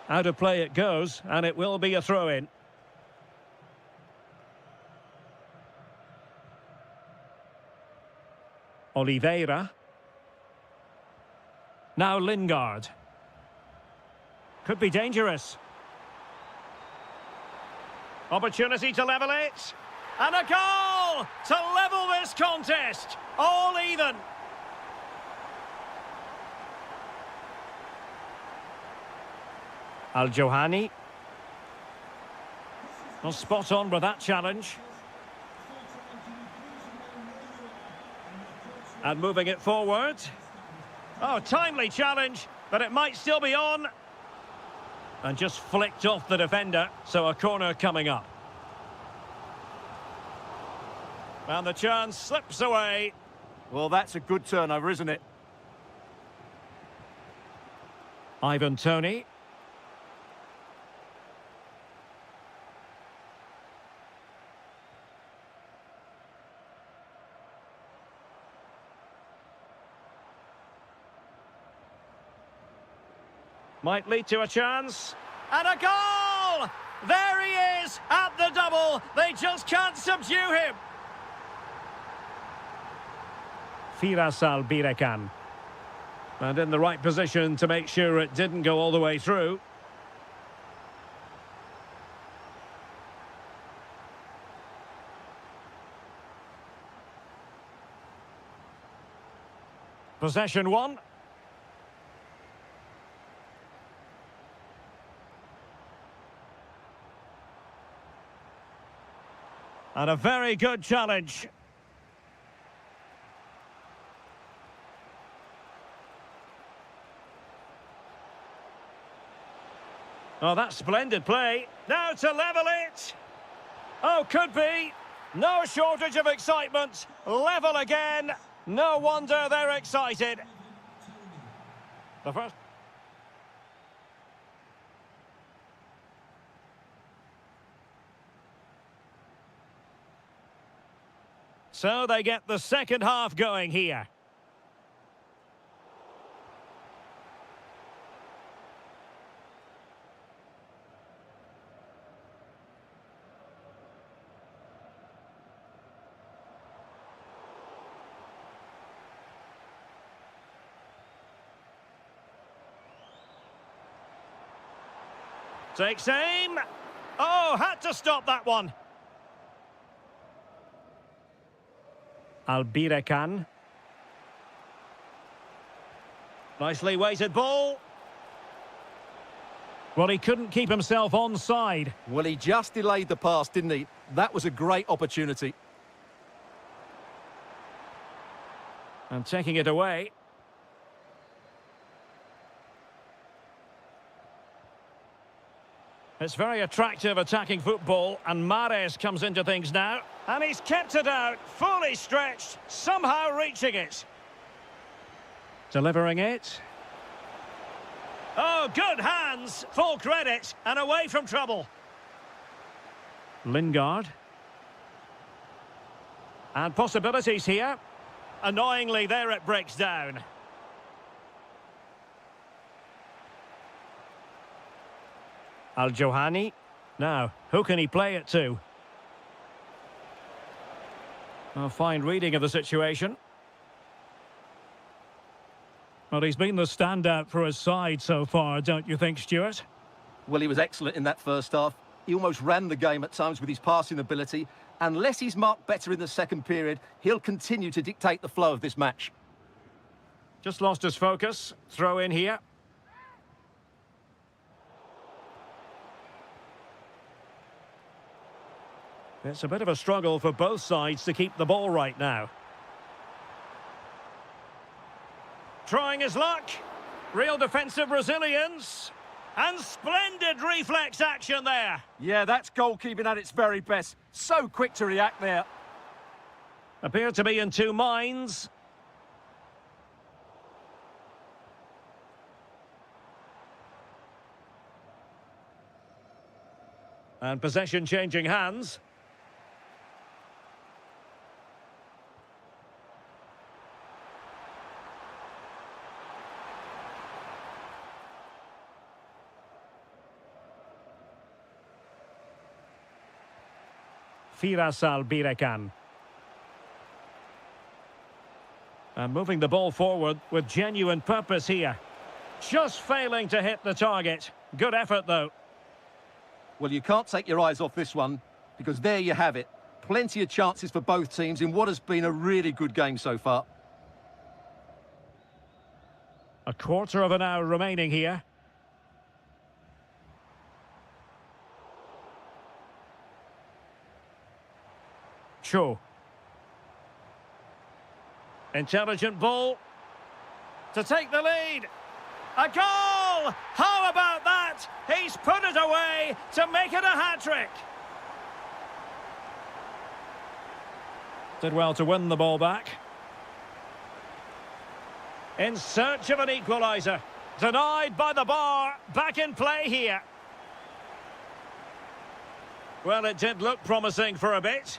Out of play it goes, and it will be a throw-in. Oliveira. Now Lingard. Could be dangerous. Opportunity to level it. And a goal to level this contest. All even. Al-Johani. Well, spot on with that challenge. And moving it forward. Oh, timely challenge, but it might still be on. And just flicked off the defender, so a corner coming up. And the chance slips away. Well, that's a good turnover, isn't it? Ivan Toney. Might lead to a chance. And a goal! There he is at the double. They just can't subdue him. Firasal Birekan. And in the right position to make sure it didn't go all the way through. Possession one. And a very good challenge. Oh, that's splendid play. Now to level it. Oh, could be. No shortage of excitement. Level again. No wonder they're excited. The first... So they get the second half going here. Takes aim. Oh, had to stop that one. Albirekan. Nicely weighted ball. Well, he couldn't keep himself onside. Well, he just delayed the pass, didn't he? That was a great opportunity. And taking it away. It's very attractive attacking football, and Mahrez comes into things now. And he's kept it out, fully stretched, somehow reaching it. Delivering it. Oh, good hands, full credit, and away from trouble. Lingard. And possibilities here. Annoyingly, there it breaks down. Al-Johani. Now, who can he play it to? A fine reading of the situation. Well, he's been the standout for his side so far, don't you think, Stuart? Well, he was excellent in that first half. He almost ran the game at times with his passing ability. Unless he's marked better in the second period, he'll continue to dictate the flow of this match. Just lost his focus. Throw in here. It's a bit of a struggle for both sides to keep the ball right now. Trying his luck. Real defensive resilience. And splendid reflex action there. Yeah, that's goalkeeping at its very best. So quick to react there. Appear to be in two minds. And possession changing hands. Firas Albirekan. And moving the ball forward with genuine purpose here. Just failing to hit the target. Good effort, though. Well, you can't take your eyes off this one, because there you have it. Plenty of chances for both teams in what has been a really good game so far. A quarter of an hour remaining here. Cho. Intelligent ball to take the lead. A goal! How about that? He's put it away to make it a hat-trick. Did well to win the ball back. In search of an equaliser. Denied by the bar. Back in play here. Well, it did look promising for a bit.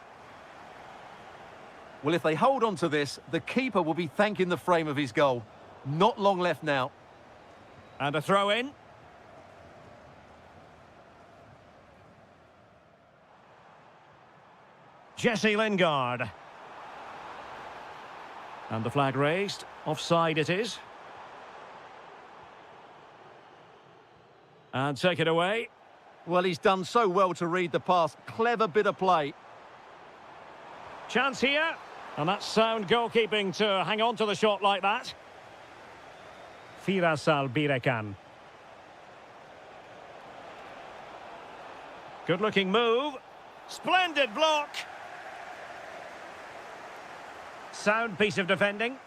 Well, if they hold on to this, the keeper will be thanking the frame of his goal. Not long left now. And a throw in. Jesse Lingard. And the flag raised. Offside it is. And take it away. Well, he's done so well to read the pass. Clever bit of play. Chance here. And that's sound goalkeeping to hang on to the shot like that. Firas Albirekan. Good-looking move. Splendid block. Sound piece of defending.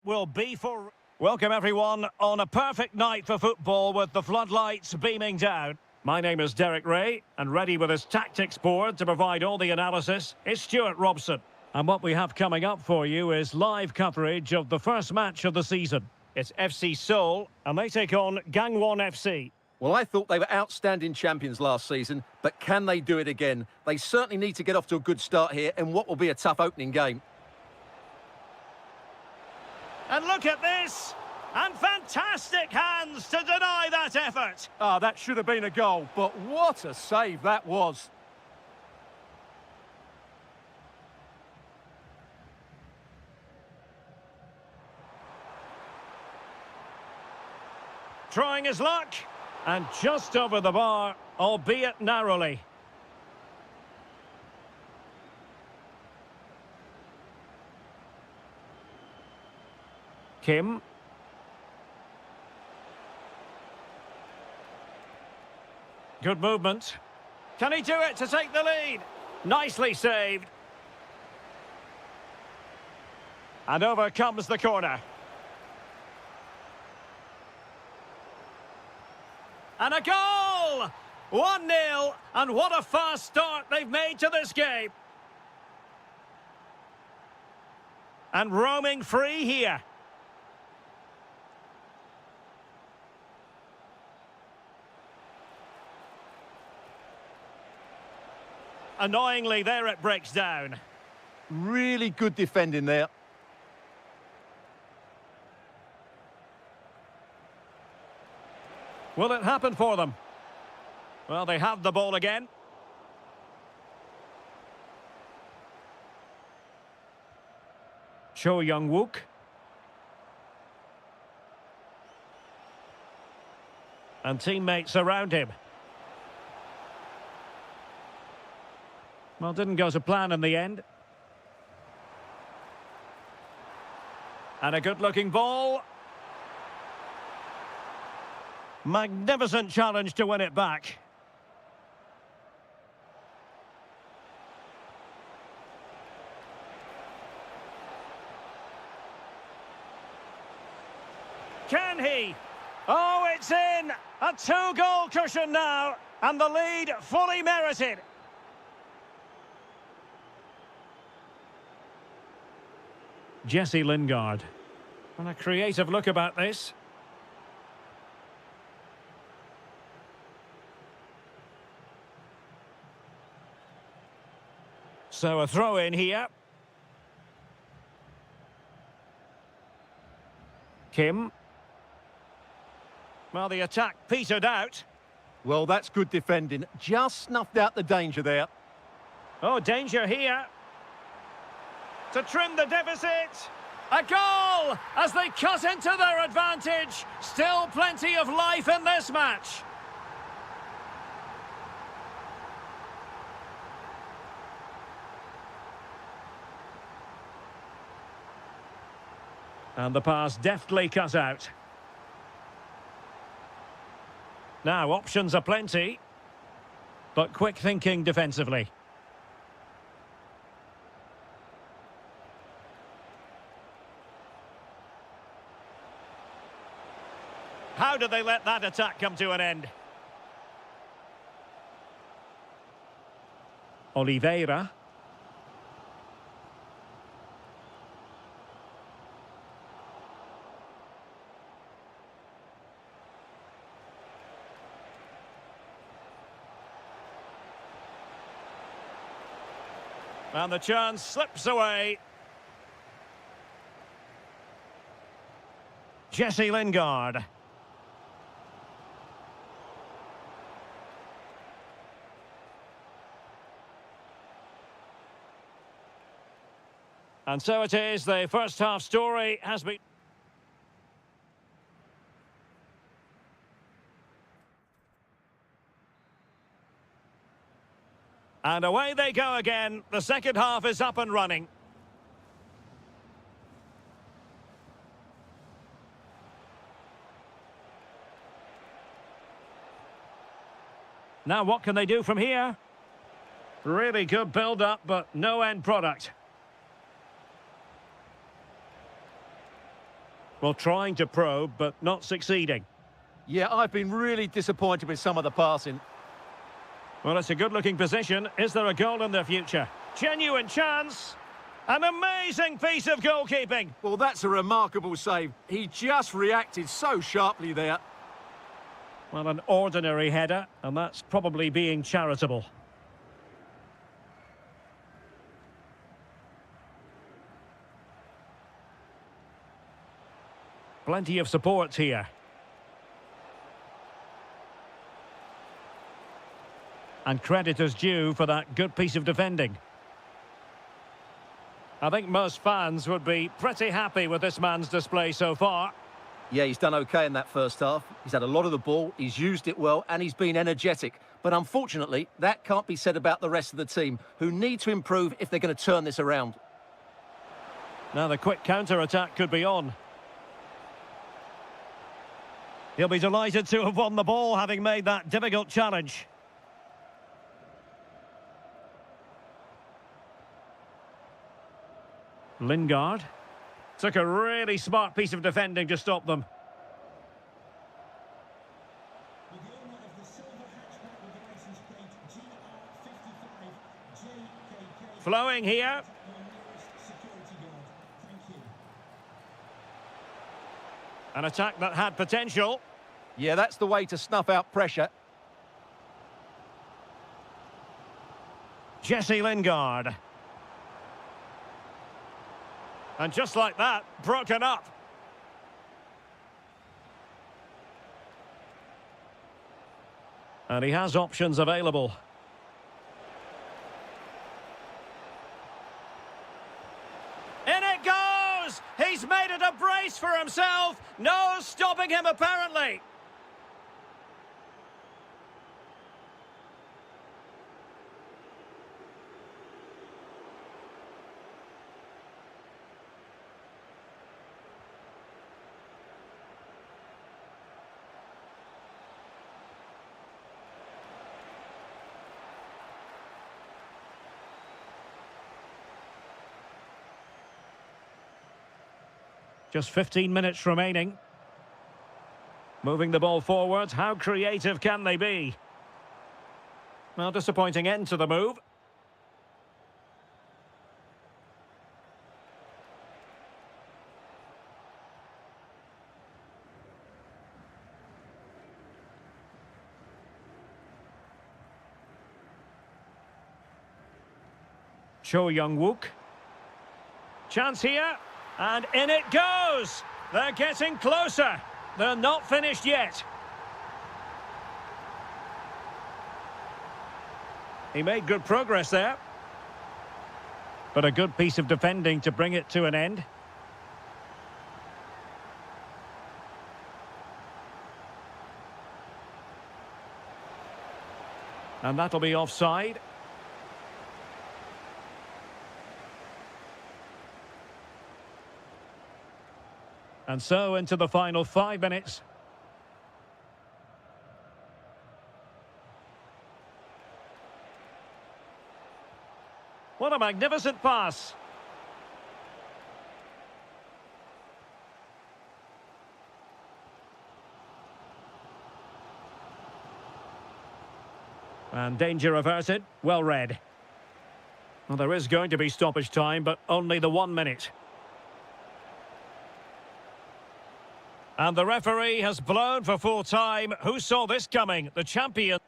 will be for... Welcome everyone on a perfect night for football with the floodlights beaming down. My name is Derek Ray, and ready with his tactics board to provide all the analysis is Stuart Robson. And what we have coming up for you is live coverage of the first match of the season. It's FC Seoul, and they take on Gangwon FC. Well, I thought they were outstanding champions last season, but can they do it again? They certainly need to get off to a good start here in what will be a tough opening game. And look at this! And fantastic hands to deny that effort! Ah, that should have been a goal, but what a save that was. Trying his luck, and just over the bar, albeit narrowly. Kim. Good movement. Can he do it to take the lead? Nicely saved. And over comes the corner. And a goal! 1-0, and what a fast start they've made to this game. And roaming free here. Annoyingly, there it breaks down. Really good defending there. Will it happen for them? Well, they have the ball again. Cho Young-wook. And teammates around him. Well, didn't go to plan in the end. And a good-looking ball. Magnificent challenge to win it back. Can he? Oh, it's in! A two-goal cushion now, and the lead fully merited. Jesse Lingard. And a creative look about this. So a throw in here. Kim. Well, the attack petered out. Well, that's good defending. Just snuffed out the danger there. Oh, danger here. To trim the deficit. A goal as they cut into their advantage. Still plenty of life in this match. And the pass deftly cut out. Now, options are plenty, but quick thinking defensively. How did they let that attack come to an end? Oliveira. And the chance slips away. Jesse Lingard. And so it is, the first half story has been... And away they go again. The second half is up and running. Now what can they do from here? Really good build-up, but no end product. Well, trying to probe, but not succeeding. Yeah, I've been really disappointed with some of the passing. Well, it's a good-looking position. Is there a goal in the future? Genuine chance. An amazing piece of goalkeeping. Well, that's a remarkable save. He just reacted so sharply there. Well, an ordinary header, and that's probably being charitable. Plenty of support here. And credit is due for that good piece of defending. I think most fans would be pretty happy with this man's display so far. Yeah, he's done okay in that first half. He's had a lot of the ball, he's used it well, and he's been energetic. But unfortunately, that can't be said about the rest of the team, who need to improve if they're going to turn this around. Now the quick counter-attack could be on. He'll be delighted to have won the ball, having made that difficult challenge. Lingard. Took a really smart piece of defending to stop them. Flowing here. An attack that had potential. Yeah, that's the way to snuff out pressure. Jesse Lingard. And just like that, broken up. And he has options available. In it goes! He's made it a brace for himself. No stopping him, apparently. Just 15 minutes remaining. Moving the ball forward, how creative can they be? Well, disappointing end to the move. Cho Young-wook. Chance here. And in it goes! They're getting closer. They're not finished yet. He made good progress there. But a good piece of defending to bring it to an end. And that'll be offside. And so into the final 5 minutes. What a magnificent pass. And danger averted. Well read. Well, there is going to be stoppage time, but only the 1 minute. And the referee has blown for full time. Who saw this coming? The champion.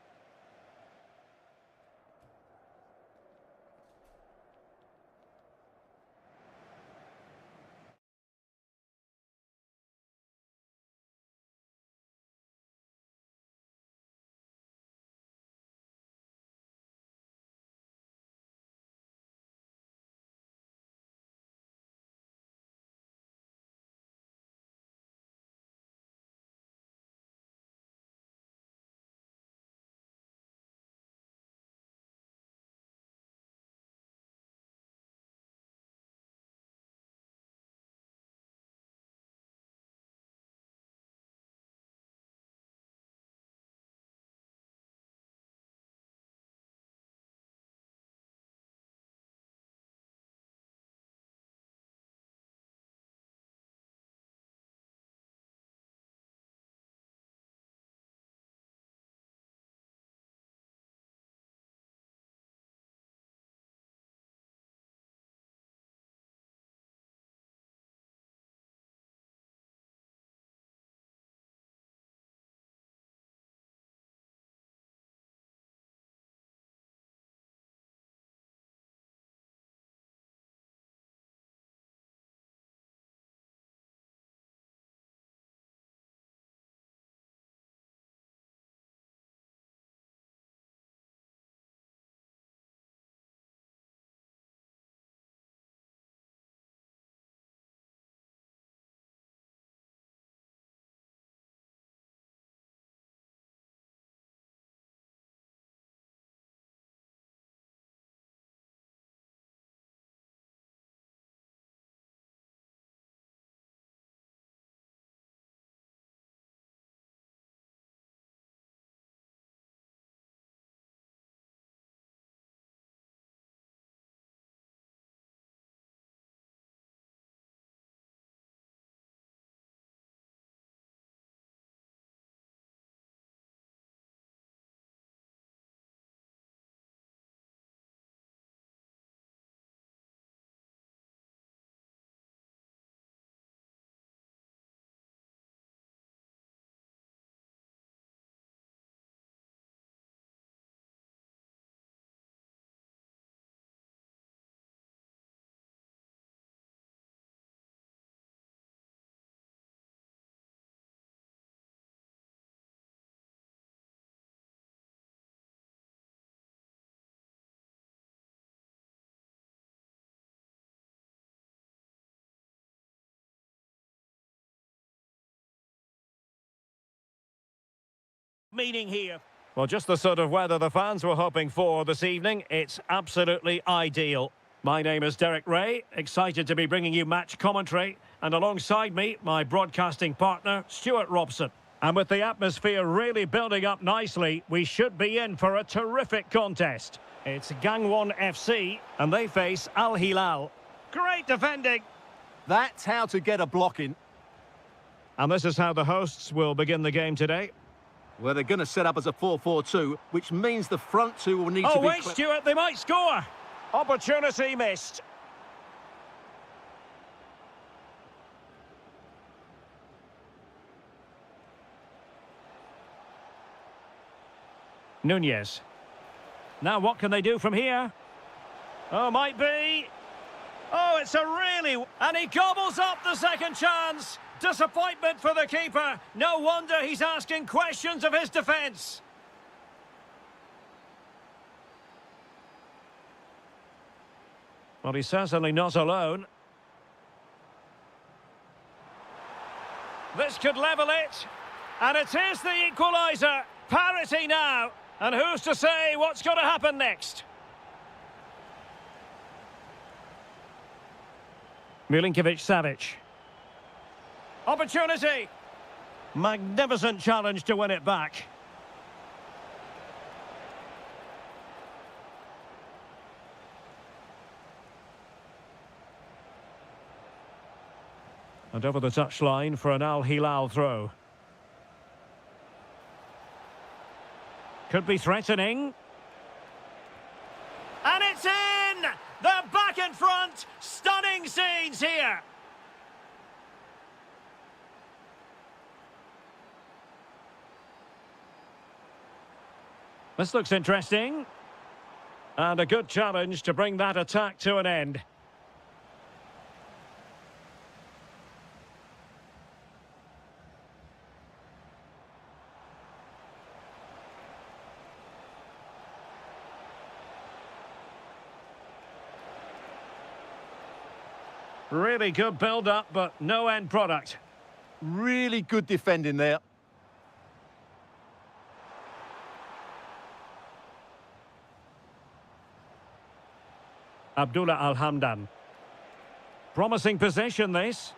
meaning here. Well, just the sort of weather the fans were hoping for this evening. It's absolutely ideal. My name is Derek Ray, excited to be bringing you match commentary. And alongside me, my broadcasting partner, Stuart Robson. And with the atmosphere really building up nicely, we should be in for a terrific contest. It's Gangwon FC, and they face Al Hilal. Great defending. That's how to get a block in. And this is how the hosts will begin the game today. Well, they're going to set up as a 4-4-2, which means the front two will need to be... Oh, wait, Stuart, they might score. Opportunity missed. Nunez. Now what can they do from here? Oh, might be. Oh, it's a really... And he gobbles up the second chance. Disappointment for the keeper. No wonder he's asking questions of his defence. Well, he's certainly not alone. This could level it. And it is the equaliser. Parity now. And who's to say what's going to happen next? Milinkovic-Savic. Opportunity. Magnificent challenge to win it back. And over the touchline for an Al Hilal throw. Could be threatening. And it's in! They're back in front! Stunning scenes here! This looks interesting. And a good challenge to bring that attack to an end. Really good build-up, but no end product. Really good defending there. Abdullah Al-Hamdan. Promising position, this.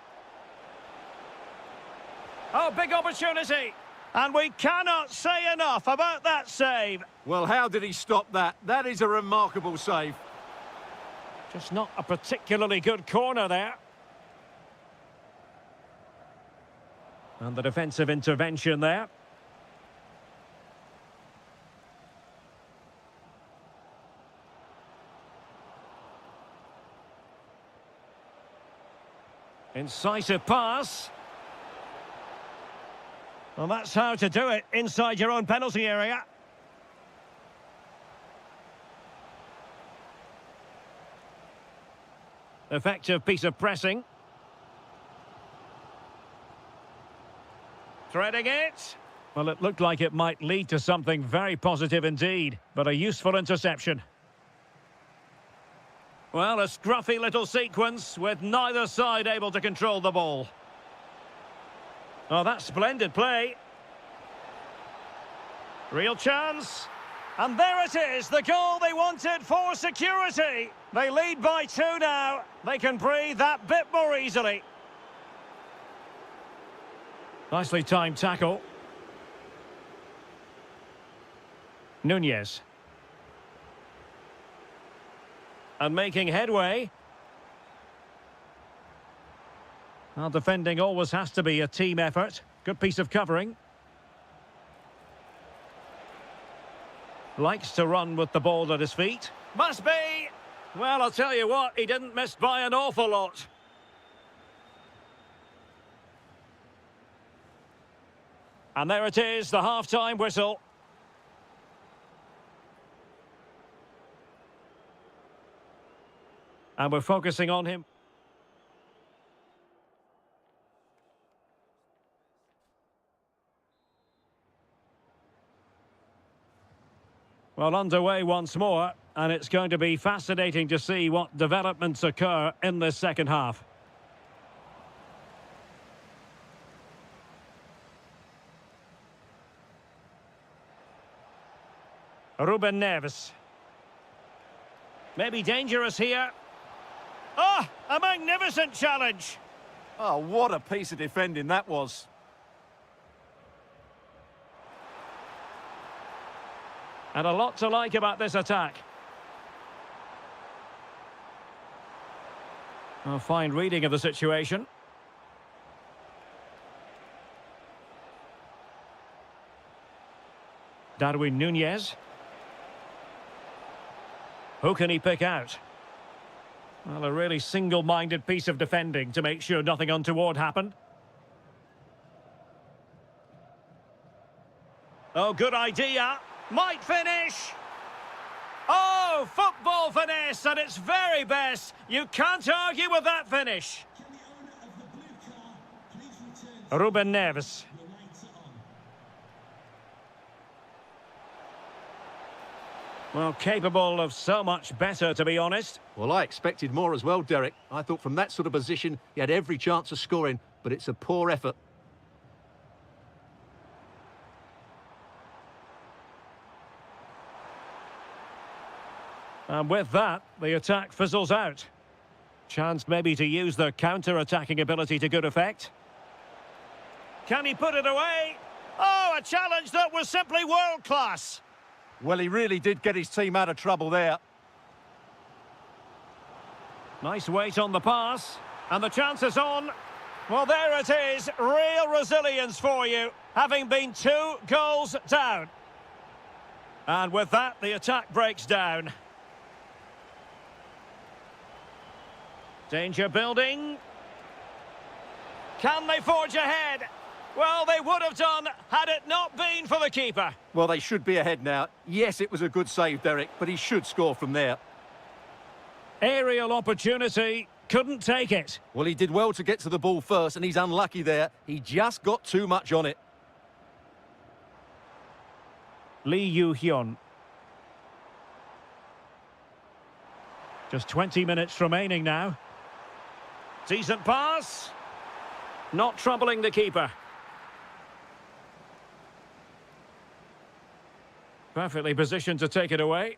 Oh, big opportunity. And we cannot say enough about that save. Well, how did he stop that? That is a remarkable save. Just not a particularly good corner there. And the defensive intervention there. Incisive pass. Well, that's how to do it inside your own penalty area. Effective piece of pressing. Threading it. Well, it looked like it might lead to something very positive indeed, but a useful interception. Well, a scruffy little sequence with neither side able to control the ball. Oh, that's splendid play. Real chance. And there it is, the goal they wanted for security. They lead by 2 now. They can breathe that bit more easily. Nicely timed tackle. Nunez. And making headway. Well, defending always has to be a team effort. Good piece of covering. Likes to run with the ball at his feet. Must be! Well, I'll tell you what, he didn't miss by an awful lot. And there it is, the half-time whistle. And we're focusing on him. Well, underway once more, and it's going to be fascinating to see what developments occur in this second half. Ruben Neves. Maybe dangerous here. Ah, a magnificent challenge. Oh, what a piece of defending that was. And a lot to like about this attack. A fine reading of the situation. Darwin Núñez. Who can he pick out? Well, a really single-minded piece of defending to make sure nothing untoward happened. Oh, good idea. Might finish. Oh, football finesse at its very best. You can't argue with that finish. Ruben Neves. Well, capable of so much better, to be honest. Well, I expected more as well, Derek. I thought from that sort of position, he had every chance of scoring, but it's a poor effort. And with that, the attack fizzles out. Chance maybe to use the counter-attacking ability to good effect. Can he put it away? Oh, a challenge that was simply world-class. Well, he really did get his team out of trouble there. Nice weight on the pass. And the chance is on. Well, there it is. Real resilience for you, having been 2 goals down. And with that, the attack breaks down. Danger building. Can they forge ahead? Well, they would have done had it not been for the keeper. Well, they should be ahead now. Yes, it was a good save, Derek, but he should score from there. Aerial opportunity, couldn't take it. Well, he did well to get to the ball first, and he's unlucky there. He just got too much on it. Lee Yu-hyun. Just 20 minutes remaining now. Decent pass. Not troubling the keeper. Perfectly positioned to take it away.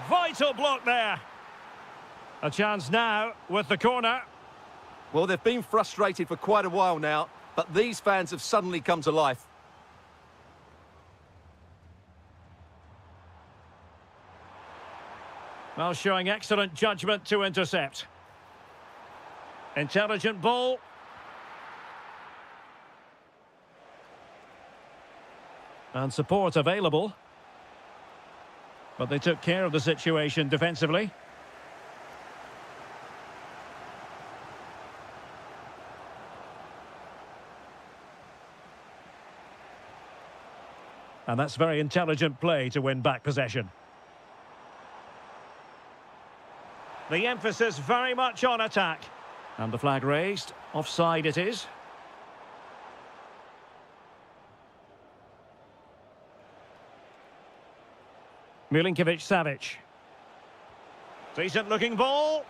Vital block there. A chance now with the corner. Well, they've been frustrated for quite a while now, but these fans have suddenly come to life. Well, showing excellent judgment to intercept. Intelligent ball. And support available. But they took care of the situation defensively. And that's very intelligent play to win back possession. The emphasis very much on attack. And the flag raised. Offside it is. Milinkovic-Savic. Decent looking ball.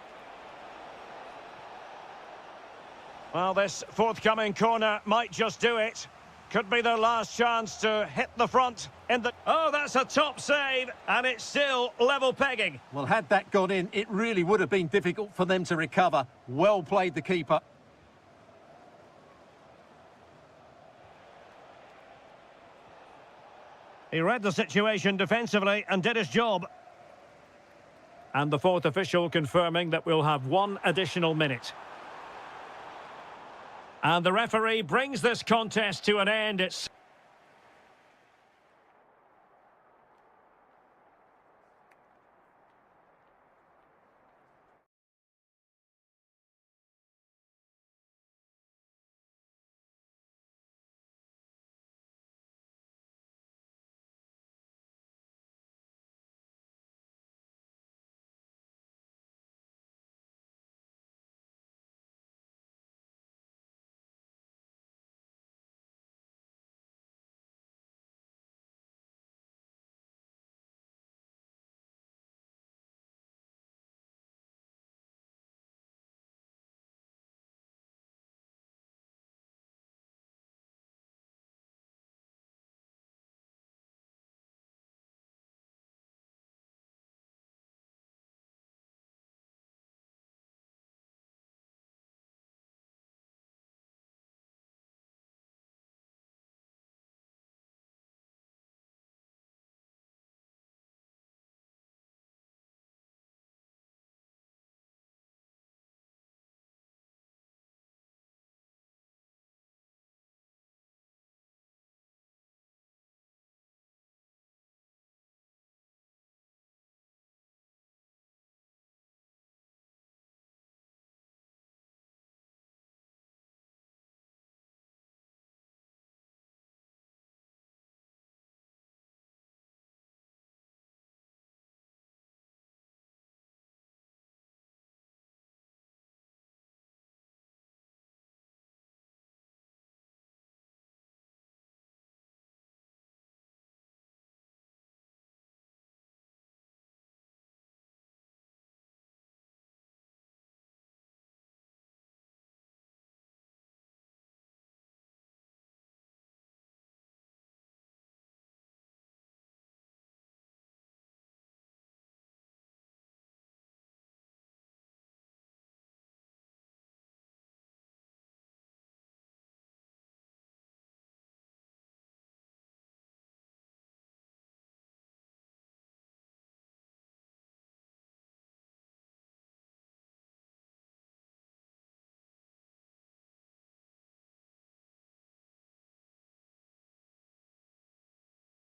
Well, this forthcoming corner might just do it. Could be their last chance to hit the front in the... Oh, that's a top save, and it's still level pegging. Well, had that gone in, it really would have been difficult for them to recover. Well played, the keeper. He read the situation defensively and did his job. And the fourth official confirming that we'll have 1 additional minute. And the referee brings this contest to an end. It's...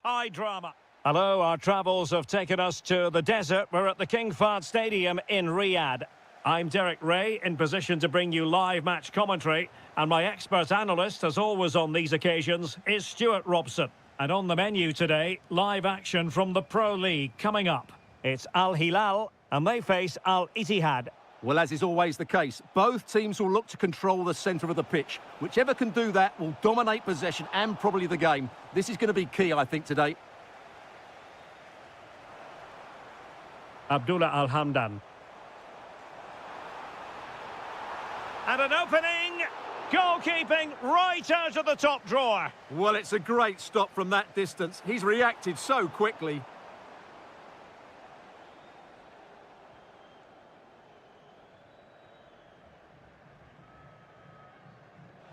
high drama. Hello, our travels have taken us to the desert. We're at the King Fahd Stadium in Riyadh. I'm Derek Ray, in position to bring you live match commentary, and my expert analyst, as always on these occasions, is Stuart Robson. And on the menu today, live action from the Pro League coming up. It's Al Hilal, and they face Al Ittihad. Well, as is always the case, both teams will look to control the centre of the pitch. Whichever can do that will dominate possession and probably the game. This is going to be key, I think, today. Abdullah Al-Hamdan. And an opening, goalkeeping right out of the top drawer. Well, it's a great stop from that distance. He's reacted so quickly.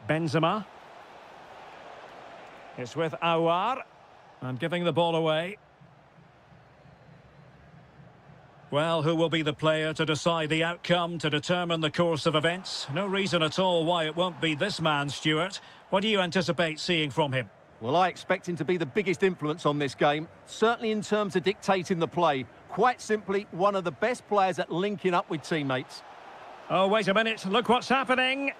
Benzema. It's with Aouar. And giving the ball away. Well, who will be the player to decide the outcome, to determine the course of events? No reason at all why it won't be this man, Stuart. What do you anticipate seeing from him? Well, I expect him to be the biggest influence on this game, certainly in terms of dictating the play. Quite simply, one of the best players at linking up with teammates. Oh, wait a minute. Look what's happening.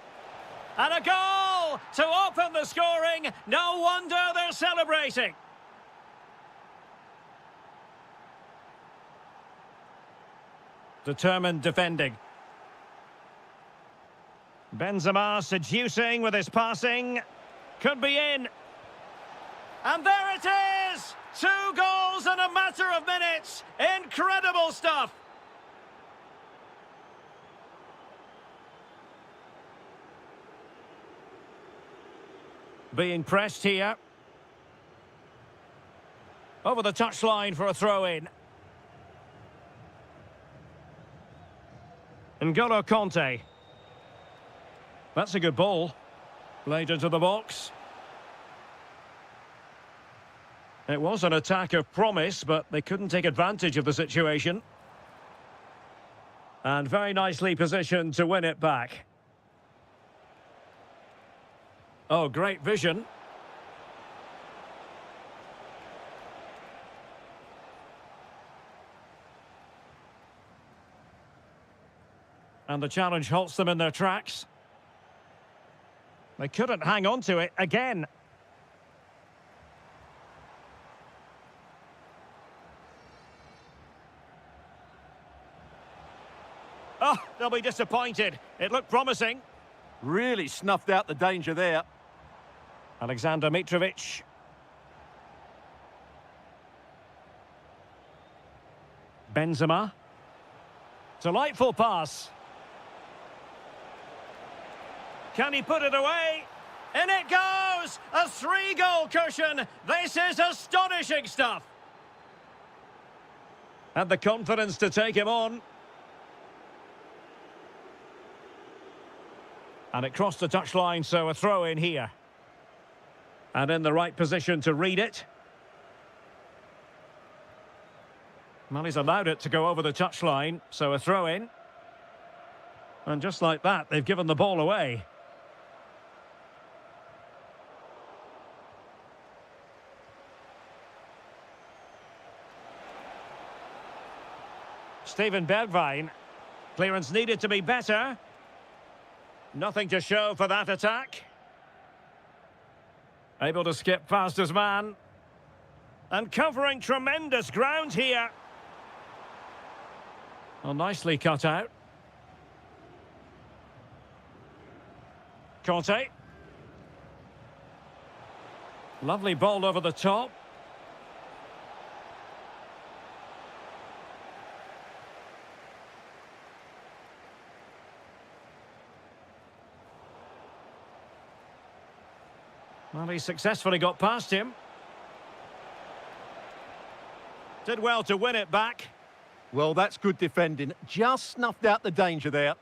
And a goal to open the scoring. No wonder they're celebrating. Determined defending. Benzema seducing with his passing. Could be in. And there it is! 2 goals in a matter of minutes. Incredible stuff. Being pressed here. Over the touchline for a throw-in. N'Golo Conte. That's a good ball. Played into the box. It was an attack of promise, but they couldn't take advantage of the situation. And very nicely positioned to win it back. Oh, great vision. And the challenge halts them in their tracks. They couldn't hang on to it again. Oh, they'll be disappointed. It looked promising. Really snuffed out the danger there. Alexander Mitrovic. Benzema. Delightful pass. Can he put it away? In it goes! A 3-goal cushion! This is astonishing stuff! Had the confidence to take him on. And it crossed the touchline, so a throw in here. And in the right position to read it. Well, he's allowed it to go over the touchline, so a throw in. And just like that, they've given the ball away. Steven Bergwijn. Clearance needed to be better. Nothing to show for that attack. Able to skip past his man. And covering tremendous ground here. Well, nicely cut out. Conte. Lovely ball over the top. Well, he successfully got past him. Did well to win it back. Well, that's good defending. Just snuffed out the danger there.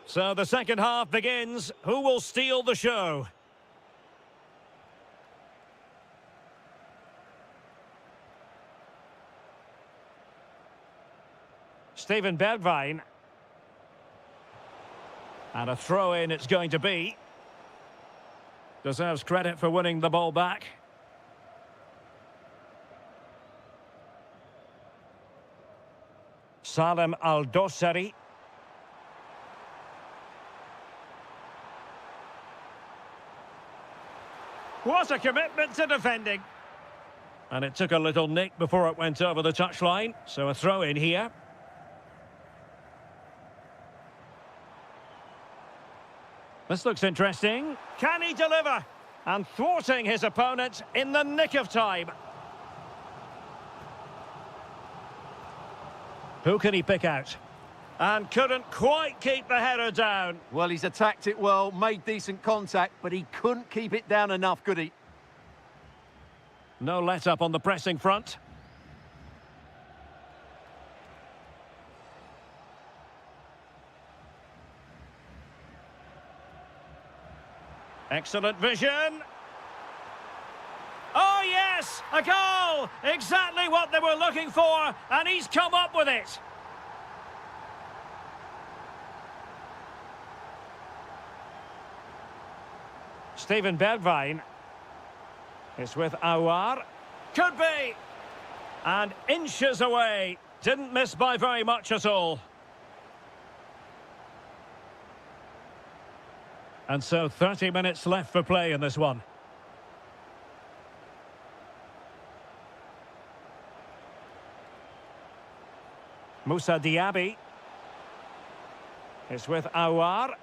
So the second half begins. Who will steal the show? Steven Bergwijn. And a throw-in it's going to be. Deserves credit for winning the ball back. Salem Al-Dosari. What a commitment to defending. And it took a little nick before it went over the touchline. So a throw-in here. This looks interesting. Can he deliver? And thwarting his opponent in the nick of time. Who can he pick out? And couldn't quite keep the header down. Well, he's attacked it well, made decent contact, but he couldn't keep it down enough, could he? No let-up on the pressing front. Excellent vision. Oh, yes! A goal! Exactly what they were looking for, and he's come up with it. Steven Bergwijn. It's with Aouar. Could be! And inches away. Didn't miss by very much at all. And so 30 minutes left for play in this one. Moussa Diaby. It's with Aouar.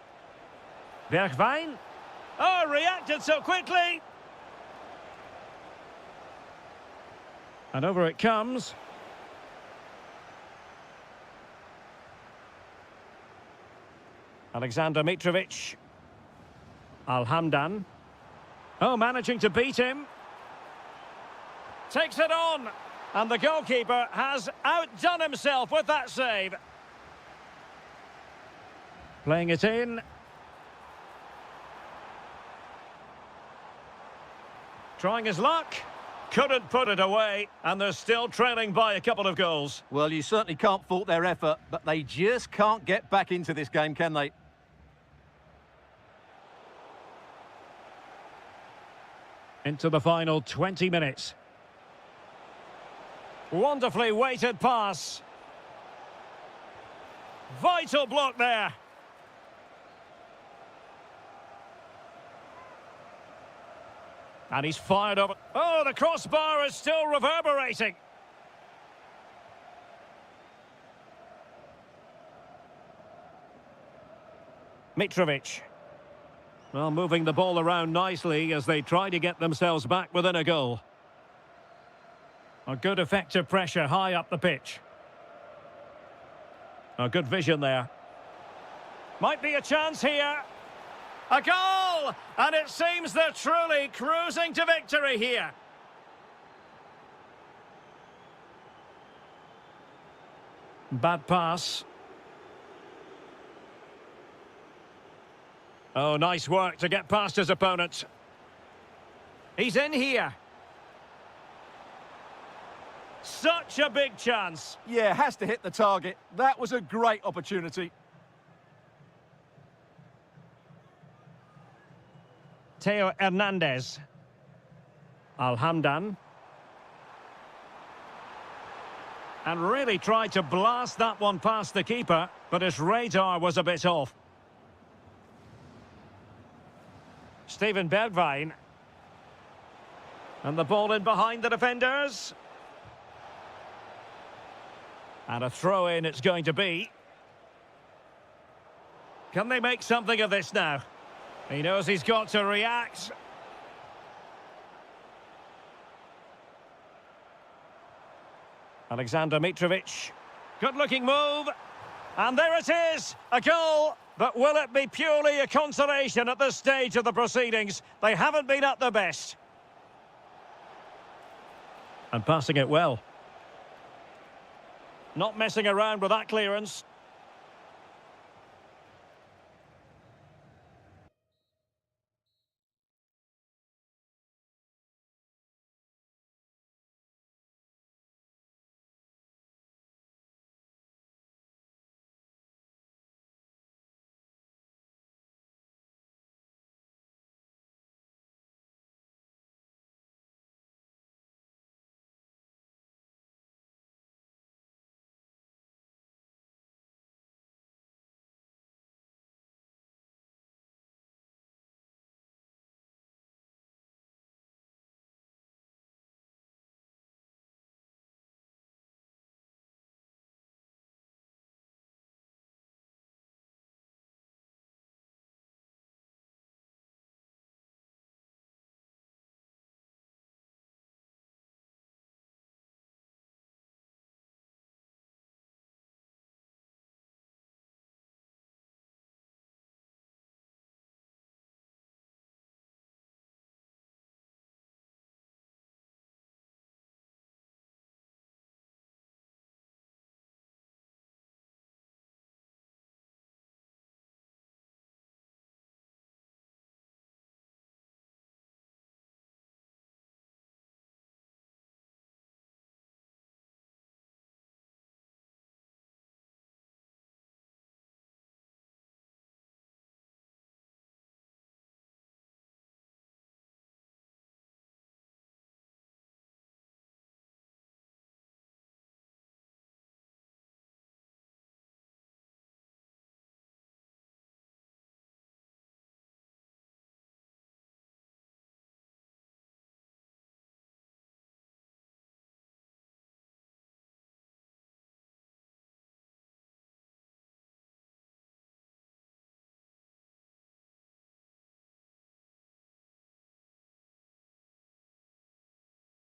Bergwijn. Oh, reacted so quickly. And over it comes. Alexander Mitrovic. Al-Hamdan. Oh, managing to beat him. Takes it on. And the goalkeeper has outdone himself with that save. Playing it in. Trying his luck. Couldn't put it away. And they're still trailing by a couple of goals. Well, you certainly can't fault their effort, but they just can't get back into this game, can they? Into the final 20 minutes. Wonderfully weighted pass. Vital block there. And he's fired over. Oh, the crossbar is still reverberating. Mitrovic. Well, moving the ball around nicely as they try to get themselves back within a goal. A good effective pressure high up the pitch. A good vision there. Might be a chance here. A goal! And it seems they're truly cruising to victory here. Bad pass. Oh, nice work to get past his opponent. He's in here. Such a big chance. Yeah, has to hit the target. That was a great opportunity. Theo Hernandez. Al-Hamdan. And really tried to blast that one past the keeper, but his radar was a bit off. Steven Bergwijn. And the ball in behind the defenders. And a throw-in it's going to be. Can they make something of this now? He knows he's got to react. Alexander Mitrovic. Good-looking move. And there it is, a goal. But will it be purely a consolation at this stage of the proceedings? They haven't been at their best. And passing it well. Not messing around with that clearance.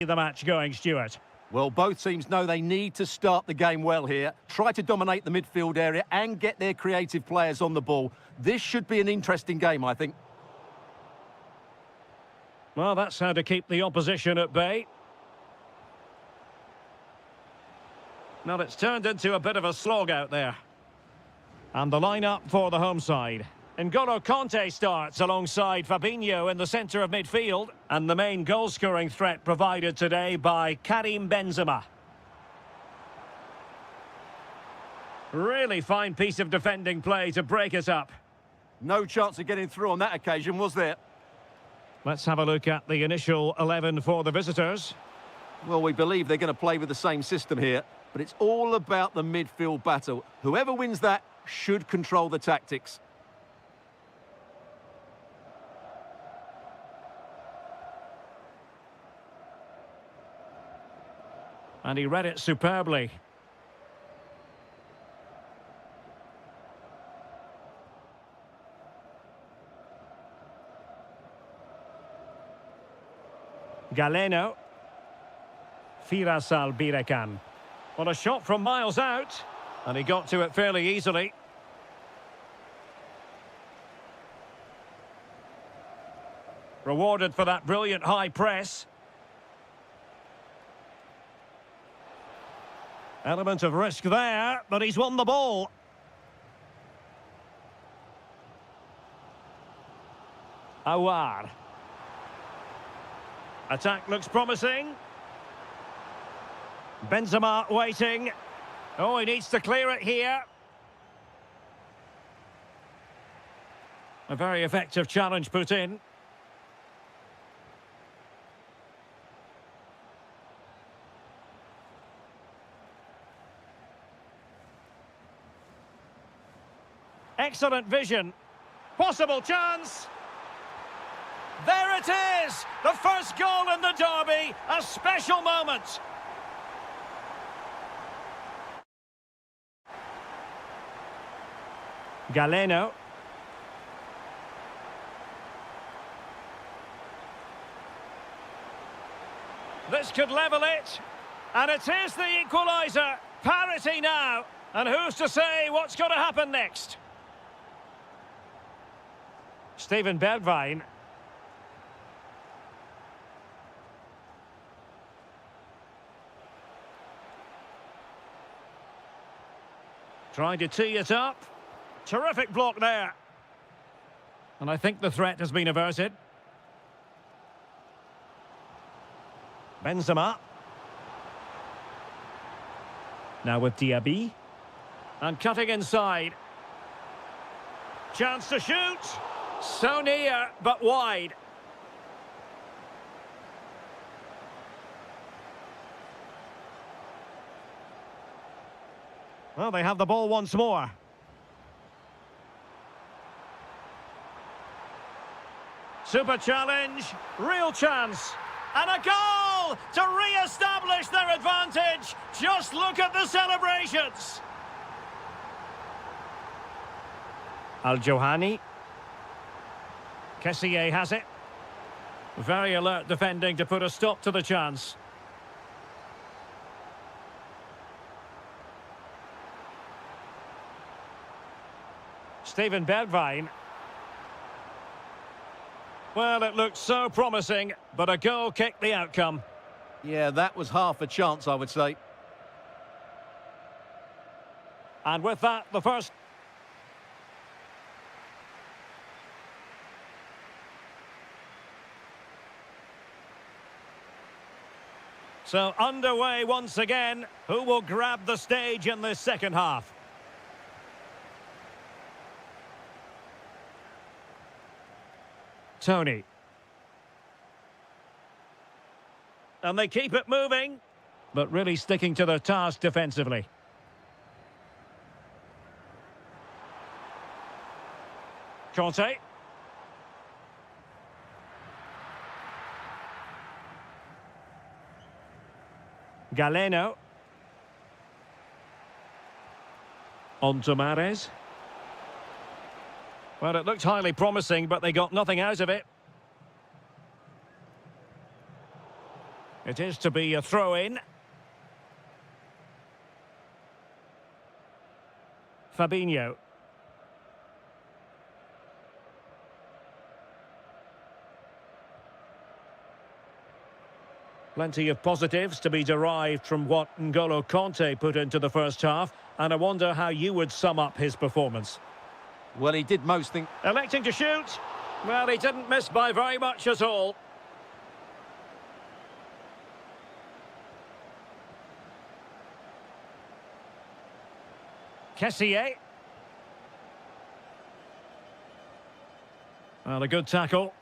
the match going, Stuart? Well, both teams know they need to start the game well here. Try to dominate the midfield area and get their creative players on the ball. This should be an interesting game, I think. Well, that's how to keep the opposition at bay. Now it's turned into a bit of a slog out there. And the lineup for the home side. N'Golo Kanté starts alongside Fabinho in the centre of midfield. And the main goal-scoring threat provided today by Karim Benzema. Really fine piece of defending play to break us up. No chance of getting through on that occasion, was there? Let's have a look at the initial 11 for the visitors. Well, we believe they're going to play with the same system here, but it's all about the midfield battle. Whoever wins that should control the tactics. And he read it superbly. Galeno. Firasal Birekan. Well, a shot from miles out. And he got to it fairly easily. Rewarded for that brilliant high press. Element of risk there, but he's won the ball. Awar. Attack looks promising. Benzema waiting. Oh, he needs to clear it here. A very effective challenge put in. Excellent vision. Possible chance. There it is! The first goal in the derby. A special moment. Galeno. This could level it. And it is the equaliser. Parity now. And who's to say what's going to happen next? Steven Bergwijn. Trying to tee it up. Terrific block there. And I think the threat has been averted. Benzema. Now with Diaby. And cutting inside. Chance to shoot. So near, but wide. Well, they have the ball once more. Super challenge, real chance. And a goal to re-establish their advantage. Just look at the celebrations. Al-Johani. Kessié has it. Very alert defending to put a stop to the chance. Steven Bergwijn. Well, it looked so promising, but a goal kicked the outcome. Yeah, that was half a chance, I would say. And with that, the first... So underway once again. Who will grab the stage in this second half? Tony. And they keep it moving, but really sticking to their task defensively. Kanté. Galeno. On to Mahrez. Well, it looked highly promising, but they got nothing out of it. It is to be a throw-in. Fabinho. Plenty of positives to be derived from what N'Golo Conte put into the first half, and I wonder how you would sum up his performance. Well, he did most things. Electing to shoot. Well, he didn't miss by very much at all. Kessié. Well, a good tackle.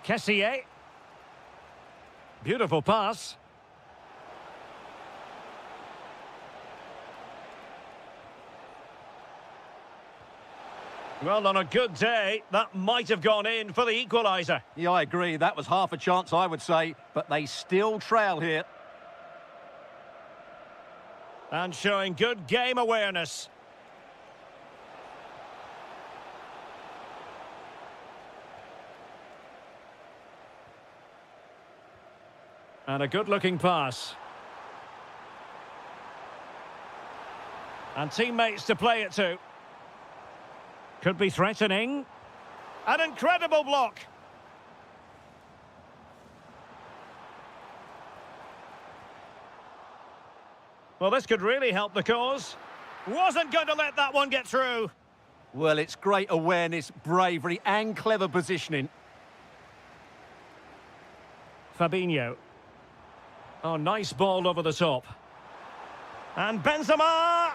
Kessié. Beautiful pass. Well, on a good day, that might have gone in for the equaliser. Yeah, I agree. That was half a chance, I would say. But they still trail here. And showing good game awareness. And a good-looking pass. And teammates to play it to. Could be threatening. An incredible block. Well, this could really help the cause. Wasn't going to let that one get through. Well, it's great awareness, bravery and clever positioning. Fabinho. Oh, nice ball over the top. And Benzema!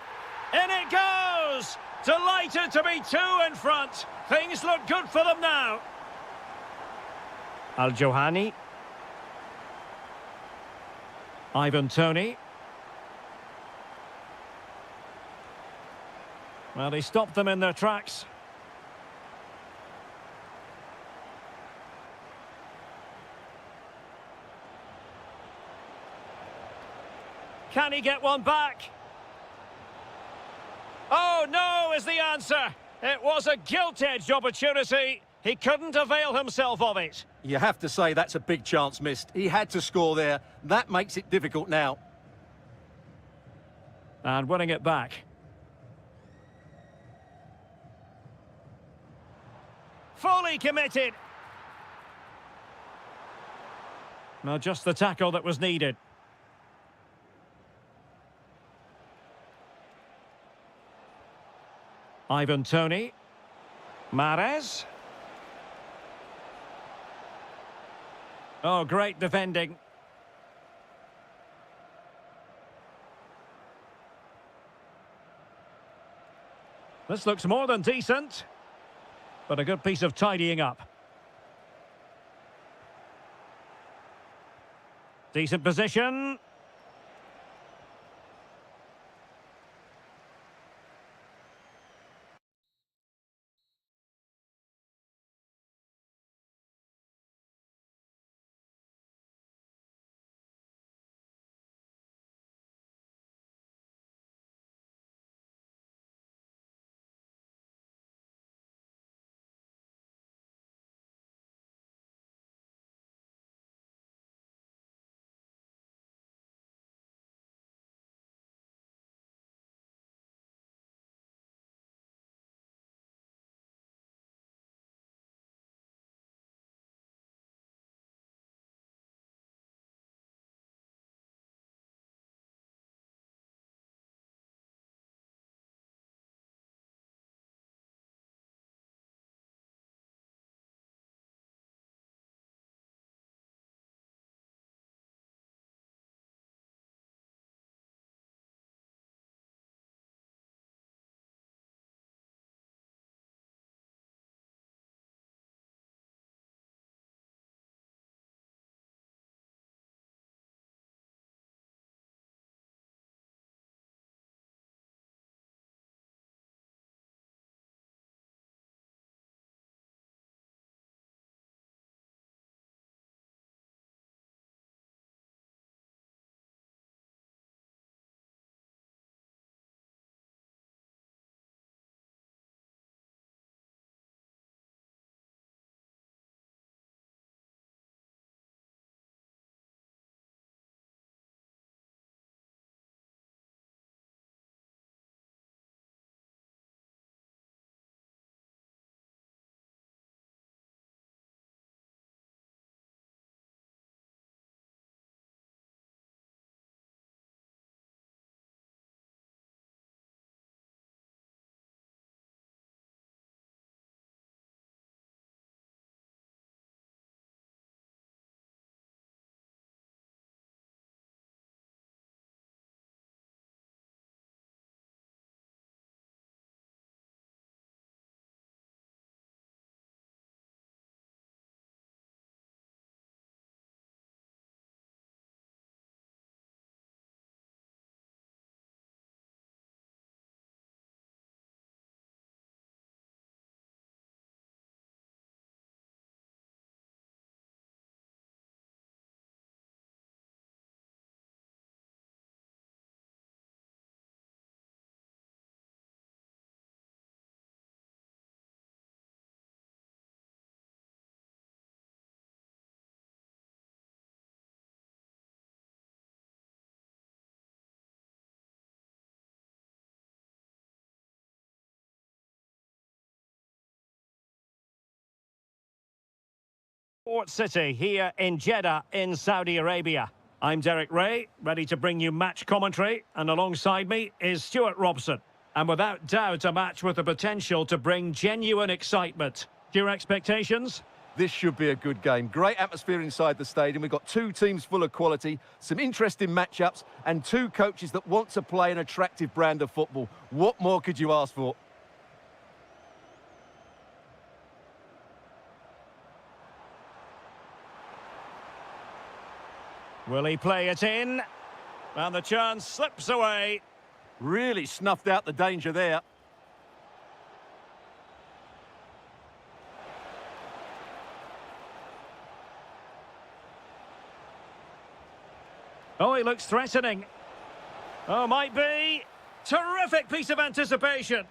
In it goes! Delighted to be two in front. Things look good for them now. Al-Johani. Ivan Toney. Well, he stopped them in their tracks. Can he get one back? Oh, no, is the answer. It was a gilt-edged opportunity. He couldn't avail himself of it. You have to say that's a big chance missed. He had to score there. That makes it difficult now. And winning it back. Fully committed. Well, just the tackle that was needed. Ivan Toney. Mahrez. Oh, great defending. This looks more than decent, but a good piece of tidying up. Decent position. Port City here in Jeddah in Saudi Arabia. I'm Derek Ray, ready to bring you match commentary, and alongside me is Stuart Robson. And without doubt, a match with the potential to bring genuine excitement. Your expectations? This should be a good game. Great atmosphere inside the stadium. We've got two teams full of quality, some interesting matchups, and two coaches that want to play an attractive brand of football. What more could you ask for? Will he play it in? And the chance slips away. Really snuffed out the danger there. Oh, he looks threatening. Oh, might be. Terrific piece of anticipation.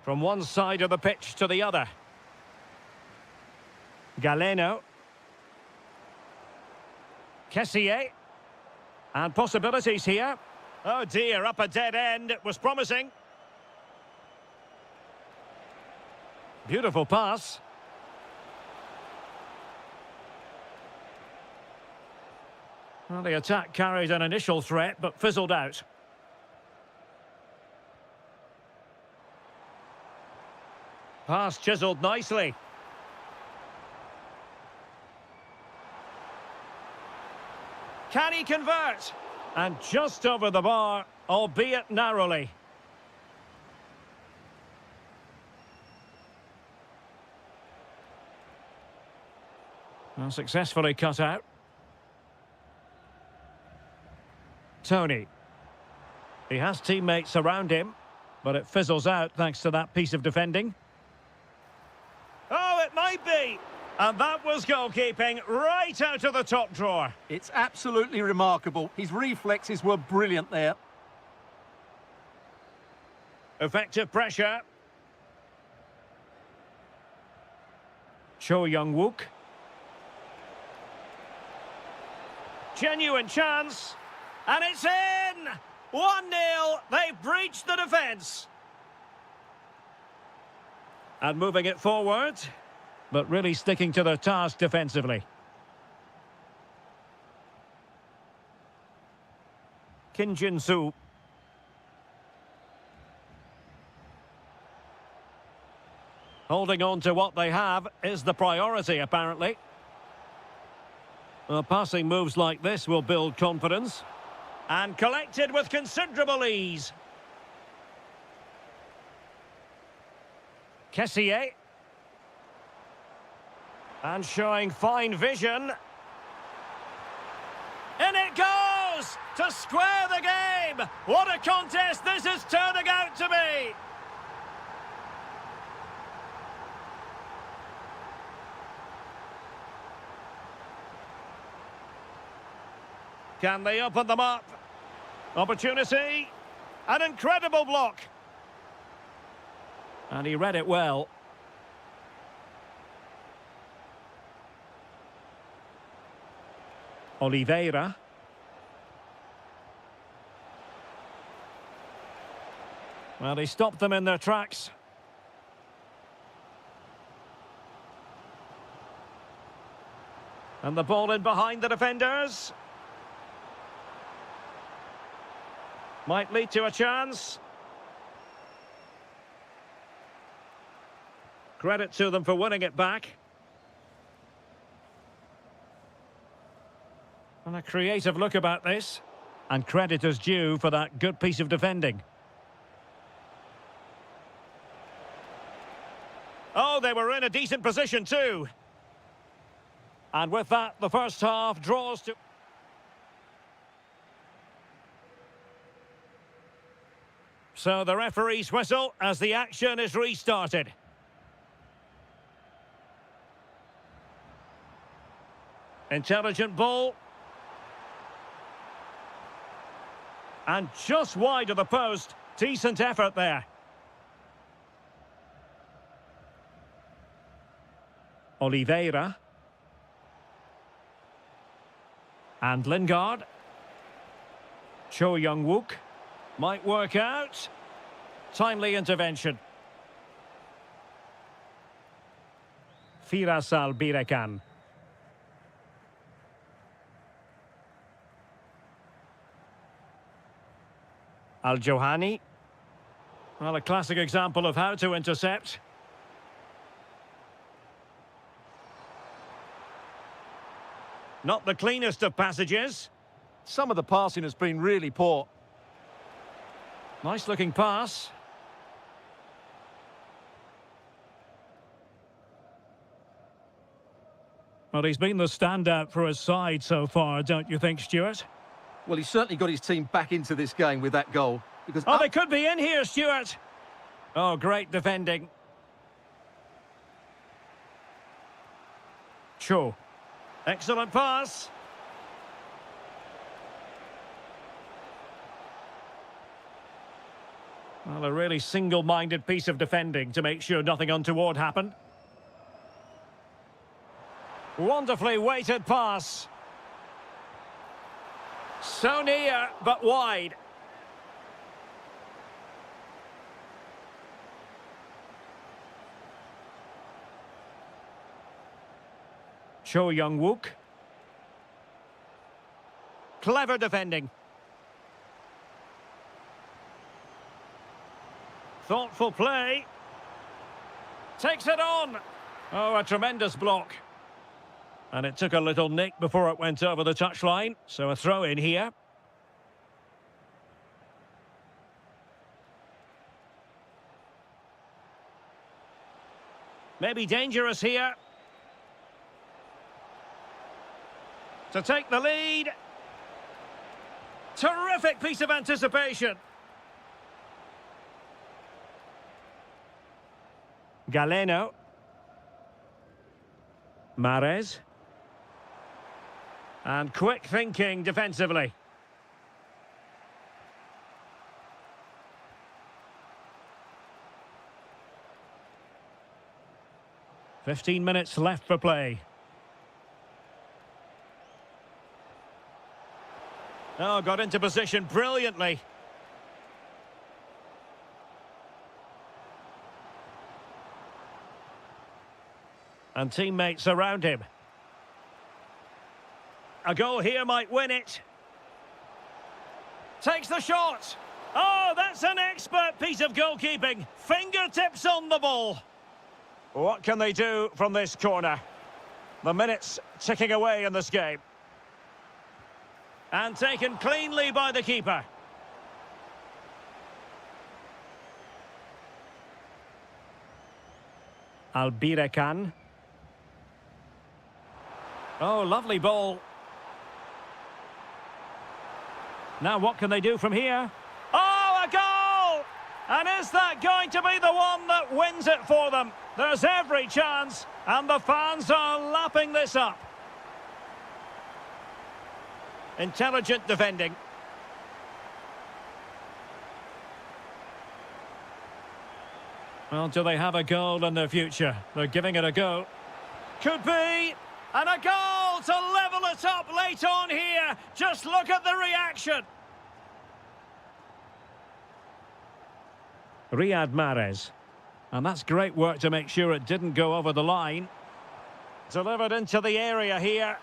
From one side of the pitch to the other. Galeno. Kessié. And possibilities here. Oh dear, up a dead end. It was promising. Beautiful pass. Well, the attack carried an initial threat, but fizzled out. Pass chiselled nicely. Can he convert? And just over the bar, albeit narrowly. Well, successfully cut out. Tony. He has teammates around him, but it fizzles out thanks to that piece of defending. Oh, it might be! And that was goalkeeping right out of the top drawer. It's absolutely remarkable. His reflexes were brilliant there. Effective pressure. Cho Young-wook. Genuine chance. And it's in! 1-0. They've breached the defence. And moving it forward, but really sticking to their task defensively. Kim Jin-soo. Holding on to what they have is the priority, apparently. Well, passing moves like this will build confidence. And collected with considerable ease. Kessié. And showing fine vision. In it goes! To square the game! What a contest this is turning out to be! Can they open them up? Opportunity. An incredible block. And he read it well. Oliveira. Well, he stopped them in their tracks. And the ball in behind the defenders. Might lead to a chance. Credit to them for winning it back. And a creative look about this. And credit is due for that good piece of defending. Oh, they were in a decent position too. And with that, the first half draws to... So the referee's whistle as the action is restarted. Intelligent ball. And just wide of the post. Decent effort there. Oliveira. And Lingard. Cho Young-wook. Might work out. Timely intervention. Firas Albirekan. Al-Johani. Well, a classic example of how to intercept. Not the cleanest of passages. Some of the passing has been really poor. Nice looking pass. Well, he's been the standout for his side so far, don't you think, Stuart? Well, he's certainly got his team back into this game with that goal. Because Oh, they could be in here, Stuart. Oh, great defending. Cho. Excellent pass. Well, a really single-minded piece of defending to make sure nothing untoward happened. Wonderfully weighted pass. So near, but wide. Cho Young-wook. Clever defending. Thoughtful play. Takes it on. Oh, a tremendous block. And it took a little nick before it went over the touchline. So a throw in here. Maybe dangerous here. To take the lead. Terrific piece of anticipation. Galeno. Mahrez. And quick thinking defensively. "15 minutes left for play. Oh, got into position brilliantly. And teammates around him. A goal here might win it. Takes the shot. Oh, that's an expert piece of goalkeeping. Fingertips on the ball. What can they do from this corner? The minutes ticking away in this game. And taken cleanly by the keeper. Albirekan. Oh, lovely ball. Now what can they do from here? Oh, a goal! And is that going to be the one that wins it for them? There's every chance, and the fans are lapping this up. Intelligent defending. Well, do they have a goal in their future? They're giving it a go. Could be. And a goal to level it up late on here. Just look at the reaction. Riyad Mahrez. And that's great work to make sure it didn't go over the line. Delivered into the area here.